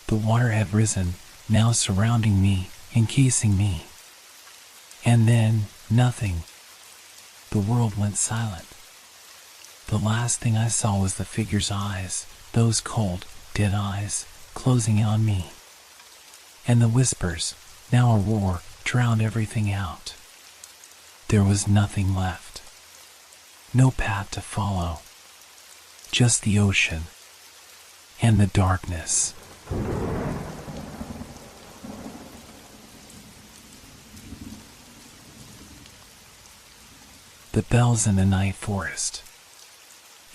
The water had risen, now surrounding me, encasing me. And then, nothing. The world went silent. The last thing I saw was the figure's eyes, those cold, dead eyes, closing in on me. And the whispers, now a roar, drowned everything out. There was nothing left. No path to follow. Just the ocean. And the darkness. The Bells in the Night Forest.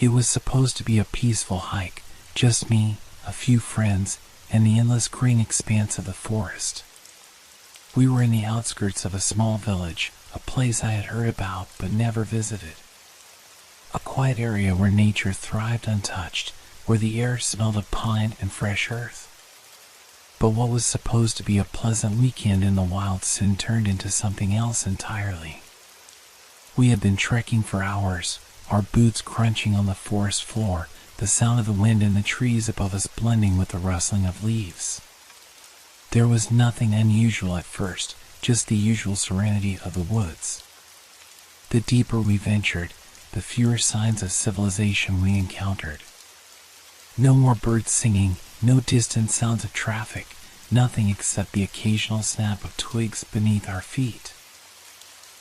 It was supposed to be a peaceful hike, just me, a few friends, and the endless green expanse of the forest. We were in the outskirts of a small village, a place I had heard about but never visited. A quiet area where nature thrived untouched, where the air smelled of pine and fresh earth. But what was supposed to be a pleasant weekend in the wild soon turned into something else entirely. We had been trekking for hours, our boots crunching on the forest floor, the sound of the wind in the trees above us blending with the rustling of leaves. There was nothing unusual at first, just the usual serenity of the woods. The deeper we ventured, the fewer signs of civilization we encountered. No more birds singing, no distant sounds of traffic, nothing except the occasional snap of twigs beneath our feet.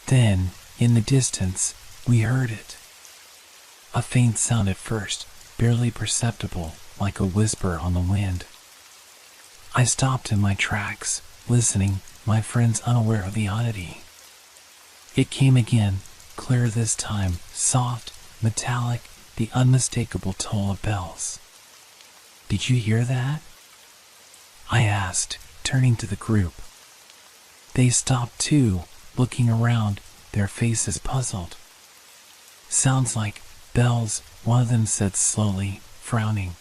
Then, in the distance, we heard it. A faint sound at first, barely perceptible, like a whisper on the wind. I stopped in my tracks, listening, my friends unaware of the oddity. It came again, clear this time, soft, metallic, the unmistakable toll of bells. "Did you hear that?" I asked, turning to the group. They stopped too, looking around, their faces puzzled. "Sounds like bells," one of them said slowly, frowning.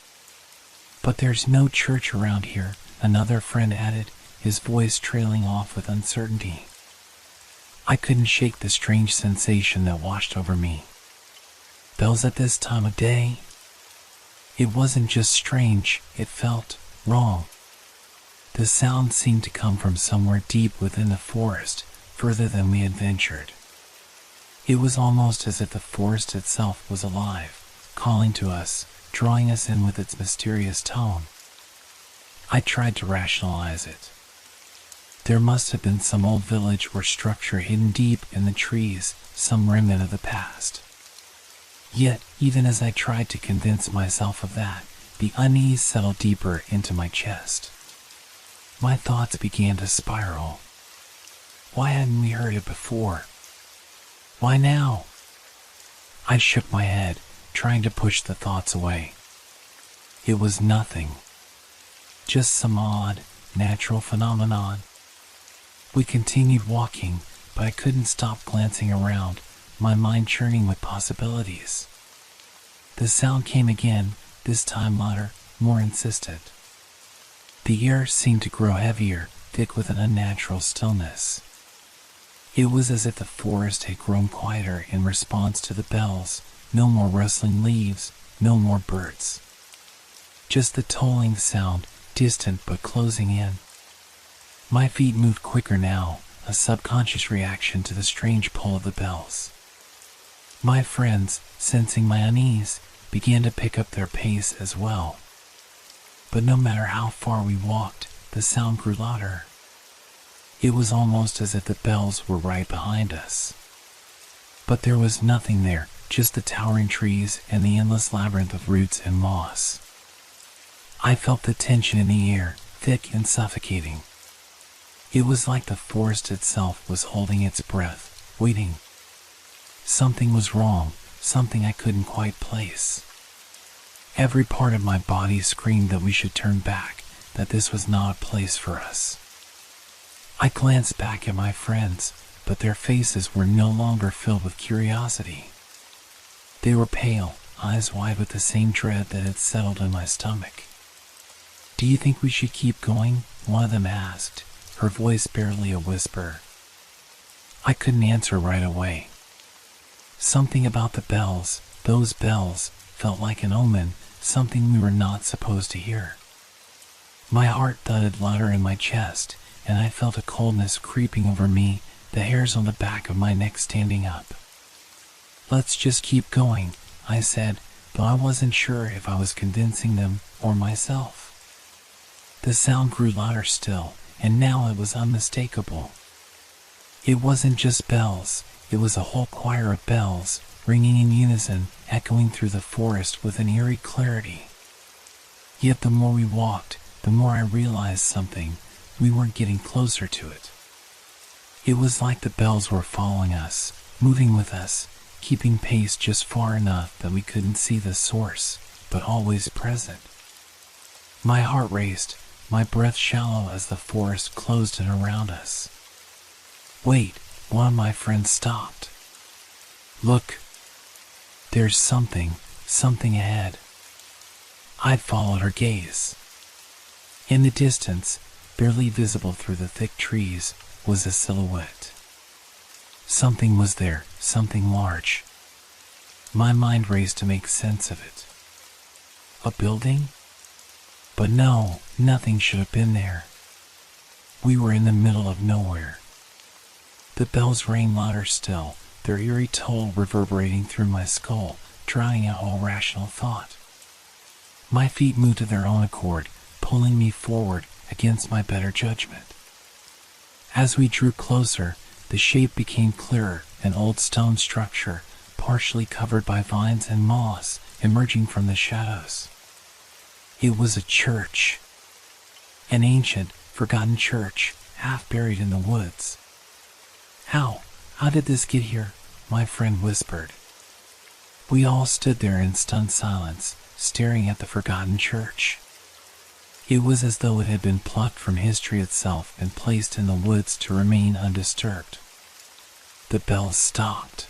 "But there's no church around here," another friend added, his voice trailing off with uncertainty. I couldn't shake the strange sensation that washed over me. Bells at this time of day? It wasn't just strange, it felt wrong. The sound seemed to come from somewhere deep within the forest, further than we had ventured. It was almost as if the forest itself was alive, calling to us, drawing us in with its mysterious tone. I tried to rationalize it. There must have been some old village or structure hidden deep in the trees, some remnant of the past. Yet, even as I tried to convince myself of that, the unease settled deeper into my chest. My thoughts began to spiral. Why hadn't we heard it before? Why now? I shook my head, trying to push the thoughts away. It was nothing. Just some odd, natural phenomenon. We continued walking, but I couldn't stop glancing around, my mind churning with possibilities. The sound came again, this time louder, more insistent. The air seemed to grow heavier, thick with an unnatural stillness. It was as if the forest had grown quieter in response to the bells, no more rustling leaves, no more birds. Just the tolling sound, distant but closing in. My feet moved quicker now, a subconscious reaction to the strange pull of the bells. My friends, sensing my unease, began to pick up their pace as well. But no matter how far we walked, the sound grew louder. It was almost as if the bells were right behind us. But there was nothing there, just the towering trees and the endless labyrinth of roots and moss. I felt the tension in the air, thick and suffocating. It was like the forest itself was holding its breath, waiting. Something was wrong, something I couldn't quite place. Every part of my body screamed that we should turn back, that this was not a place for us. I glanced back at my friends, but their faces were no longer filled with curiosity. They were pale, eyes wide with the same dread that had settled in my stomach. "Do you think we should keep going?" one of them asked, her voice barely a whisper. I couldn't answer right away. Something about the bells, those bells, felt like an omen, something we were not supposed to hear. My heart thudded louder in my chest, and I felt a coldness creeping over me, the hairs on the back of my neck standing up. "Let's just keep going," I said, though I wasn't sure if I was convincing them or myself. The sound grew louder still, and now it was unmistakable. It wasn't just bells, it was a whole choir of bells, ringing in unison, echoing through the forest with an eerie clarity. Yet the more we walked, the more I realized something. We weren't getting closer to it. It was like the bells were following us, moving with us, keeping pace just far enough that we couldn't see the source, but always present. My heart raced, my breath shallow as the forest closed in around us. "Wait," one of my friends stopped. "Look. There's something ahead." I followed her gaze. In the distance, barely visible through the thick trees, was a silhouette. Something was there, something large. My mind raced to make sense of it. A building? But no, nothing should have been there. We were in the middle of nowhere. The bells rang louder still, their eerie toll reverberating through my skull, drowning out all rational thought. My feet moved of their own accord, pulling me forward against my better judgment. As we drew closer, the shape became clearer, an old stone structure, partially covered by vines and moss, emerging from the shadows. It was a church. An ancient, forgotten church, half buried in the woods. How did this get here?" my friend whispered. We all stood there in stunned silence, staring at the forgotten church. It was as though it had been plucked from history itself and placed in the woods to remain undisturbed. The bells stopped.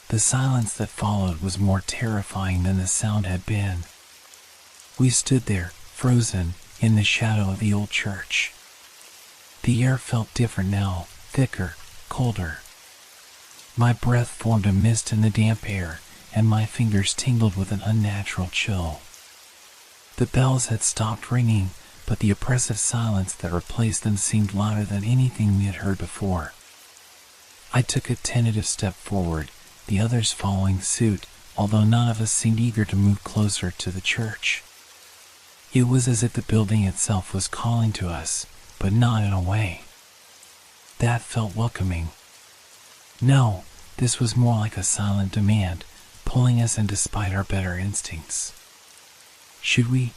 The silence that followed was more terrifying than the sound had been. We stood there, frozen, in the shadow of the old church. The air felt different now, thicker, colder. My breath formed a mist in the damp air, and my fingers tingled with an unnatural chill. The bells had stopped ringing, but the oppressive silence that replaced them seemed louder than anything we had heard before. I took a tentative step forward, the others following suit, although none of us seemed eager to move closer to the church. It was as if the building itself was calling to us, but not in a way that felt welcoming. No, this was more like a silent demand, pulling us in despite our better instincts. Should we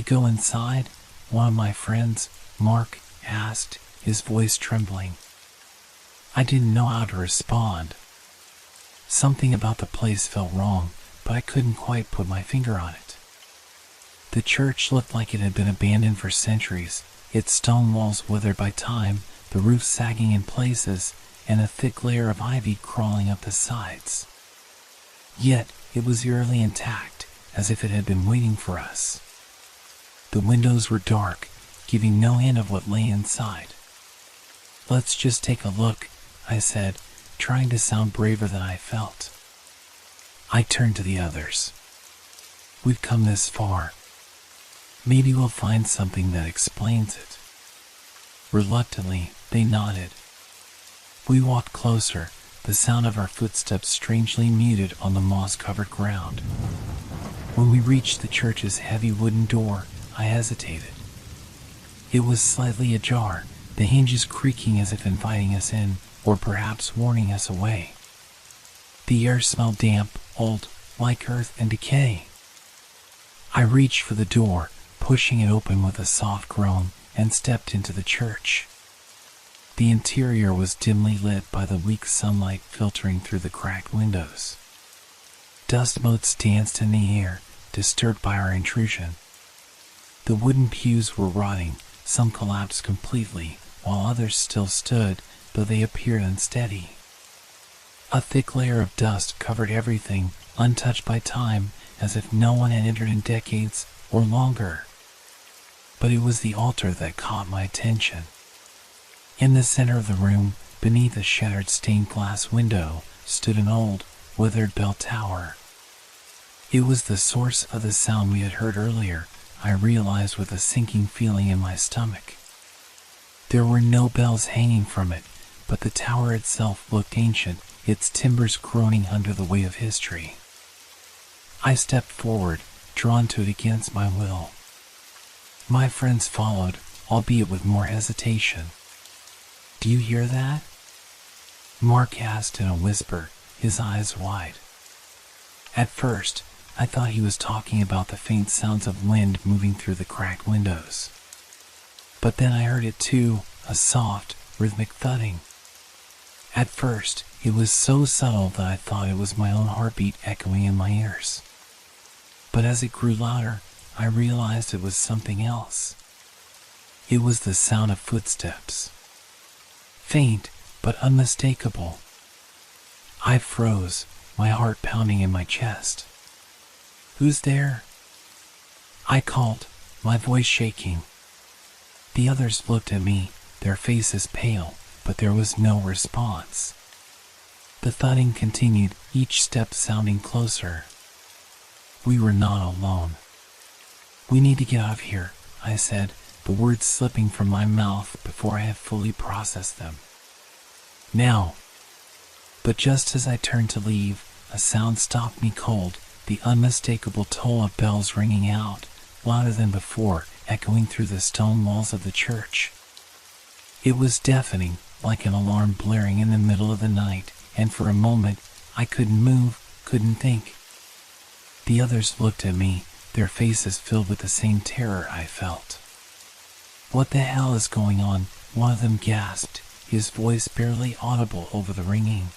go inside?" one of my friends, Mark, asked, his voice trembling. I didn't know how to respond. Something about the place felt wrong, but I couldn't quite put my finger on it. The church looked like it had been abandoned for centuries, its stone walls withered by time, the roof sagging in places, and a thick layer of ivy crawling up the sides. Yet it was eerily intact, as if it had been waiting for us. The windows were dark, giving no hint of what lay inside. "Let's just take a look," I said, trying to sound braver than I felt. I turned to the others. "We've come this far. Maybe we'll find something that explains it." Reluctantly, they nodded. We walked closer, the sound of our footsteps strangely muted on the moss-covered ground. When we reached the church's heavy wooden door, I hesitated. It was slightly ajar, the hinges creaking as if inviting us in, or perhaps warning us away. The air smelled damp, old, like earth and decay. I reached for the door, pushing it open with a soft groan, and stepped into the church. The interior was dimly lit by the weak sunlight filtering through the cracked windows. Dust motes danced in the air, disturbed by our intrusion. The wooden pews were rotting, some collapsed completely, while others still stood, though they appeared unsteady. A thick layer of dust covered everything, untouched by time, as if no one had entered in decades or longer. But it was the altar that caught my attention. In the center of the room, beneath a shattered stained glass window, stood an old, withered bell tower. It was the source of the sound we had heard earlier, I realized with a sinking feeling in my stomach. There were no bells hanging from it, but the tower itself looked ancient, its timbers groaning under the weight of history. I stepped forward, drawn to it against my will. My friends followed, albeit with more hesitation. "Do you hear that?" Mark asked in a whisper, his eyes wide. At first, I thought he was talking about the faint sounds of wind moving through the cracked windows. But then I heard it too, a soft, rhythmic thudding. At first, it was so subtle that I thought it was my own heartbeat echoing in my ears. But as it grew louder, I realized it was something else. It was the sound of footsteps. Faint, but unmistakable. I froze, my heart pounding in my chest. "Who's there?" I called, my voice shaking. The others looked at me, their faces pale, but there was no response. The thudding continued, each step sounding closer. We were not alone. "We need to get out of here," I said, the words slipping from my mouth before I had fully processed them. "Now." But just as I turned to leave, a sound stopped me cold, the unmistakable toll of bells ringing out, louder than before, echoing through the stone walls of the church. It was deafening, like an alarm blaring in the middle of the night, and for a moment, I couldn't move, couldn't think. The others looked at me, their faces filled with the same terror I felt. "What the hell is going on?" one of them gasped, his voice barely audible over the ringing.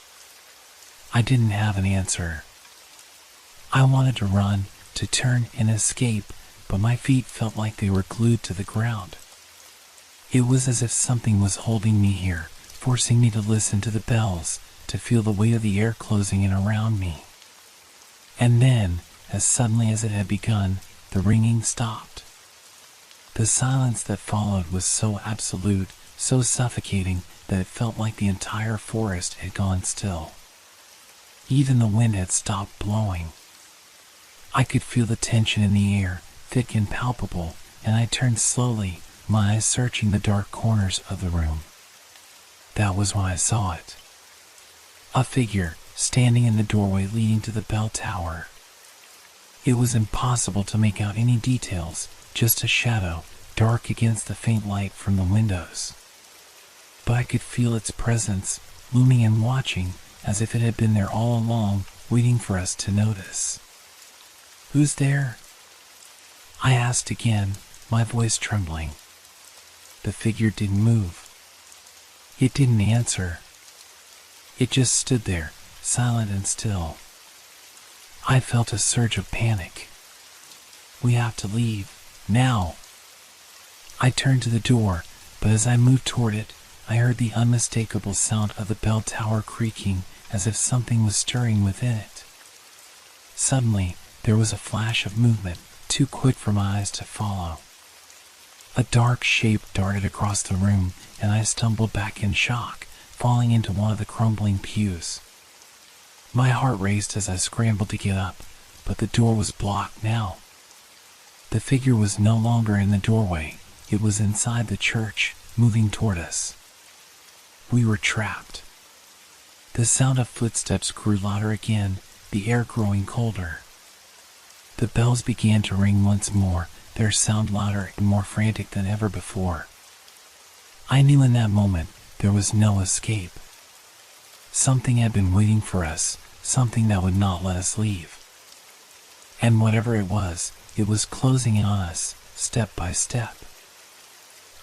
I didn't have an answer. I wanted to run, to turn and escape, but my feet felt like they were glued to the ground. It was as if something was holding me here, forcing me to listen to the bells, to feel the weight of the air closing in around me. And then, as suddenly as it had begun, the ringing stopped. The silence that followed was so absolute, so suffocating, that it felt like the entire forest had gone still. Even the wind had stopped blowing. I could feel the tension in the air, thick and palpable, and I turned slowly, my eyes searching the dark corners of the room. That was when I saw it. A figure, standing in the doorway leading to the bell tower. It was impossible to make out any details, just a shadow, dark against the faint light from the windows. But I could feel its presence, looming and watching, as if it had been there all along, waiting for us to notice. "Who's there?" I asked again, my voice trembling. The figure didn't move. It didn't answer. It just stood there, silent and still. I felt a surge of panic. "We have to leave, now." I turned to the door, but as I moved toward it, I heard the unmistakable sound of the bell tower creaking, as if something was stirring within it. Suddenly, there was a flash of movement, too quick for my eyes to follow. A dark shape darted across the room, and I stumbled back in shock, falling into one of the crumbling pews. My heart raced as I scrambled to get up, but the door was blocked now. The figure was no longer in the doorway, it was inside the church, moving toward us. We were trapped. The sound of footsteps grew louder again, the air growing colder. The bells began to ring once more, their sound louder and more frantic than ever before. I knew in that moment there was no escape. Something had been waiting for us, something that would not let us leave. And whatever it was closing in on us, step by step.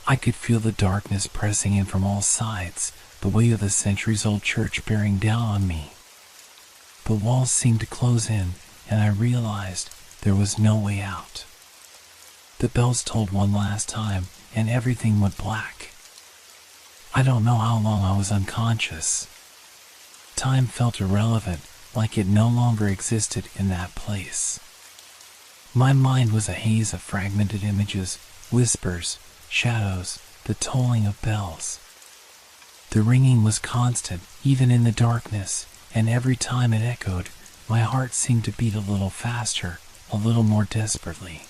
I could feel the darkness pressing in from all sides, the weight of the centuries-old church bearing down on me. The walls seemed to close in, and I realized there was no way out. The bells tolled one last time, and everything went black. I don't know how long I was unconscious. Time felt irrelevant, like it no longer existed in that place. My mind was a haze of fragmented images, whispers, shadows, the tolling of bells. The ringing was constant, even in the darkness, and every time it echoed, my heart seemed to beat a little faster, a little more desperately.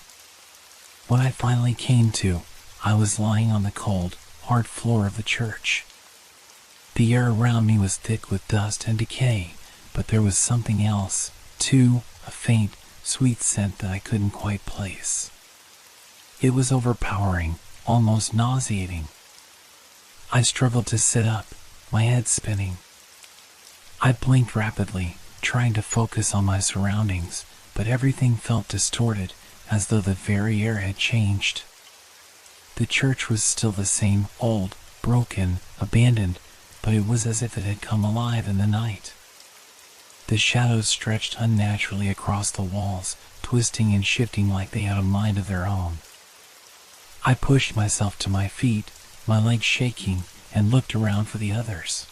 When I finally came to, I was lying on the cold, hard floor of the church. The air around me was thick with dust and decay, but there was something else, too, a faint, sweet scent that I couldn't quite place. It was overpowering, almost nauseating. I struggled to sit up, my head spinning. I blinked rapidly, trying to focus on my surroundings, but everything felt distorted, as though the very air had changed. The church was still the same, old, broken, abandoned, but it was as if it had come alive in the night. The shadows stretched unnaturally across the walls, twisting and shifting like they had a mind of their own. I pushed myself to my feet, my legs shaking, and looked around for the others.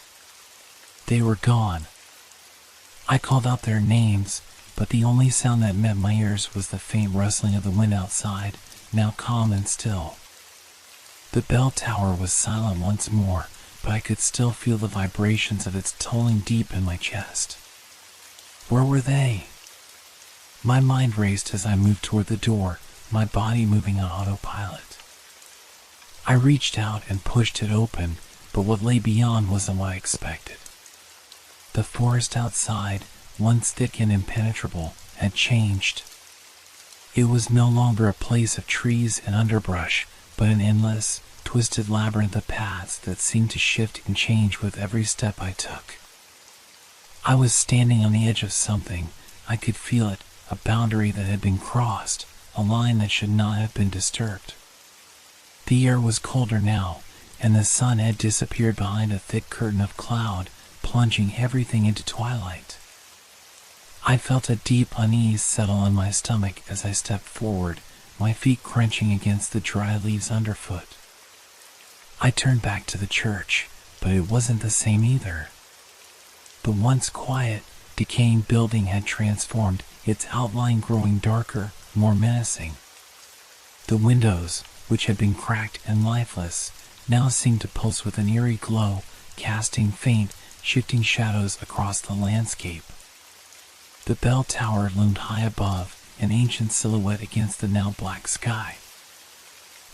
They were gone. I called out their names, but the only sound that met my ears was the faint rustling of the wind outside, now calm and still. The bell tower was silent once more, but I could still feel the vibrations of its tolling deep in my chest. Where were they? My mind raced as I moved toward the door, my body moving on autopilot. I reached out and pushed it open, but what lay beyond wasn't what I expected. The forest outside, once thick and impenetrable, had changed. It was no longer a place of trees and underbrush, but an endless, twisted labyrinth of paths that seemed to shift and change with every step I took. I was standing on the edge of something. I could feel it, a boundary that had been crossed, a line that should not have been disturbed. The air was colder now, and the sun had disappeared behind a thick curtain of cloud, plunging everything into twilight. I felt a deep unease settle on my stomach as I stepped forward, my feet crunching against the dry leaves underfoot. I turned back to the church, but it wasn't the same either. The once quiet, decaying building had transformed, its outline growing darker, more menacing. The windows, which had been cracked and lifeless, now seemed to pulse with an eerie glow, casting faint, shifting shadows across the landscape. The bell tower loomed high above, an ancient silhouette against the now black sky.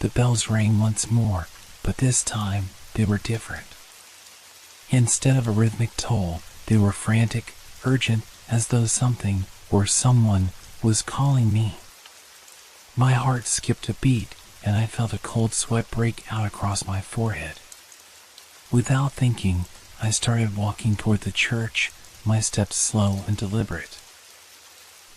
The bells rang once more, but this time they were different. Instead of a rhythmic toll, they were frantic, urgent, as though something, or someone, was calling me. My heart skipped a beat, and I felt a cold sweat break out across my forehead. Without thinking, I started walking toward the church, my steps slow and deliberate.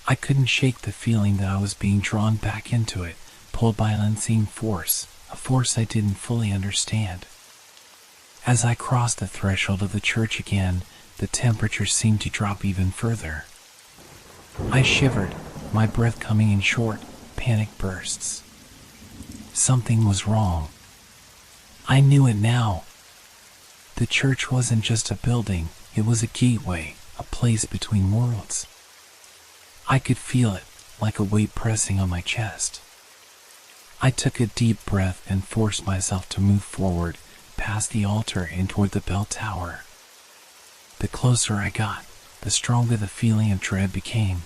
I couldn't shake the feeling that I was being drawn back into it, pulled by an unseen force, a force I didn't fully understand. As I crossed the threshold of the church again, the temperature seemed to drop even further. I shivered, my breath coming in short, panic bursts. Something was wrong. I knew it now. The church wasn't just a building, it was a gateway, a place between worlds. I could feel it, like a weight pressing on my chest. I took a deep breath and forced myself to move forward, past the altar and toward the bell tower. The closer I got, the stronger the feeling of dread became.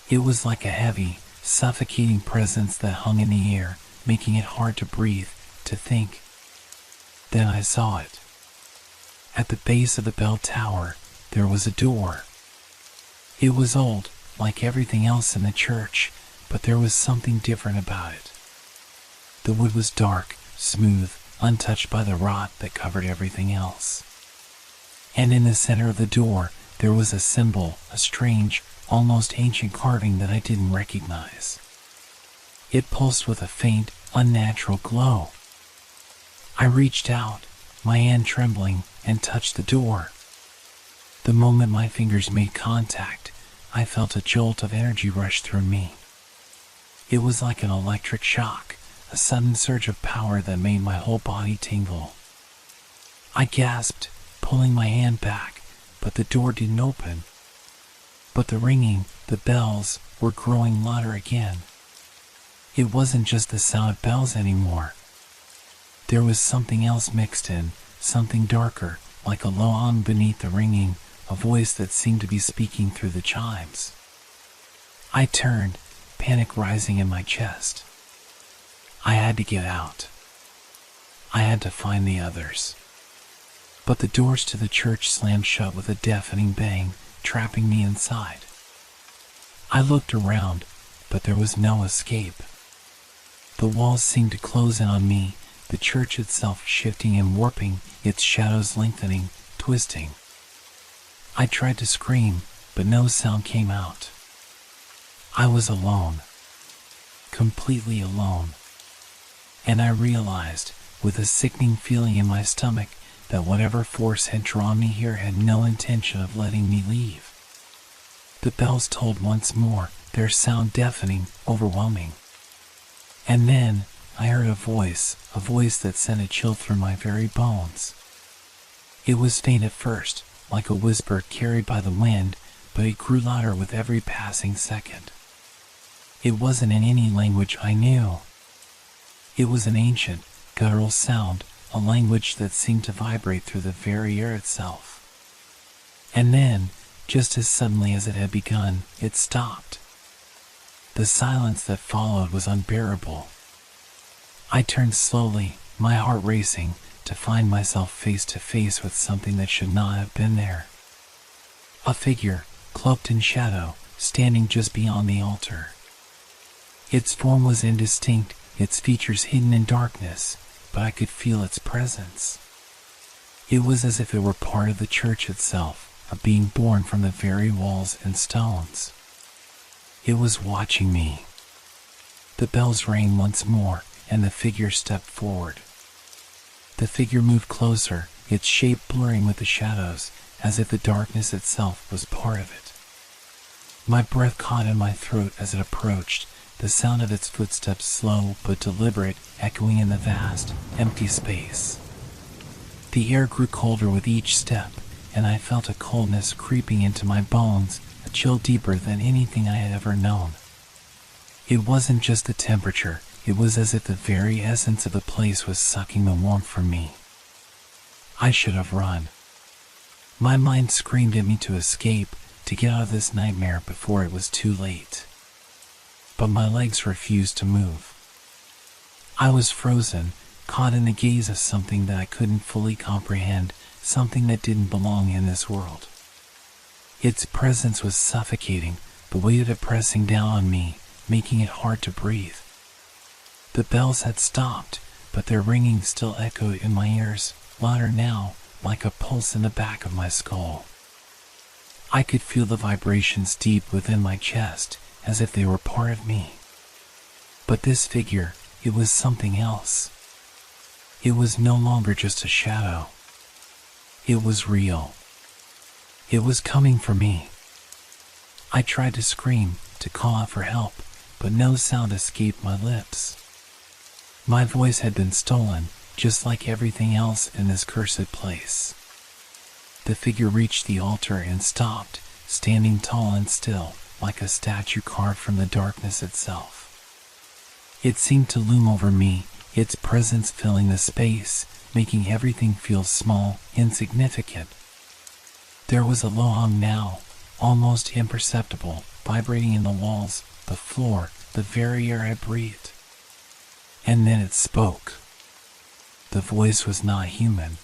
It was like a heavy, suffocating presence that hung in the air, making it hard to breathe, to think. Then I saw it. At the base of the bell tower, there was a door. It was old, like everything else in the church, but there was something different about it. The wood was dark, smooth, untouched by the rot that covered everything else. And in the center of the door, there was a symbol, a strange, almost ancient carving that I didn't recognize. It pulsed with a faint, unnatural glow. I reached out, my hand trembling, and touched the door. The moment my fingers made contact, I felt a jolt of energy rush through me. It was like an electric shock, a sudden surge of power that made my whole body tingle. I gasped, pulling my hand back, but the door didn't open. But the ringing, the bells, were growing louder again. It wasn't just the sound of bells anymore. There was something else mixed in, something darker, like a low hum beneath the ringing, a voice that seemed to be speaking through the chimes. I turned, panic rising in my chest. I had to get out. I had to find the others. But the doors to the church slammed shut with a deafening bang, trapping me inside. I looked around, but there was no escape. The walls seemed to close in on me, the church itself shifting and warping, its shadows lengthening, twisting. I tried to scream, but no sound came out. I was alone. Completely alone. And I realized, with a sickening feeling in my stomach, that whatever force had drawn me here had no intention of letting me leave. The bells tolled once more, their sound deafening, overwhelming. And then, I heard a voice that sent a chill through my very bones. It was faint at first, like a whisper carried by the wind, but it grew louder with every passing second. It wasn't in any language I knew. It was an ancient, guttural sound, a language that seemed to vibrate through the very air itself. And then, just as suddenly as it had begun, it stopped. The silence that followed was unbearable. I turned slowly, my heart racing, to find myself face to face with something that should not have been there. A figure, cloaked in shadow, standing just beyond the altar. Its form was indistinct, its features hidden in darkness, but I could feel its presence. It was as if it were part of the church itself, a being born from the very walls and stones. It was watching me. The bells rang once more, and the figure stepped forward. The figure moved closer, its shape blurring with the shadows, as if the darkness itself was part of it. My breath caught in my throat as it approached, the sound of its footsteps slow but deliberate, echoing in the vast, empty space. The air grew colder with each step, and I felt a coldness creeping into my bones, a chill deeper than anything I had ever known. It wasn't just the temperature, it was as if the very essence of the place was sucking the warmth from me. I should have run. My mind screamed at me to escape, to get out of this nightmare before it was too late. But my legs refused to move. I was frozen, caught in the gaze of something that I couldn't fully comprehend, something that didn't belong in this world. Its presence was suffocating, the weight of it pressing down on me, making it hard to breathe. The bells had stopped, but their ringing still echoed in my ears, louder now, like a pulse in the back of my skull. I could feel the vibrations deep within my chest, as if they were part of me. But this figure, it was something else. It was no longer just a shadow. It was real. It was coming for me. I tried to scream, to call out for help, but no sound escaped my lips. My voice had been stolen, just like everything else in this cursed place. The figure reached the altar and stopped, standing tall and still, like a statue carved from the darkness itself. It seemed to loom over me, its presence filling the space, making everything feel small, insignificant. There was a low hum now, almost imperceptible, vibrating in the walls, the floor, the very air I breathed. And then it spoke. The voice was not human.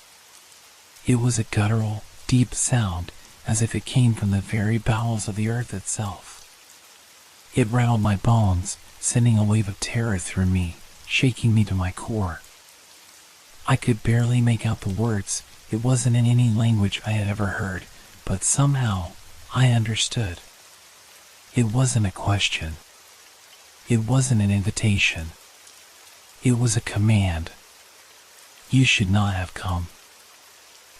It was a guttural, deep sound, as if it came from the very bowels of the earth itself. It rattled my bones, sending a wave of terror through me, shaking me to my core. I could barely make out the words. It wasn't in any language I had ever heard, but somehow I understood. It wasn't a question. It wasn't an invitation. It was a command. You should not have come.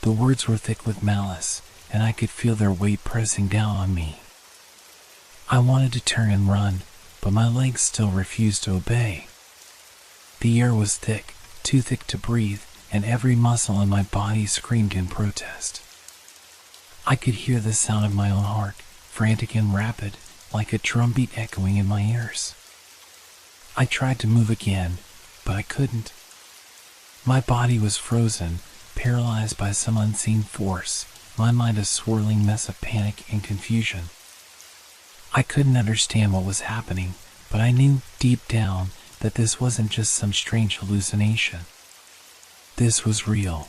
The words were thick with malice, and I could feel their weight pressing down on me. I wanted to turn and run, but my legs still refused to obey. The air was thick, too thick to breathe, and every muscle in my body screamed in protest. I could hear the sound of my own heart, frantic and rapid, like a drumbeat echoing in my ears. I tried to move again, but I couldn't. My body was frozen, paralyzed by some unseen force, my mind a swirling mess of panic and confusion. I couldn't understand what was happening, but I knew deep down that this wasn't just some strange hallucination. This was real.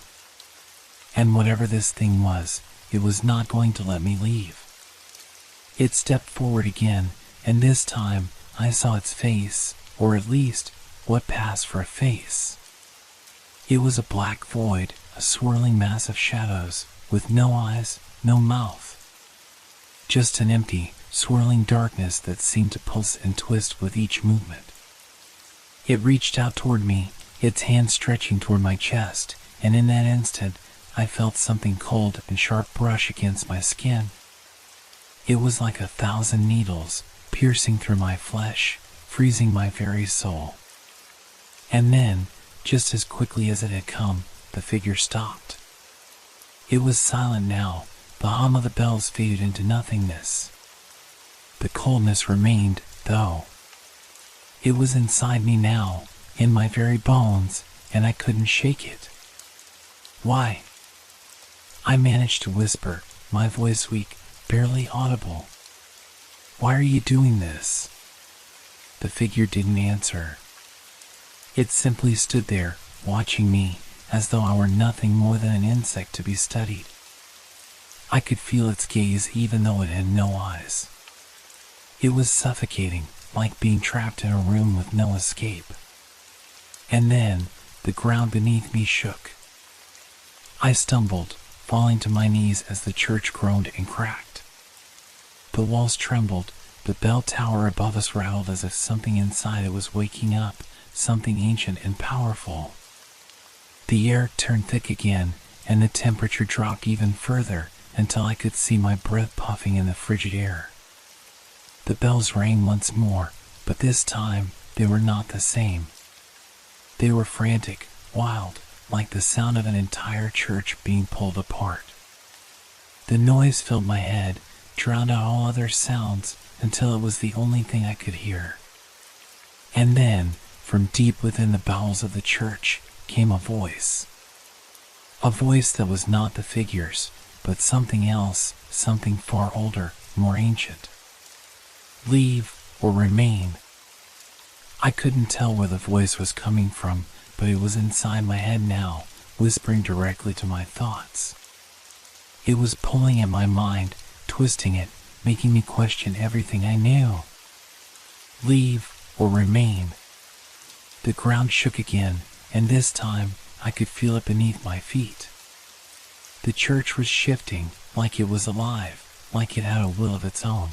And whatever this thing was, it was not going to let me leave. It stepped forward again, and this time I saw its face, or at least what passed for a face. It was a black void, a swirling mass of shadows, with no eyes, no mouth. Just an empty, swirling darkness that seemed to pulse and twist with each movement. It reached out toward me, its hand stretching toward my chest, and in that instant, I felt something cold and sharp brush against my skin. It was like 1,000 needles, piercing through my flesh, freezing my very soul. And then, just as quickly as it had come, the figure stopped. It was silent now, the hum of the bells faded into nothingness. The coldness remained, though. It was inside me now, in my very bones, and I couldn't shake it. Why? I managed to whisper, my voice weak, barely audible. Why are you doing this? The figure didn't answer. It simply stood there, watching me, as though I were nothing more than an insect to be studied. I could feel its gaze even though it had no eyes. It was suffocating, like being trapped in a room with no escape. And then, the ground beneath me shook. I stumbled, falling to my knees as the church groaned and cracked. The walls trembled, the bell tower above us rattled as if something inside it was waking up, something ancient and powerful. The air turned thick again, and the temperature dropped even further, until I could see my breath puffing in the frigid air. The bells rang once more, but this time they were not the same. They were frantic, wild, like the sound of an entire church being pulled apart. The noise filled my head, drowned out all other sounds, until it was the only thing I could hear. And then, from deep within the bowels of the church, came a voice. A voice that was not the figure's, but something else, something far older, more ancient. Leave or remain. I couldn't tell where the voice was coming from, but it was inside my head now, whispering directly to my thoughts. It was pulling at my mind, twisting it, making me question everything I knew. Leave or remain. The ground shook again, and this time I could feel it beneath my feet. The church was shifting, like it was alive, like it had a will of its own.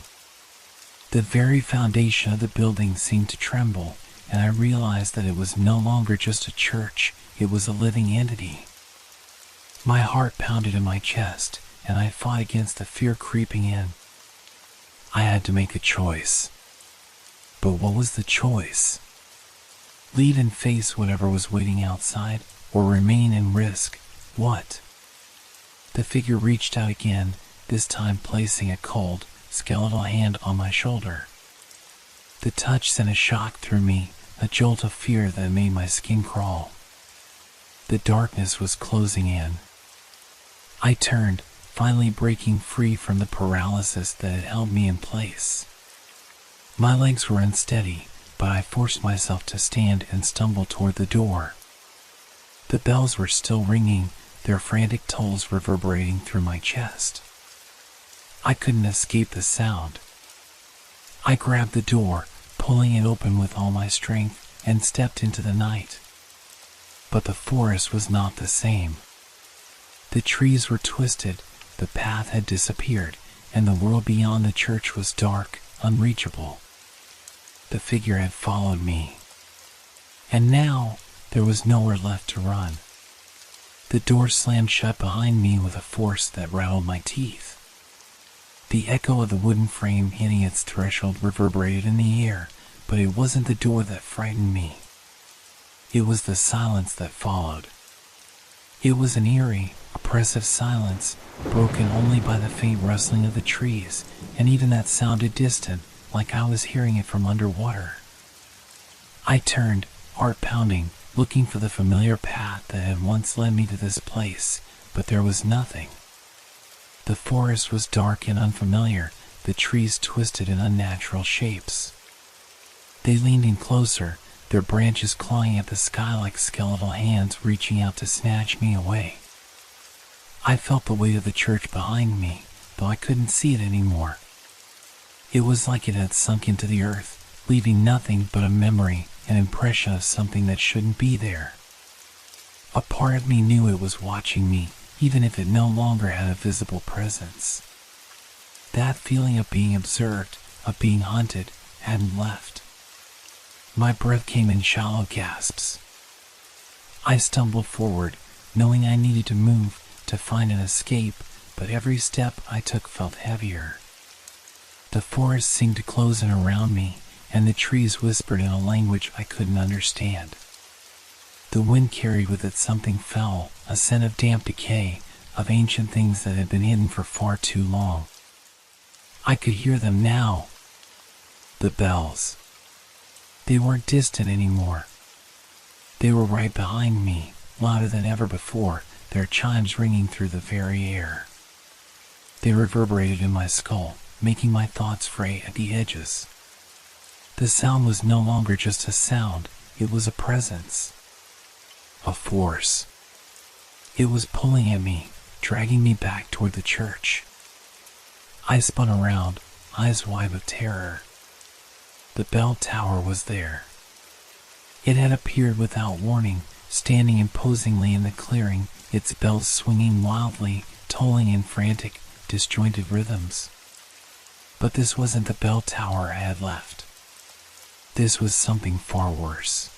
The very foundation of the building seemed to tremble, and I realized that it was no longer just a church, it was a living entity. My heart pounded in my chest, and I fought against the fear creeping in. I had to make a choice. But what was the choice? Leave and face whatever was waiting outside, or remain and risk what? The figure reached out again, this time placing a cold, skeletal hand on my shoulder. The touch sent a shock through me, a jolt of fear that made my skin crawl. The darkness was closing in. I turned, finally breaking free from the paralysis that had held me in place. My legs were unsteady, but I forced myself to stand and stumble toward the door. The bells were still ringing, their frantic tolls reverberating through my chest. I couldn't escape the sound. I grabbed the door, pulling it open with all my strength, and stepped into the night. But the forest was not the same. The trees were twisted, the path had disappeared, and the world beyond the church was dark, unreachable. The figure had followed me. And now, there was nowhere left to run. The door slammed shut behind me with a force that rattled my teeth. The echo of the wooden frame hitting its threshold reverberated in the air, but it wasn't the door that frightened me. It was the silence that followed. It was an eerie, oppressive silence, broken only by the faint rustling of the trees, and even that sounded distant, like I was hearing it from underwater. I turned, heart pounding, looking for the familiar path that had once led me to this place, but there was nothing. The forest was dark and unfamiliar, the trees twisted in unnatural shapes. They leaned in closer, their branches clawing at the sky like skeletal hands reaching out to snatch me away. I felt the weight of the church behind me, though I couldn't see it anymore. It was like it had sunk into the earth, leaving nothing but a memory, an impression of something that shouldn't be there. A part of me knew it was watching me, even if it no longer had a visible presence. That feeling of being observed, of being hunted, hadn't left. My breath came in shallow gasps. I stumbled forward, knowing I needed to move, to find an escape, but every step I took felt heavier. The forest seemed to close in around me, and the trees whispered in a language I couldn't understand. The wind carried with it something foul, a scent of damp decay, of ancient things that had been hidden for far too long. I could hear them now. The bells. They weren't distant anymore. They were right behind me, louder than ever before, their chimes ringing through the very air. They reverberated in my skull, making my thoughts fray at the edges. The sound was no longer just a sound, it was a presence. A force. It was pulling at me, dragging me back toward the church. I spun around, eyes wide with terror. The bell tower was there. It had appeared without warning, standing imposingly in the clearing, its bells swinging wildly, tolling in frantic, disjointed rhythms. But this wasn't the bell tower I had left. This was something far worse.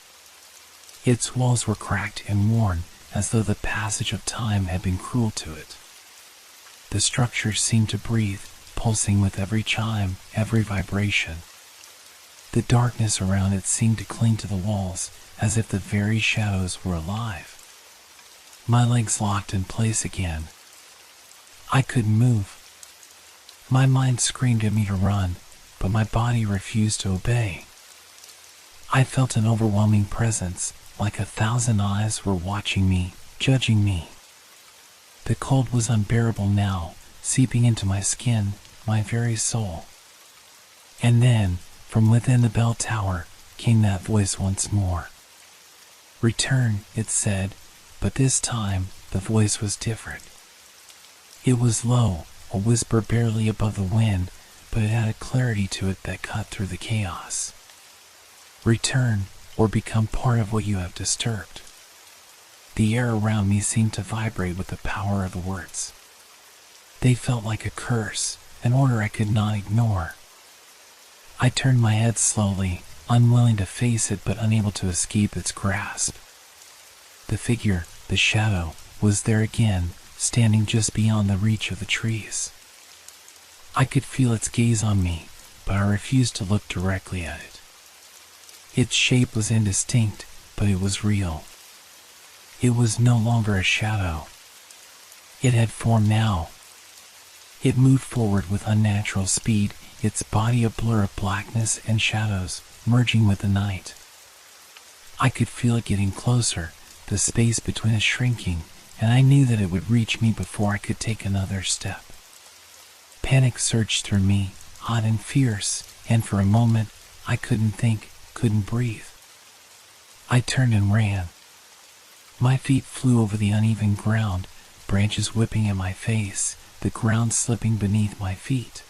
Its walls were cracked and worn, as though the passage of time had been cruel to it. The structure seemed to breathe, pulsing with every chime, every vibration. The darkness around it seemed to cling to the walls, as if the very shadows were alive. My legs locked in place again. I couldn't move. My mind screamed at me to run, but my body refused to obey. I felt an overwhelming presence, like 1,000 eyes were watching me, judging me. The cold was unbearable now, seeping into my skin, my very soul. And then, from within the bell tower, came that voice once more. Return, it said, but this time the voice was different. It was low, a whisper barely above the wind, but it had a clarity to it that cut through the chaos. Return, or become part of what you have disturbed. The air around me seemed to vibrate with the power of the words. They felt like a curse, an order I could not ignore. I turned my head slowly, unwilling to face it but unable to escape its grasp. The figure, the shadow, was there again, standing just beyond the reach of the trees. I could feel its gaze on me, but I refused to look directly at it. Its shape was indistinct, but it was real. It was no longer a shadow. It had form now. It moved forward with unnatural speed, its body a blur of blackness and shadows, merging with the night. I could feel it getting closer, the space between us shrinking, and I knew that it would reach me before I could take another step. Panic surged through me, hot and fierce, and for a moment, I couldn't think, couldn't breathe. I turned and ran. My feet flew over the uneven ground, branches whipping at my face, the ground slipping beneath my feet.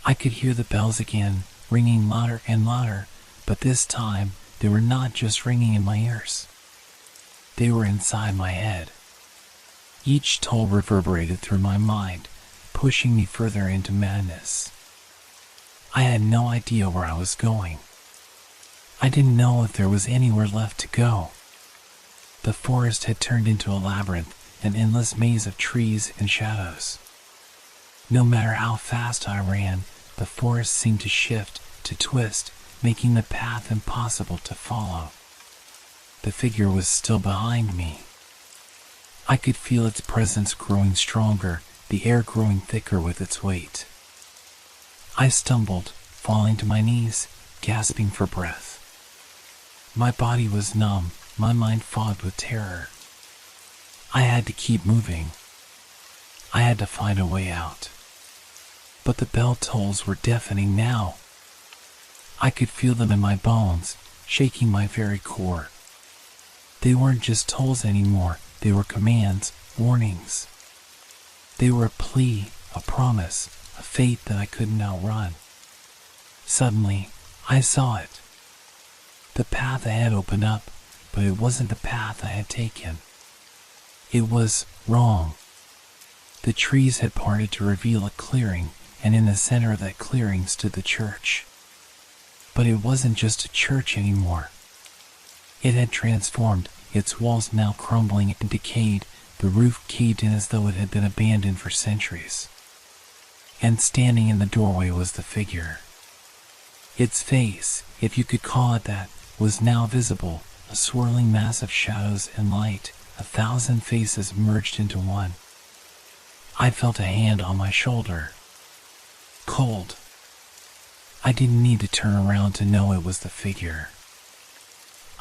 I could hear the bells again, ringing louder and louder, but this time they were not just ringing in my ears. They were inside my head. Each toll reverberated through my mind, pushing me further into madness. I had no idea where I was going. I didn't know if there was anywhere left to go. The forest had turned into a labyrinth, an endless maze of trees and shadows. No matter how fast I ran, the forest seemed to shift, to twist, making the path impossible to follow. The figure was still behind me. I could feel its presence growing stronger, the air growing thicker with its weight. I stumbled, falling to my knees, gasping for breath. My body was numb, my mind fogged with terror. I had to keep moving. I had to find a way out. But the bell tolls were deafening now. I could feel them in my bones, shaking my very core. They weren't just tolls anymore, they were commands, warnings. They were a plea, a promise, a fate that I couldn't outrun. Suddenly, I saw it. The path ahead opened up, but it wasn't the path I had taken. It was wrong. The trees had parted to reveal a clearing, and in the center of that clearing stood the church. But it wasn't just a church anymore. It had transformed, its walls now crumbling and decayed, the roof caved in as though it had been abandoned for centuries. And standing in the doorway was the figure. Its face, if you could call it that, was now visible, a swirling mass of shadows and light, 1,000 faces merged into one. I felt a hand on my shoulder. Cold. I didn't need to turn around to know it was the figure.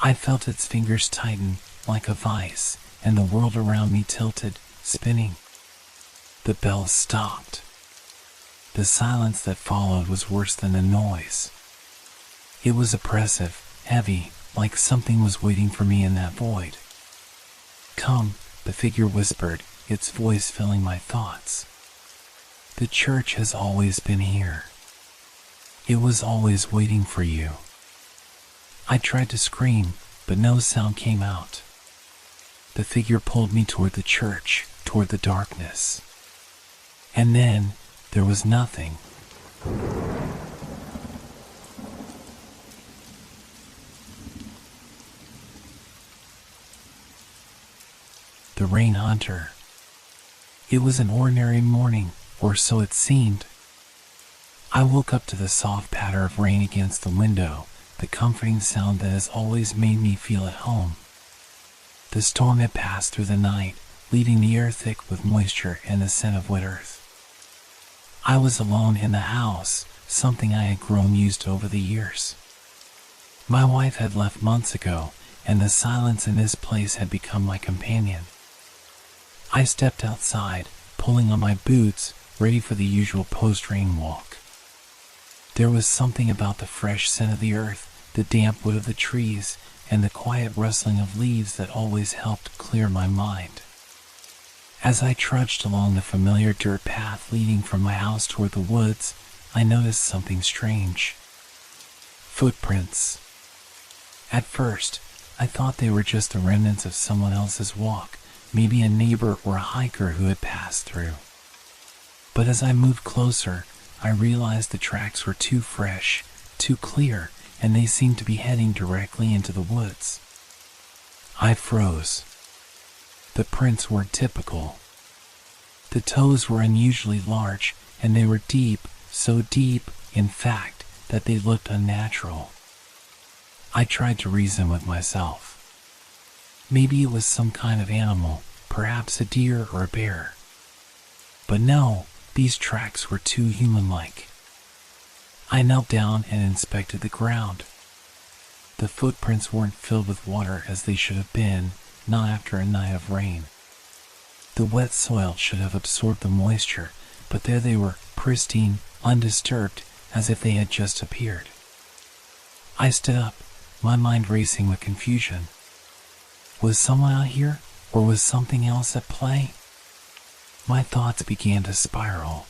I felt its fingers tighten like a vice, and the world around me tilted, spinning. The bell stopped. The silence that followed was worse than the noise. It was oppressive, heavy, like something was waiting for me in that void. "Come," the figure whispered, its voice filling my thoughts. "The church has always been here. It was always waiting for you." I tried to scream, but no sound came out. The figure pulled me toward the church, toward the darkness. And then, there was nothing. The Rain Hunter. It was an ordinary morning, or so it seemed. I woke up to the soft patter of rain against the window, the comforting sound that has always made me feel at home. The storm had passed through the night, leaving the air thick with moisture and the scent of wet earth. I was alone in the house, something I had grown used to over the years. My wife had left months ago, and the silence in this place had become my companion. I stepped outside, pulling on my boots, ready for the usual post-rain walk. There was something about the fresh scent of the earth, the damp wood of the trees, and the quiet rustling of leaves that always helped clear my mind. As I trudged along the familiar dirt path leading from my house toward the woods, I noticed something strange. Footprints. At first, I thought they were just the remnants of someone else's walk, maybe a neighbor or a hiker who had passed through. But as I moved closer, I realized the tracks were too fresh, too clear, and they seemed to be heading directly into the woods. I froze. The prints weren't typical. The toes were unusually large, and they were deep, so deep, in fact, that they looked unnatural. I tried to reason with myself. Maybe it was some kind of animal, perhaps a deer or a bear. But no, these tracks were too human-like. I knelt down and inspected the ground. The footprints weren't filled with water as they should have been, not after a night of rain. The wet soil should have absorbed the moisture, but there they were, pristine, undisturbed, as if they had just appeared. I stood up, my mind racing with confusion. Was someone out here, or was something else at play? My thoughts began to spiral.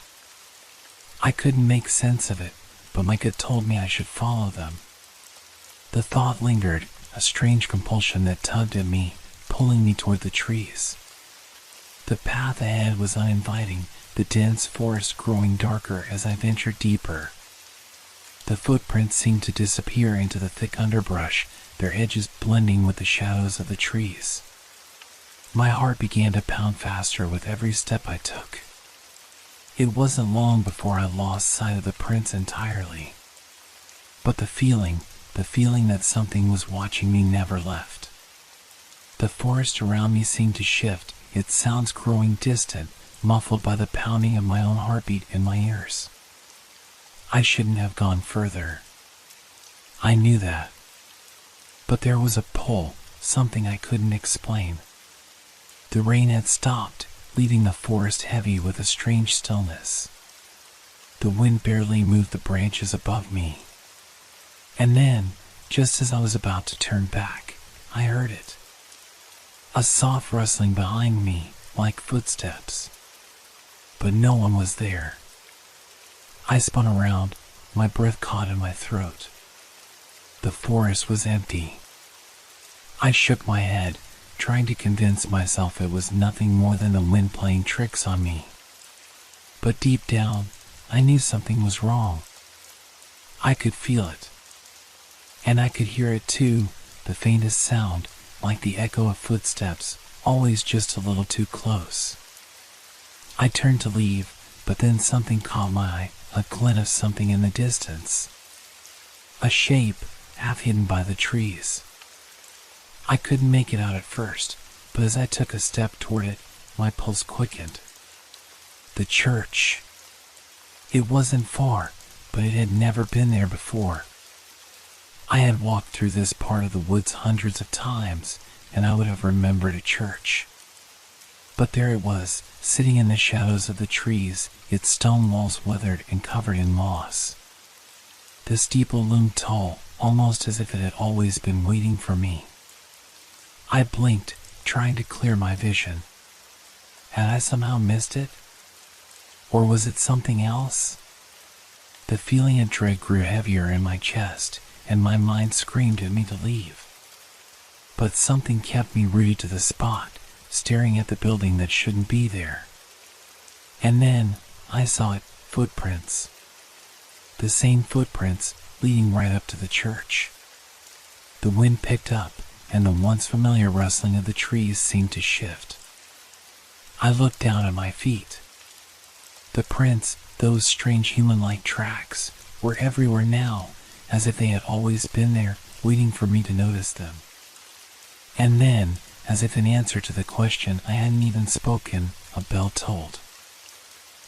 I couldn't make sense of it, but my gut told me I should follow them. The thought lingered, a strange compulsion that tugged at me, pulling me toward the trees. The path ahead was uninviting, the dense forest growing darker as I ventured deeper. The footprints seemed to disappear into the thick underbrush, their edges blending with the shadows of the trees. My heart began to pound faster with every step I took. It wasn't long before I lost sight of the prints entirely. But the feeling that something was watching me never left. The forest around me seemed to shift, its sounds growing distant, muffled by the pounding of my own heartbeat in my ears. I shouldn't have gone further. I knew that. But there was a pull, something I couldn't explain. The rain had stopped, leaving the forest heavy with a strange stillness. The wind barely moved the branches above me. And then, just as I was about to turn back, I heard it. A soft rustling behind me, like footsteps. But no one was there. I spun around, my breath caught in my throat. The forest was empty. I shook my head, trying to convince myself it was nothing more than the wind playing tricks on me. But deep down, I knew something was wrong. I could feel it. And I could hear it too, the faintest sound, like the echo of footsteps, always just a little too close. I turned to leave, but then something caught my eye, a glint of something in the distance. A shape, half hidden by the trees. I couldn't make it out at first, but as I took a step toward it, my pulse quickened. The church. It wasn't far, but it had never been there before. I had walked through this part of the woods hundreds of times, and I would have remembered a church. But there it was, sitting in the shadows of the trees, its stone walls weathered and covered in moss. The steeple loomed tall, almost as if it had always been waiting for me. I blinked, trying to clear my vision. Had I somehow missed it? Or was it something else? The feeling of dread grew heavier in my chest, and my mind screamed at me to leave. But something kept me rooted to the spot, staring at the building that shouldn't be there. And then, I saw it, footprints. The same footprints, leading right up to the church. The wind picked up, and the once familiar rustling of the trees seemed to shift. I looked down at my feet. The prints, those strange human-like tracks, were everywhere now, as if they had always been there, waiting for me to notice them. And then, as if in answer to the question I hadn't even spoken, a bell tolled.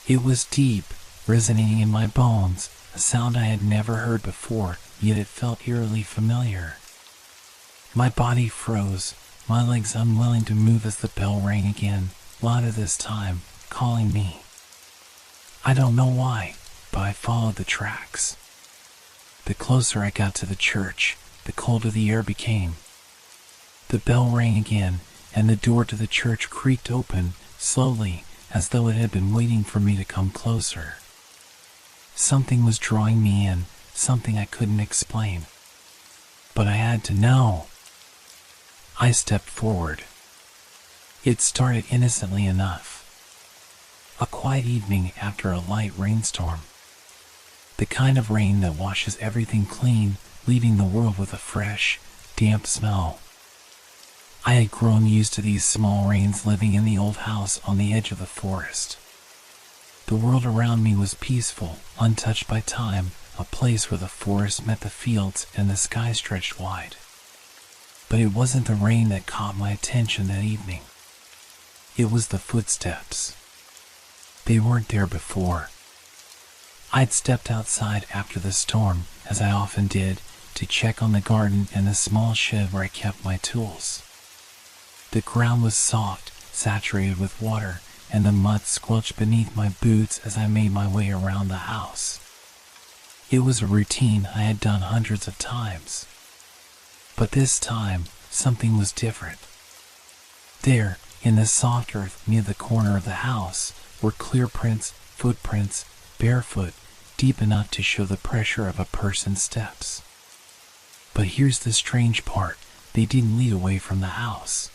It was deep, resonating in my bones, a sound I had never heard before, yet it felt eerily familiar. My body froze, my legs unwilling to move as the bell rang again, louder this time, calling me. I don't know why, but I followed the tracks. The closer I got to the church, the colder the air became. The bell rang again, and the door to the church creaked open, slowly, as though it had been waiting for me to come closer. Something was drawing me in, something I couldn't explain. But I had to know. I stepped forward. It started innocently enough. A quiet evening after a light rainstorm. The kind of rain that washes everything clean, leaving the world with a fresh, damp smell. I had grown used to these small rains living in the old house on the edge of the forest. The world around me was peaceful, untouched by time, a place where the forest met the fields and the sky stretched wide. But it wasn't the rain that caught my attention that evening. It was the footsteps. They weren't there before. I'd stepped outside after the storm, as I often did, to check on the garden and the small shed where I kept my tools. The ground was soft, saturated with water, and the mud squelched beneath my boots as I made my way around the house. It was a routine I had done hundreds of times. But this time, something was different. There, in the soft earth near the corner of the house, were clear prints, footprints, barefoot, deep enough to show the pressure of a person's steps. But here's the strange part, they didn't lead away from the house.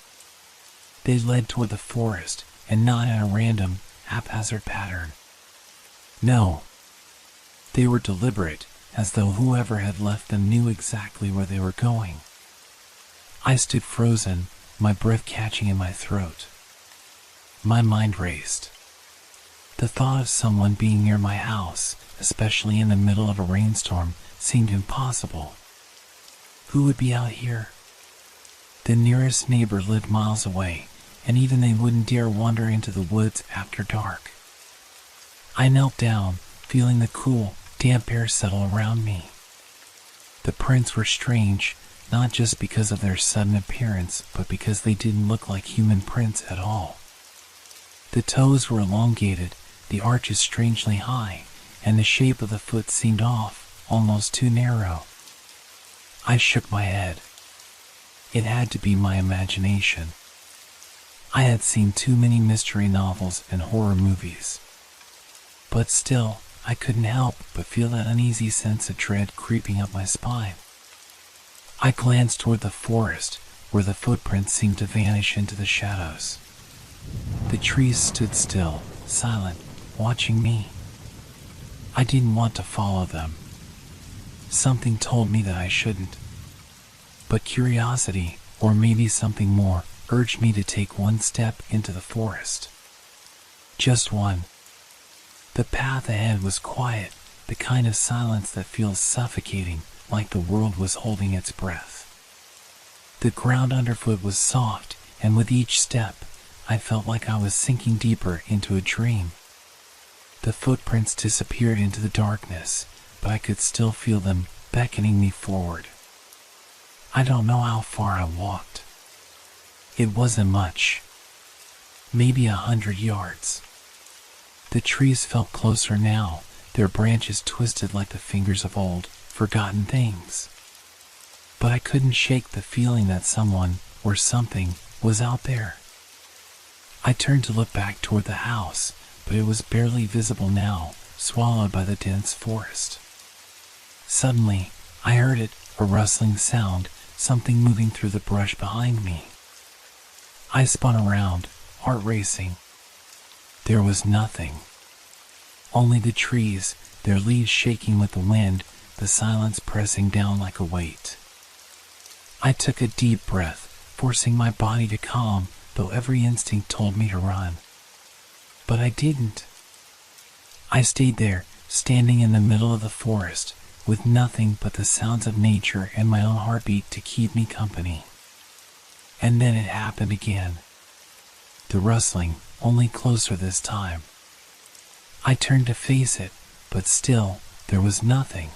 They led toward the forest, and not in a random, haphazard pattern. No. They were deliberate, as though whoever had left them knew exactly where they were going. I stood frozen, my breath catching in my throat. My mind raced. The thought of someone being near my house, especially in the middle of a rainstorm, seemed impossible. Who would be out here? The nearest neighbor lived miles away, and even they wouldn't dare wander into the woods after dark. I knelt down, feeling the cool, damp air settle around me. The prints were strange, not just because of their sudden appearance, but because they didn't look like human prints at all. The toes were elongated, the arches strangely high, and the shape of the foot seemed off, almost too narrow. I shook my head. It had to be my imagination. I had seen too many mystery novels and horror movies. But still, I couldn't help but feel that uneasy sense of dread creeping up my spine. I glanced toward the forest, where the footprints seemed to vanish into the shadows. The trees stood still, silent, watching me. I didn't want to follow them. Something told me that I shouldn't. But curiosity, or maybe something more, urged me to take one step into the forest. Just one. The path ahead was quiet, the kind of silence that feels suffocating, like the world was holding its breath. The ground underfoot was soft, and with each step, I felt like I was sinking deeper into a dream. The footprints disappeared into the darkness, but I could still feel them beckoning me forward. I don't know how far I walked. It wasn't much. Maybe 100 yards. The trees felt closer now, their branches twisted like the fingers of old, forgotten things. But I couldn't shake the feeling that someone, or something, was out there. I turned to look back toward the house, but it was barely visible now, swallowed by the dense forest. Suddenly, I heard it, a rustling sound, something moving through the brush behind me. I spun around, heart racing. There was nothing. Only the trees, their leaves shaking with the wind, the silence pressing down like a weight. I took a deep breath, forcing my body to calm, though every instinct told me to run. But I didn't. I stayed there, standing in the middle of the forest, with nothing but the sounds of nature and my own heartbeat to keep me company. And then it happened again. The rustling, only closer this time. I turned to face it, but still, there was nothing.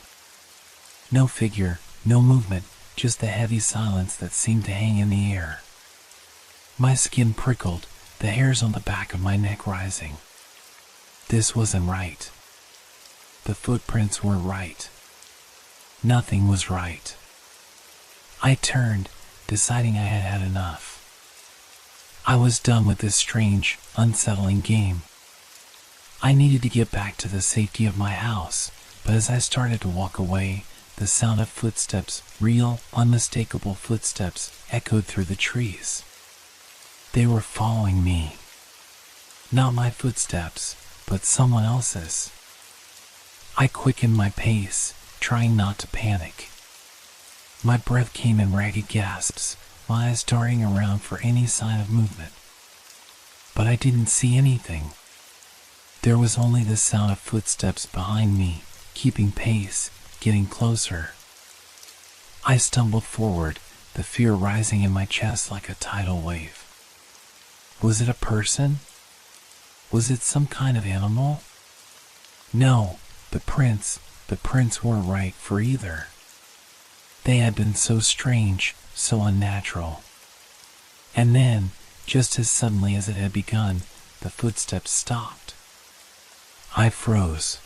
No figure, no movement, just the heavy silence that seemed to hang in the air. My skin prickled, the hairs on the back of my neck rising. This wasn't right. The footprints weren't right. Nothing was right. I turned, deciding I had had enough. I was done with this strange, unsettling game. I needed to get back to the safety of my house, but as I started to walk away, the sound of footsteps, real, unmistakable footsteps, echoed through the trees. They were following me. Not my footsteps, but someone else's. I quickened my pace, trying not to panic. My breath came in ragged gasps, my eyes darting around for any sign of movement. But I didn't see anything. There was only the sound of footsteps behind me, keeping pace, getting closer. I stumbled forward, the fear rising in my chest like a tidal wave. Was it a person? Was it some kind of animal? No, the prints weren't right for either. They had been so strange, so unnatural. And then, just as suddenly as it had begun, the footsteps stopped. I froze.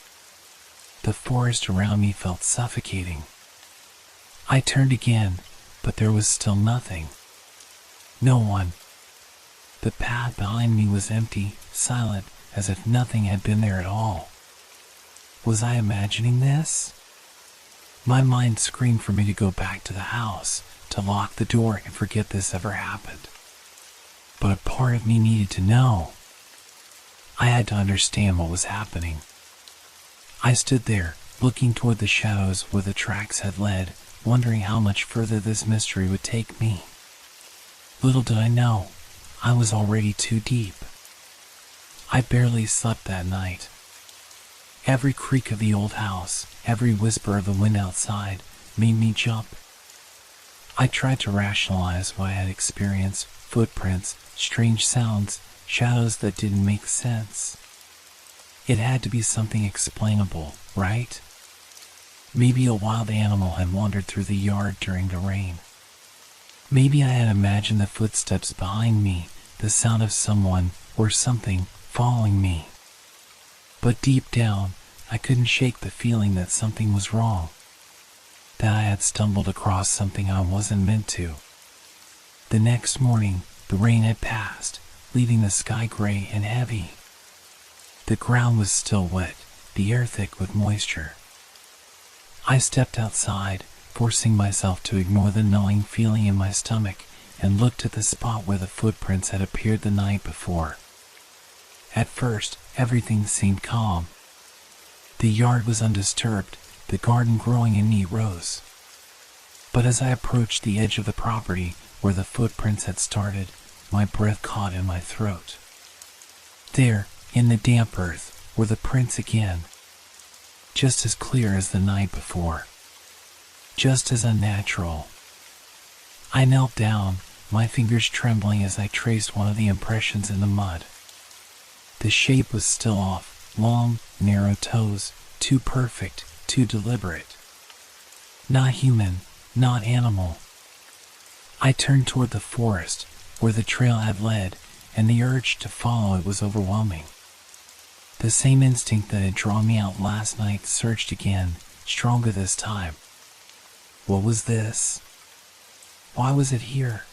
The forest around me felt suffocating. I turned again, but there was still nothing. No one. The path behind me was empty, silent, as if nothing had been there at all. Was I imagining this? My mind screamed for me to go back to the house, to lock the door and forget this ever happened. But a part of me needed to know. I had to understand what was happening. I stood there, looking toward the shadows where the tracks had led, wondering how much further this mystery would take me. Little did I know, I was already too deep. I barely slept that night. Every creak of the old house, every whisper of the wind outside, made me jump. I tried to rationalize what I had experienced, footprints, strange sounds, shadows that didn't make sense. It had to be something explainable, right? Maybe a wild animal had wandered through the yard during the rain. Maybe I had imagined the footsteps behind me, the sound of someone or something following me. But deep down, I couldn't shake the feeling that something was wrong, that I had stumbled across something I wasn't meant to. The next morning, the rain had passed, leaving the sky gray and heavy. The ground was still wet, the air thick with moisture. I stepped outside, forcing myself to ignore the gnawing feeling in my stomach, and looked at the spot where the footprints had appeared the night before. At first, everything seemed calm. The yard was undisturbed, the garden growing in neat rows. But as I approached the edge of the property where the footprints had started, my breath caught in my throat. There, in the damp earth, were the prints again, just as clear as the night before, just as unnatural. I knelt down, my fingers trembling as I traced one of the impressions in the mud. The shape was still off, long, narrow toes, too perfect, too deliberate. Not human, not animal. I turned toward the forest, where the trail had led, and the urge to follow it was overwhelming. The same instinct that had drawn me out last night surged again, stronger this time. What was this? Why was it here?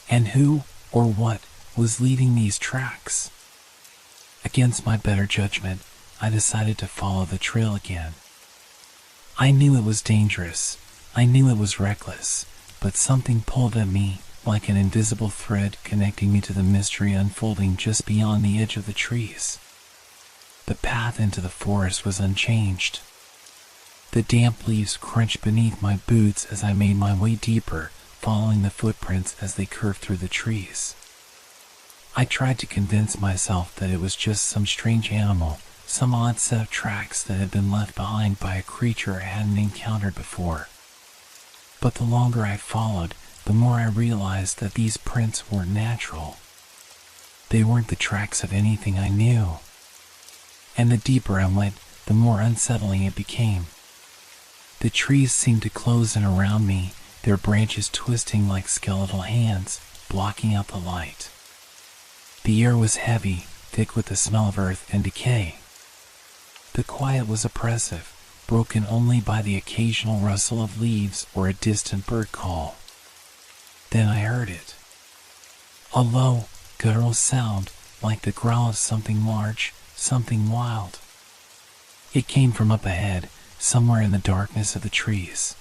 And who, or what, was leaving these tracks? Against my better judgment, I decided to follow the trail again. I knew it was dangerous. I knew it was reckless, but something pulled at me, like an invisible thread connecting me to the mystery unfolding just beyond the edge of the trees. The path into the forest was unchanged. The damp leaves crunched beneath my boots as I made my way deeper, following the footprints as they curved through the trees. I tried to convince myself that it was just some strange animal, some odd set of tracks that had been left behind by a creature I hadn't encountered before. But the longer I followed, the more I realized that these prints weren't natural. They weren't the tracks of anything I knew. And the deeper I went, the more unsettling it became. The trees seemed to close in around me, their branches twisting like skeletal hands, blocking out the light. The air was heavy, thick with the smell of earth and decay. The quiet was oppressive, broken only by the occasional rustle of leaves or a distant bird call. Then I heard it. A low, guttural sound, like the growl of something large, something wild. It came from up ahead, somewhere in the darkness of the trees.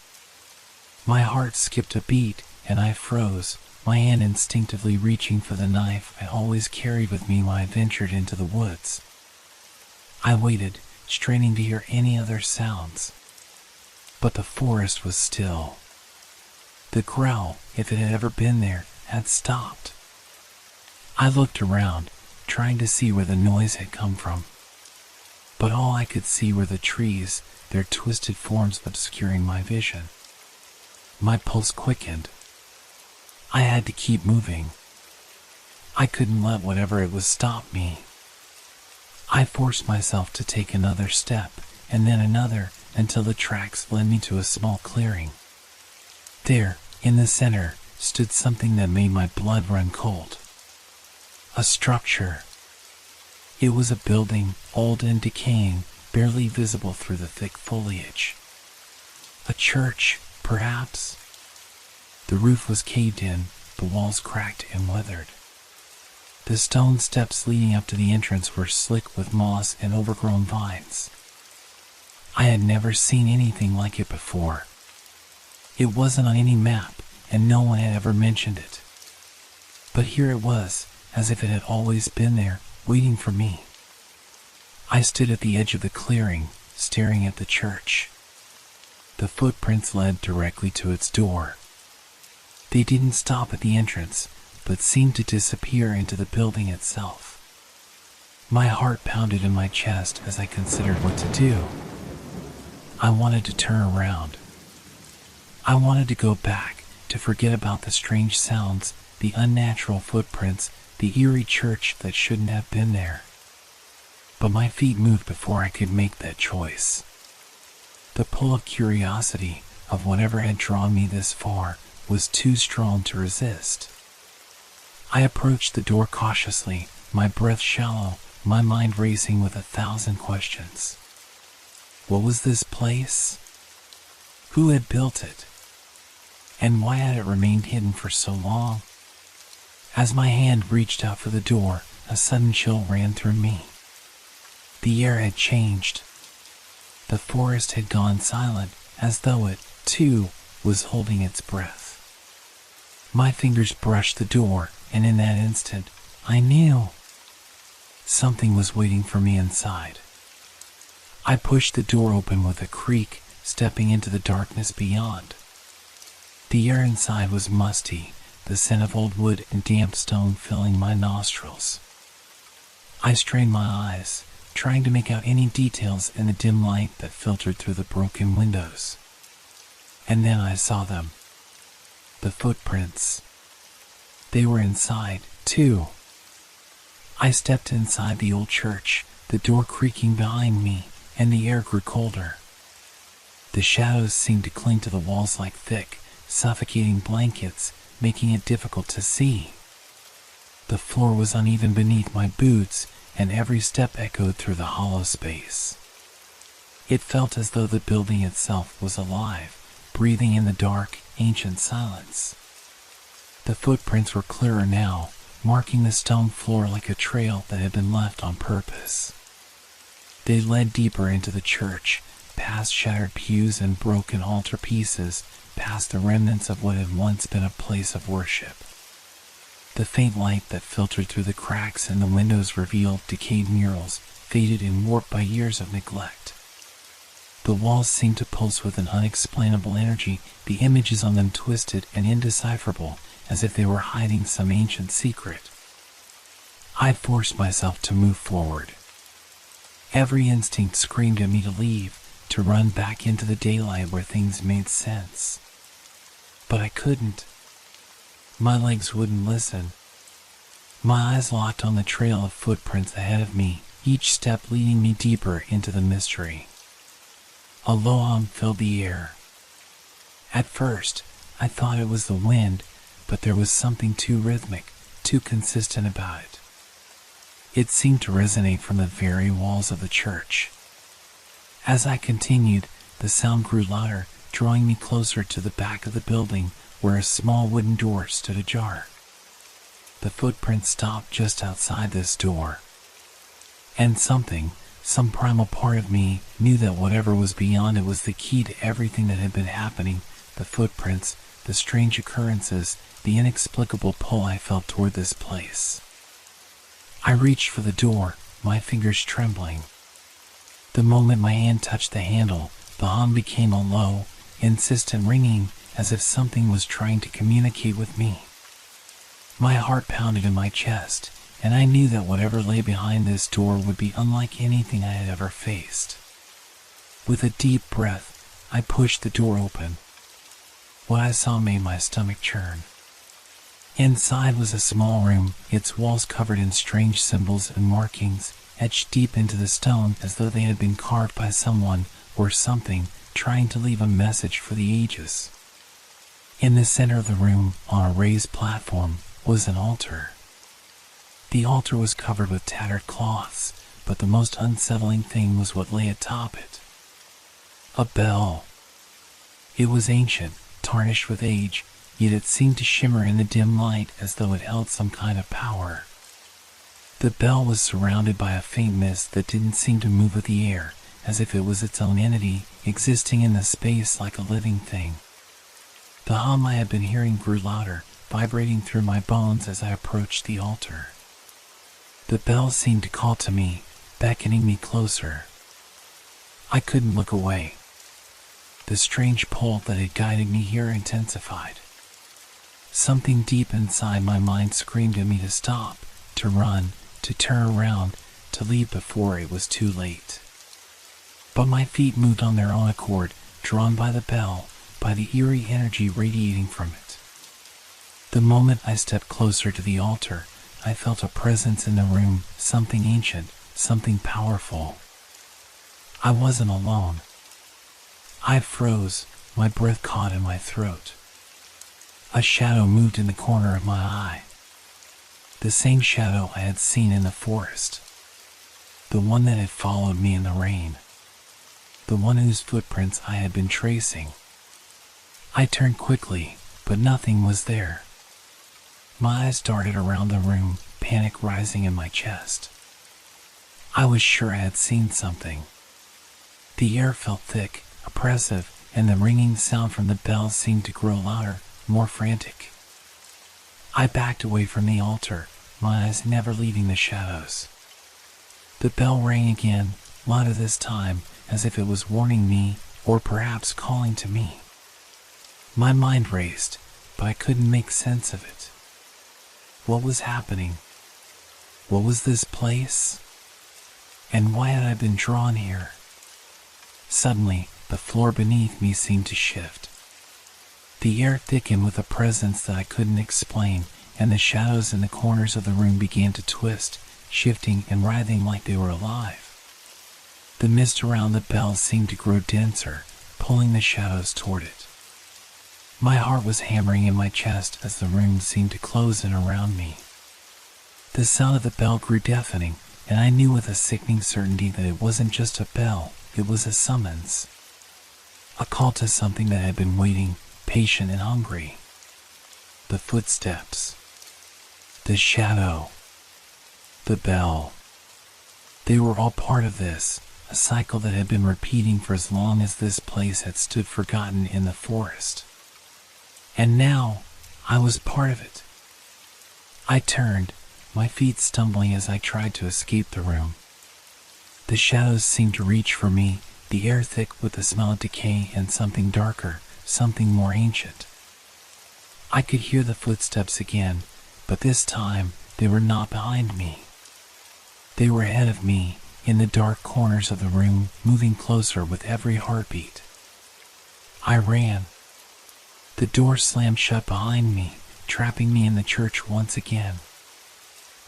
My heart skipped a beat, and I froze, my hand instinctively reaching for the knife I always carried with me when I ventured into the woods. I waited, straining to hear any other sounds. But the forest was still. The growl, if it had ever been there, had stopped. I looked around, trying to see where the noise had come from. But all I could see were the trees, their twisted forms obscuring my vision. My pulse quickened. I had to keep moving. I couldn't let whatever it was stop me. I forced myself to take another step, and then another, until the tracks led me to a small clearing. There, in the center, stood something that made my blood run cold. A structure. It was a building, old and decaying, barely visible through the thick foliage. A church, perhaps? The roof was caved in, the walls cracked and weathered. The stone steps leading up to the entrance were slick with moss and overgrown vines. I had never seen anything like it before. It wasn't on any map, and no one had ever mentioned it. But here it was, as if it had always been there, waiting for me. I stood at the edge of the clearing, staring at the church. The footprints led directly to its door. They didn't stop at the entrance, but seemed to disappear into the building itself. My heart pounded in my chest as I considered what to do. I wanted to turn around. I wanted to go back, to forget about the strange sounds, the unnatural footprints, the eerie church that shouldn't have been there. But my feet moved before I could make that choice. The pull of curiosity, of whatever had drawn me this far, was too strong to resist. I approached the door cautiously, my breath shallow, my mind racing with 1,000 questions. What was this place? Who had built it? And why had it remained hidden for so long? As my hand reached out for the door, a sudden chill ran through me. The air had changed. The forest had gone silent, as though it, too, was holding its breath. My fingers brushed the door, and in that instant, I knew something was waiting for me inside. I pushed the door open with a creak, stepping into the darkness beyond. The air inside was musty, the scent of old wood and damp stone filling my nostrils. I strained my eyes, trying to make out any details in the dim light that filtered through the broken windows. And then I saw them. The footprints. They were inside, too. I stepped inside the old church, the door creaking behind me, and the air grew colder. The shadows seemed to cling to the walls like thick, suffocating blankets, making it difficult to see. The floor was uneven beneath my boots, and every step echoed through the hollow space. It felt as though the building itself was alive, breathing in the dark, ancient silence. The footprints were clearer now, marking the stone floor like a trail that had been left on purpose. They led deeper into the church, past shattered pews and broken altar pieces, past the remnants of what had once been a place of worship. The faint light that filtered through the cracks in the windows revealed decayed murals, faded and warped by years of neglect. The walls seemed to pulse with an unexplainable energy, the images on them twisted and indecipherable, as if they were hiding some ancient secret. I forced myself to move forward. Every instinct screamed at me to leave, to run back into the daylight where things made sense. But I couldn't. My legs wouldn't listen. My eyes locked on the trail of footprints ahead of me, each step leading me deeper into the mystery. A low hum filled the air. At first, I thought it was the wind, but there was something too rhythmic, too consistent about it. It seemed to resonate from the very walls of the church. As I continued, the sound grew louder, drawing me closer to the back of the building, where a small wooden door stood ajar. The footprints stopped just outside this door. And some primal part of me, knew that whatever was beyond it was the key to everything that had been happening, the footprints, the strange occurrences, the inexplicable pull I felt toward this place. I reached for the door, my fingers trembling. The moment my hand touched the handle, the hum became a low, insistent ringing, as if something was trying to communicate with me. My heart pounded in my chest, and I knew that whatever lay behind this door would be unlike anything I had ever faced. With a deep breath, I pushed the door open. What I saw made my stomach churn. Inside was a small room, its walls covered in strange symbols and markings, etched deep into the stone as though they had been carved by someone or something trying to leave a message for the ages. In the center of the room, on a raised platform, was an altar. The altar was covered with tattered cloths, but the most unsettling thing was what lay atop it. A bell. It was ancient, tarnished with age, yet it seemed to shimmer in the dim light as though it held some kind of power. The bell was surrounded by a faint mist that didn't seem to move with the air, as if it was its own entity, existing in the space like a living thing. The hum I had been hearing grew louder, vibrating through my bones as I approached the altar. The bell seemed to call to me, beckoning me closer. I couldn't look away. The strange pull that had guided me here intensified. Something deep inside my mind screamed at me to stop, to run, to turn around, to leave before it was too late. But my feet moved on their own accord, drawn by the bell, by the eerie energy radiating from it. The moment I stepped closer to the altar, I felt a presence in the room, something ancient, something powerful. I wasn't alone. I froze, my breath caught in my throat. A shadow moved in the corner of my eye. The same shadow I had seen in the forest. The one that had followed me in the rain. The one whose footprints I had been tracing. I turned quickly, but nothing was there. My eyes darted around the room, panic rising in my chest. I was sure I had seen something. The air felt thick, oppressive, and the ringing sound from the bells seemed to grow louder, more frantic. I backed away from the altar, my eyes never leaving the shadows. The bell rang again, louder this time, as if it was warning me, or perhaps calling to me. My mind raced, but I couldn't make sense of it. What was happening? What was this place? And why had I been drawn here? Suddenly, the floor beneath me seemed to shift. The air thickened with a presence that I couldn't explain, and the shadows in the corners of the room began to twist, shifting and writhing like they were alive. The mist around the bell seemed to grow denser, pulling the shadows toward it. My heart was hammering in my chest as the room seemed to close in around me. The sound of the bell grew deafening, and I knew with a sickening certainty that it wasn't just a bell, it was a summons. A call to something that had been waiting, patient and hungry. The footsteps. The shadow. The bell. They were all part of this, a cycle that had been repeating for as long as this place had stood forgotten in the forest. And now, I was part of it. I turned, my feet stumbling as I tried to escape the room. The shadows seemed to reach for me, the air thick with the smell of decay and something darker, something more ancient. I could hear the footsteps again, but this time they were not behind me. They were ahead of me, in the dark corners of the room, moving closer with every heartbeat. I ran. The door slammed shut behind me, trapping me in the church once again.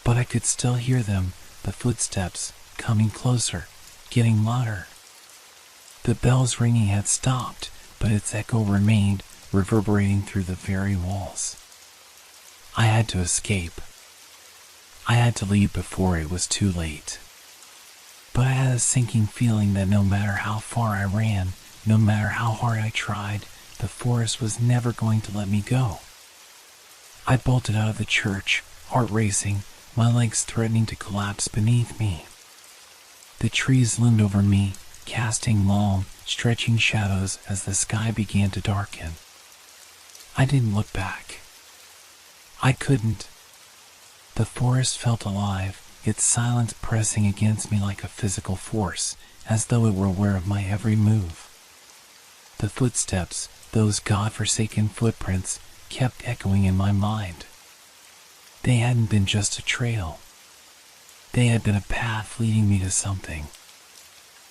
But I could still hear them, the footsteps, coming closer, getting louder. The bell's ringing had stopped, but its echo remained, reverberating through the very walls. I had to escape. I had to leave before it was too late. But I had a sinking feeling that no matter how far I ran, no matter how hard I tried, the forest was never going to let me go. I bolted out of the church, heart racing, my legs threatening to collapse beneath me. The trees loomed over me, casting long, stretching shadows as the sky began to darken. I didn't look back. I couldn't. The forest felt alive, its silence pressing against me like a physical force, as though it were aware of my every move. The footsteps, those God-forsaken footprints, kept echoing in my mind. They hadn't been just a trail. They had been a path leading me to something.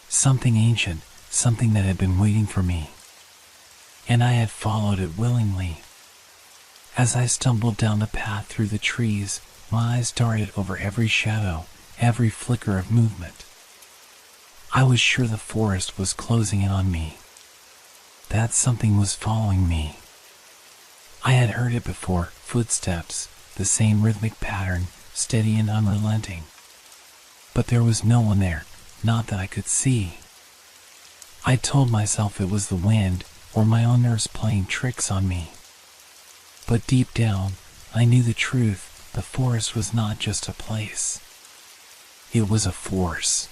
Something ancient, something that had been waiting for me. And I had followed it willingly. As I stumbled down the path through the trees, my eyes darted over every shadow, every flicker of movement. I was sure the forest was closing in on me. That something was following me. I had heard it before, footsteps, the same rhythmic pattern, steady and unrelenting. But there was no one there, not that I could see. I told myself it was the wind, or my own nerves playing tricks on me. But deep down, I knew the truth, the forest was not just a place. It was a force.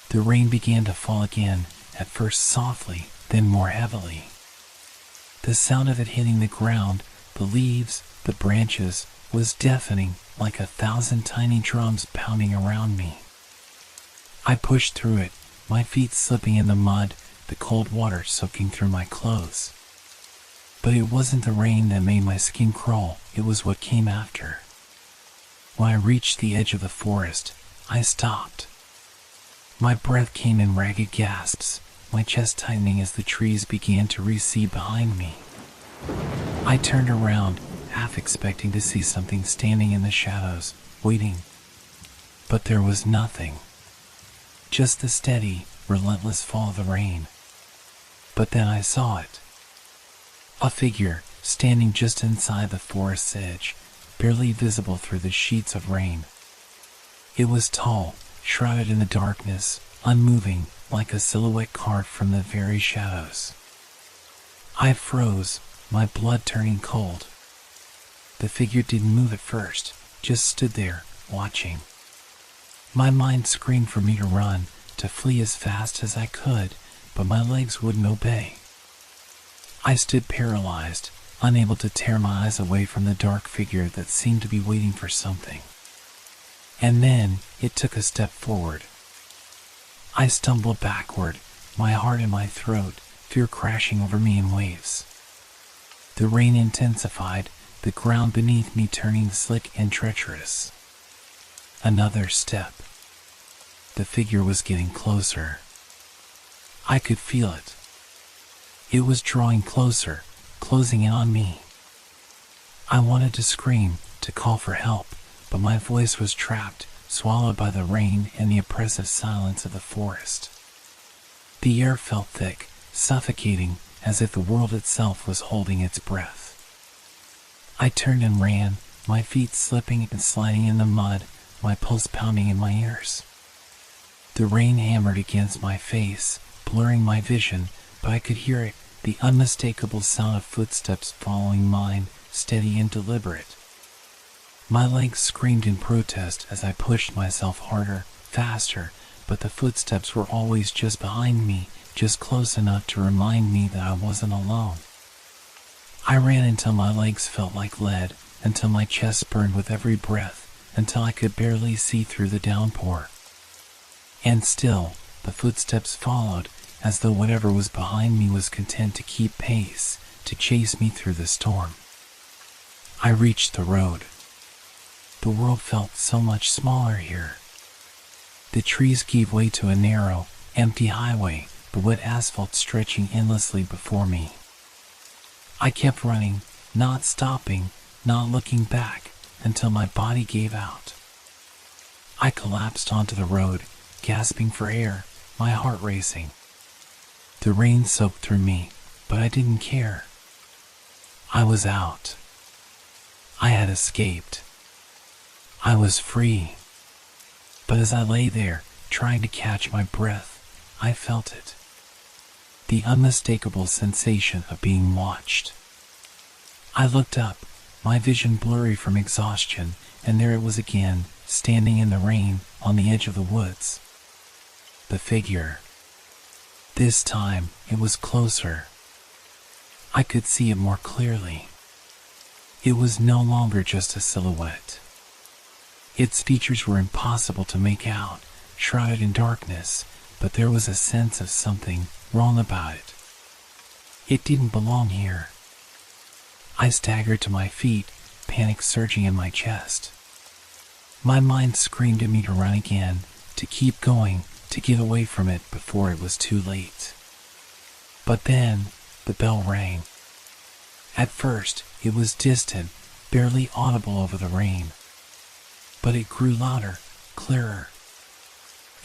The rain began to fall again, at first softly, then more heavily. The sound of it hitting the ground, the leaves, the branches, was deafening, like 1,000 tiny drums pounding around me. I pushed through it, my feet slipping in the mud, the cold water soaking through my clothes. But it wasn't the rain that made my skin crawl, it was what came after. When I reached the edge of the forest, I stopped. My breath came in ragged gasps, my chest tightening as the trees began to recede behind me. I turned around, half expecting to see something standing in the shadows, waiting. But there was nothing. Just the steady, relentless fall of the rain. But then I saw it. A figure, standing just inside the forest's edge, barely visible through the sheets of rain. It was tall, shrouded in the darkness, unmoving, like a silhouette carved from the very shadows. I froze, my blood turning cold. The figure didn't move at first, just stood there, watching. My mind screamed for me to run, to flee as fast as I could, but my legs wouldn't obey. I stood paralyzed, unable to tear my eyes away from the dark figure that seemed to be waiting for something. And then, it took a step forward. I stumbled backward, my heart in my throat, fear crashing over me in waves. The rain intensified, the ground beneath me turning slick and treacherous. Another step. The figure was getting closer. I could feel it. It was drawing closer, closing in on me. I wanted to scream, to call for help, but my voice was trapped, swallowed by the rain and the oppressive silence of the forest. The air felt thick, suffocating, as if the world itself was holding its breath. I turned and ran, my feet slipping and sliding in the mud, my pulse pounding in my ears. The rain hammered against my face, blurring my vision, but I could hear it, the unmistakable sound of footsteps following mine, steady and deliberate. My legs screamed in protest as I pushed myself harder, faster, but the footsteps were always just behind me, just close enough to remind me that I wasn't alone. I ran until my legs felt like lead, until my chest burned with every breath, until I could barely see through the downpour. And still, the footsteps followed, as though whatever was behind me was content to keep pace, to chase me through the storm. I reached the road. The world felt so much smaller here. The trees gave way to a narrow, empty highway, the wet asphalt stretching endlessly before me. I kept running, not stopping, not looking back, until my body gave out. I collapsed onto the road, gasping for air, my heart racing. The rain soaked through me, but I didn't care. I was out. I had escaped. I was free. But as I lay there, trying to catch my breath, I felt it. The unmistakable sensation of being watched. I looked up, my vision blurry from exhaustion, and there it was again, standing in the rain, on the edge of the woods. The figure. This time, it was closer. I could see it more clearly. It was no longer just a silhouette. Its features were impossible to make out, shrouded in darkness, but there was a sense of something wrong about it. It didn't belong here. I staggered to my feet, panic surging in my chest. My mind screamed at me to run again, to keep going, to get away from it before it was too late. But then, the bell rang. At first, it was distant, barely audible over the rain. But it grew louder, clearer.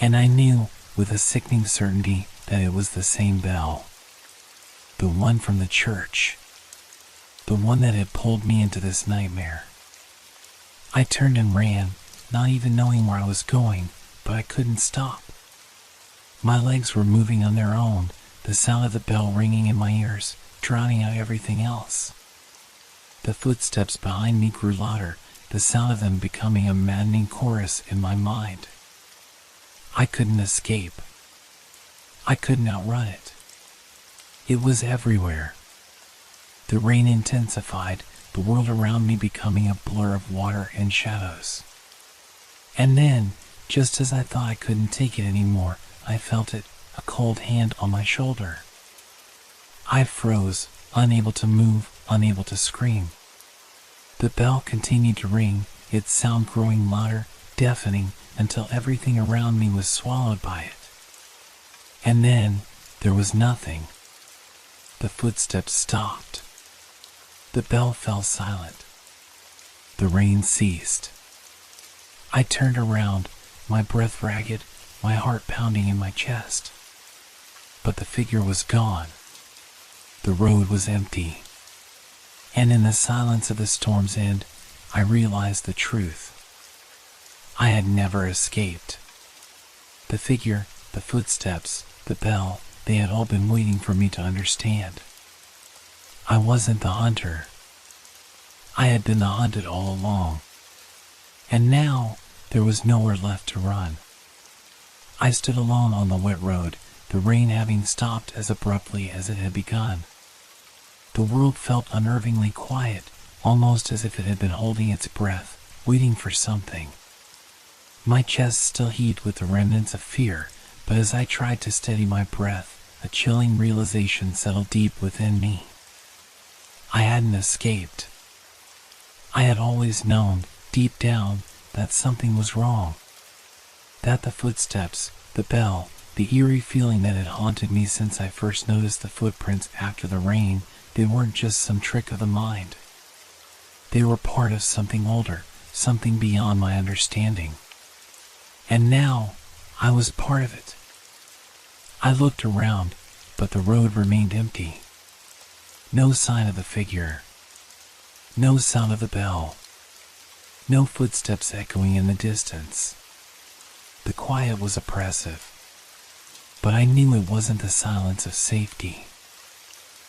And I knew, with a sickening certainty, that it was the same bell. The one from the church. The one that had pulled me into this nightmare. I turned and ran, not even knowing where I was going, but I couldn't stop. My legs were moving on their own, the sound of the bell ringing in my ears, drowning out everything else. The footsteps behind me grew louder, the sound of them becoming a maddening chorus in my mind. I couldn't escape. I couldn't outrun it. It was everywhere. The rain intensified, the world around me becoming a blur of water and shadows. And then, just as I thought I couldn't take it anymore, I felt it, a cold hand on my shoulder. I froze, unable to move, unable to scream. The bell continued to ring, its sound growing louder, deafening, until everything around me was swallowed by it. And then, there was nothing. The footsteps stopped. The bell fell silent. the rain ceased. I turned around, my breath ragged, my heart pounding in my chest. But the figure was gone. The road was empty. And in the silence of the storm's end, I realized the truth. I had never escaped. The figure, the footsteps, the bell, they had all been waiting for me to understand. I wasn't the hunter. I had been the hunted all along. And now, there was nowhere left to run. I stood alone on the wet road, the rain having stopped as abruptly as it had begun. The world felt unnervingly quiet, almost as if it had been holding its breath, waiting for something. My chest still heaved with the remnants of fear, but as I tried to steady my breath, a chilling realization settled deep within me. I hadn't escaped. I had always known, deep down, that something was wrong. That the footsteps, the bell, the eerie feeling that had haunted me since I first noticed the footprints after the rain, they weren't just some trick of the mind. They were part of something older, something beyond my understanding. And now, I was part of it. I looked around, but the road remained empty. No sign of the figure. No sound of the bell. No footsteps echoing in the distance. The quiet was oppressive. But I knew it wasn't the silence of safety.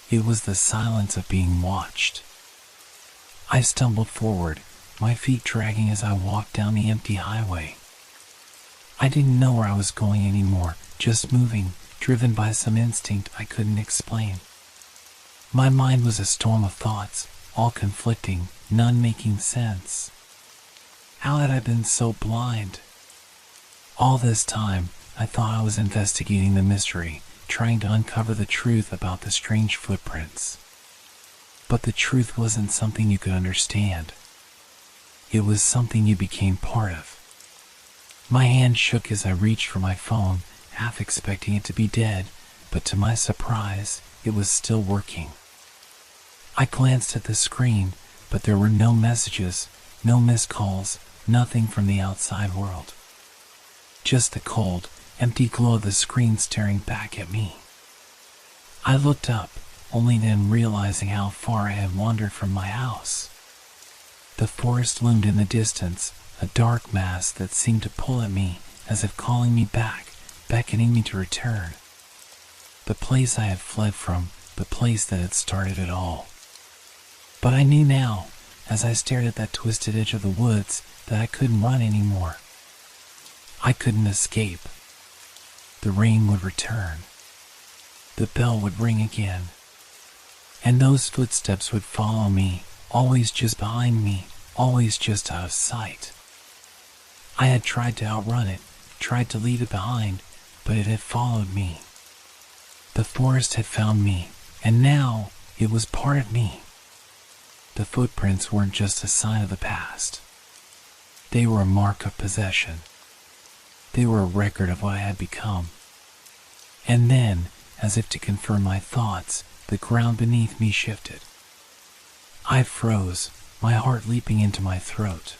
It was the silence of being watched. I stumbled forward, my feet dragging as I walked down the empty highway. I didn't know where I was going anymore, just moving, driven by some instinct I couldn't explain. My mind was a storm of thoughts, all conflicting, none making sense. How had I been so blind? All this time, I thought I was investigating the mystery, trying to uncover the truth about the strange footprints. But the truth wasn't something you could understand. It was something you became part of. My hand shook as I reached for my phone, half expecting it to be dead, but to my surprise, it was still working. I glanced at the screen, but there were no messages, no missed calls, nothing from the outside world. Just the cold, empty glow of the screen staring back at me. I looked up, only then realizing how far I had wandered from my house. The forest loomed in the distance, a dark mass that seemed to pull at me, as if calling me back, beckoning me to return. The place I had fled from, the place that had started it all. But I knew now, as I stared at that twisted edge of the woods, that I couldn't run anymore. I couldn't escape. The rain would return. The bell would ring again. And those footsteps would follow me, always just behind me, always just out of sight. I had tried to outrun it, tried to leave it behind, but it had followed me. The forest had found me, and now it was part of me. The footprints weren't just a sign of the past. They were a mark of possession. They were a record of what I had become. And then, as if to confirm my thoughts, the ground beneath me shifted. I froze, my heart leaping into my throat.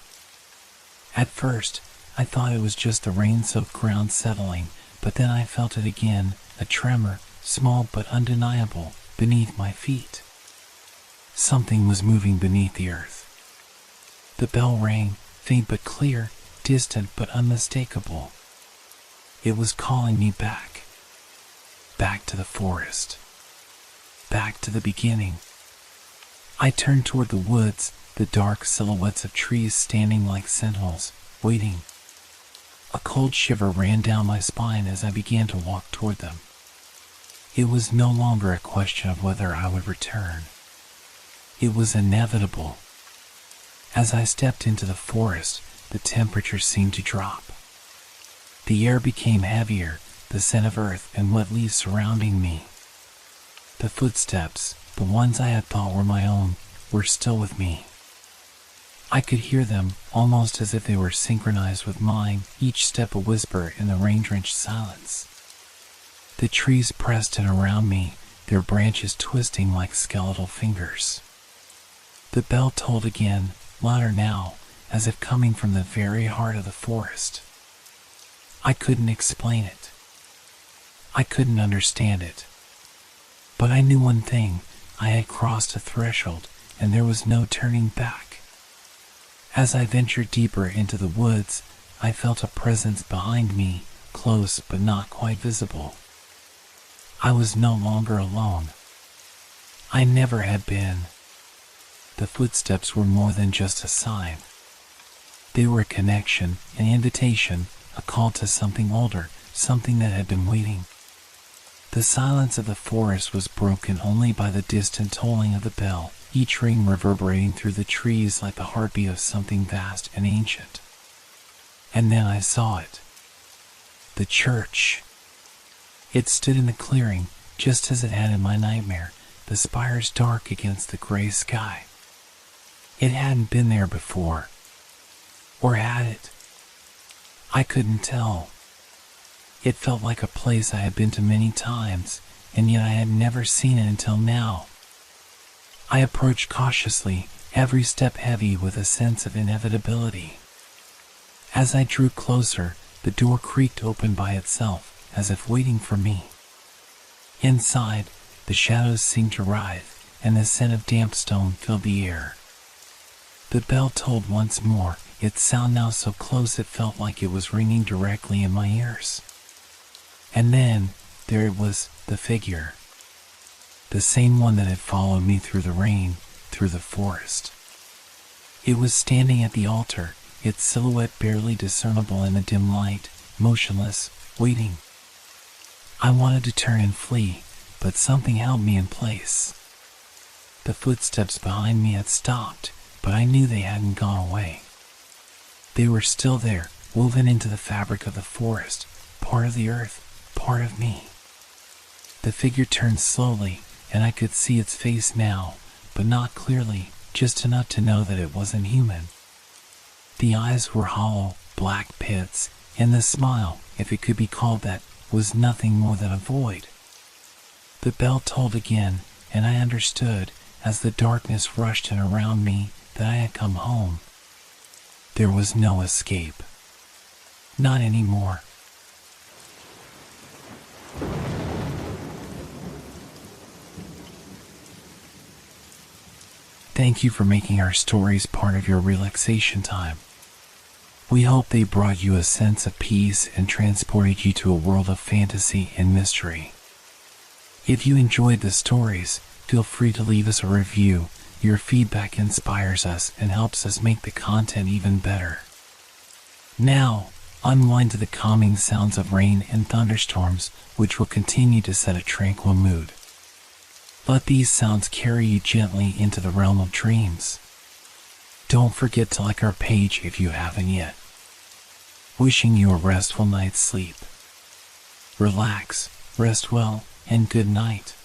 At first, I thought it was just the rain-soaked ground settling, but then I felt it again, a tremor, small but undeniable, beneath my feet. Something was moving beneath the earth. The bell rang, faint but clear, distant but unmistakable. It was calling me back. Back to the forest. Back to the beginning. I turned toward the woods, the dark silhouettes of trees standing like sentinels, waiting. A cold shiver ran down my spine as I began to walk toward them. It was no longer a question of whether I would return. It was inevitable. As I stepped into the forest, the temperature seemed to drop. The air became heavier, the scent of earth and wet leaves surrounding me. The footsteps, the ones I had thought were my own, were still with me. I could hear them, almost as if they were synchronized with mine, each step a whisper in the rain-drenched silence. The trees pressed in around me, their branches twisting like skeletal fingers. The bell tolled again, louder now, as if coming from the very heart of the forest. I couldn't explain it. I couldn't understand it. But I knew one thing: I had crossed a threshold, and there was no turning back. As I ventured deeper into the woods, I felt a presence behind me, close but not quite visible. I was no longer alone. I never had been. The footsteps were more than just a sign. They were a connection, an invitation, a call to something older, something that had been waiting. The silence of the forest was broken only by the distant tolling of the bell, each ring reverberating through the trees like the heartbeat of something vast and ancient. And then I saw it. The church. It stood in the clearing, just as it had in my nightmare, the spires dark against the gray sky. It hadn't been there before. Or had it? I couldn't tell. It felt like a place I had been to many times, and yet I had never seen it until now. I approached cautiously, every step heavy with a sense of inevitability. As I drew closer, the door creaked open by itself, as if waiting for me. Inside, the shadows seemed to writhe, and the scent of damp stone filled the air. The bell tolled once more, its sound now so close it felt like it was ringing directly in my ears. And then, there it was, the figure. The same one that had followed me through the rain, through the forest. It was standing at the altar, its silhouette barely discernible in the dim light, motionless, waiting. I wanted to turn and flee, but something held me in place. The footsteps behind me had stopped, but I knew they hadn't gone away. They were still there, woven into the fabric of the forest, part of the earth, part of me. The figure turned slowly, and I could see its face now, but not clearly, just enough to know that it wasn't human. The eyes were hollow, black pits, and the smile, if it could be called that, was nothing more than a void. The bell tolled again, and I understood, as the darkness rushed in around me, that I had come home. There was no escape. Not anymore. Thank you for making our stories part of your relaxation time. We hope they brought you a sense of peace and transported you to a world of fantasy and mystery. If you enjoyed the stories, feel free to leave us a review. Your feedback inspires us and helps us make the content even better. Now, unwind to the calming sounds of rain and thunderstorms, which will continue to set a tranquil mood. Let these sounds carry you gently into the realm of dreams. Don't forget to like our page if you haven't yet. Wishing you a restful night's sleep. Relax, rest well, and good night.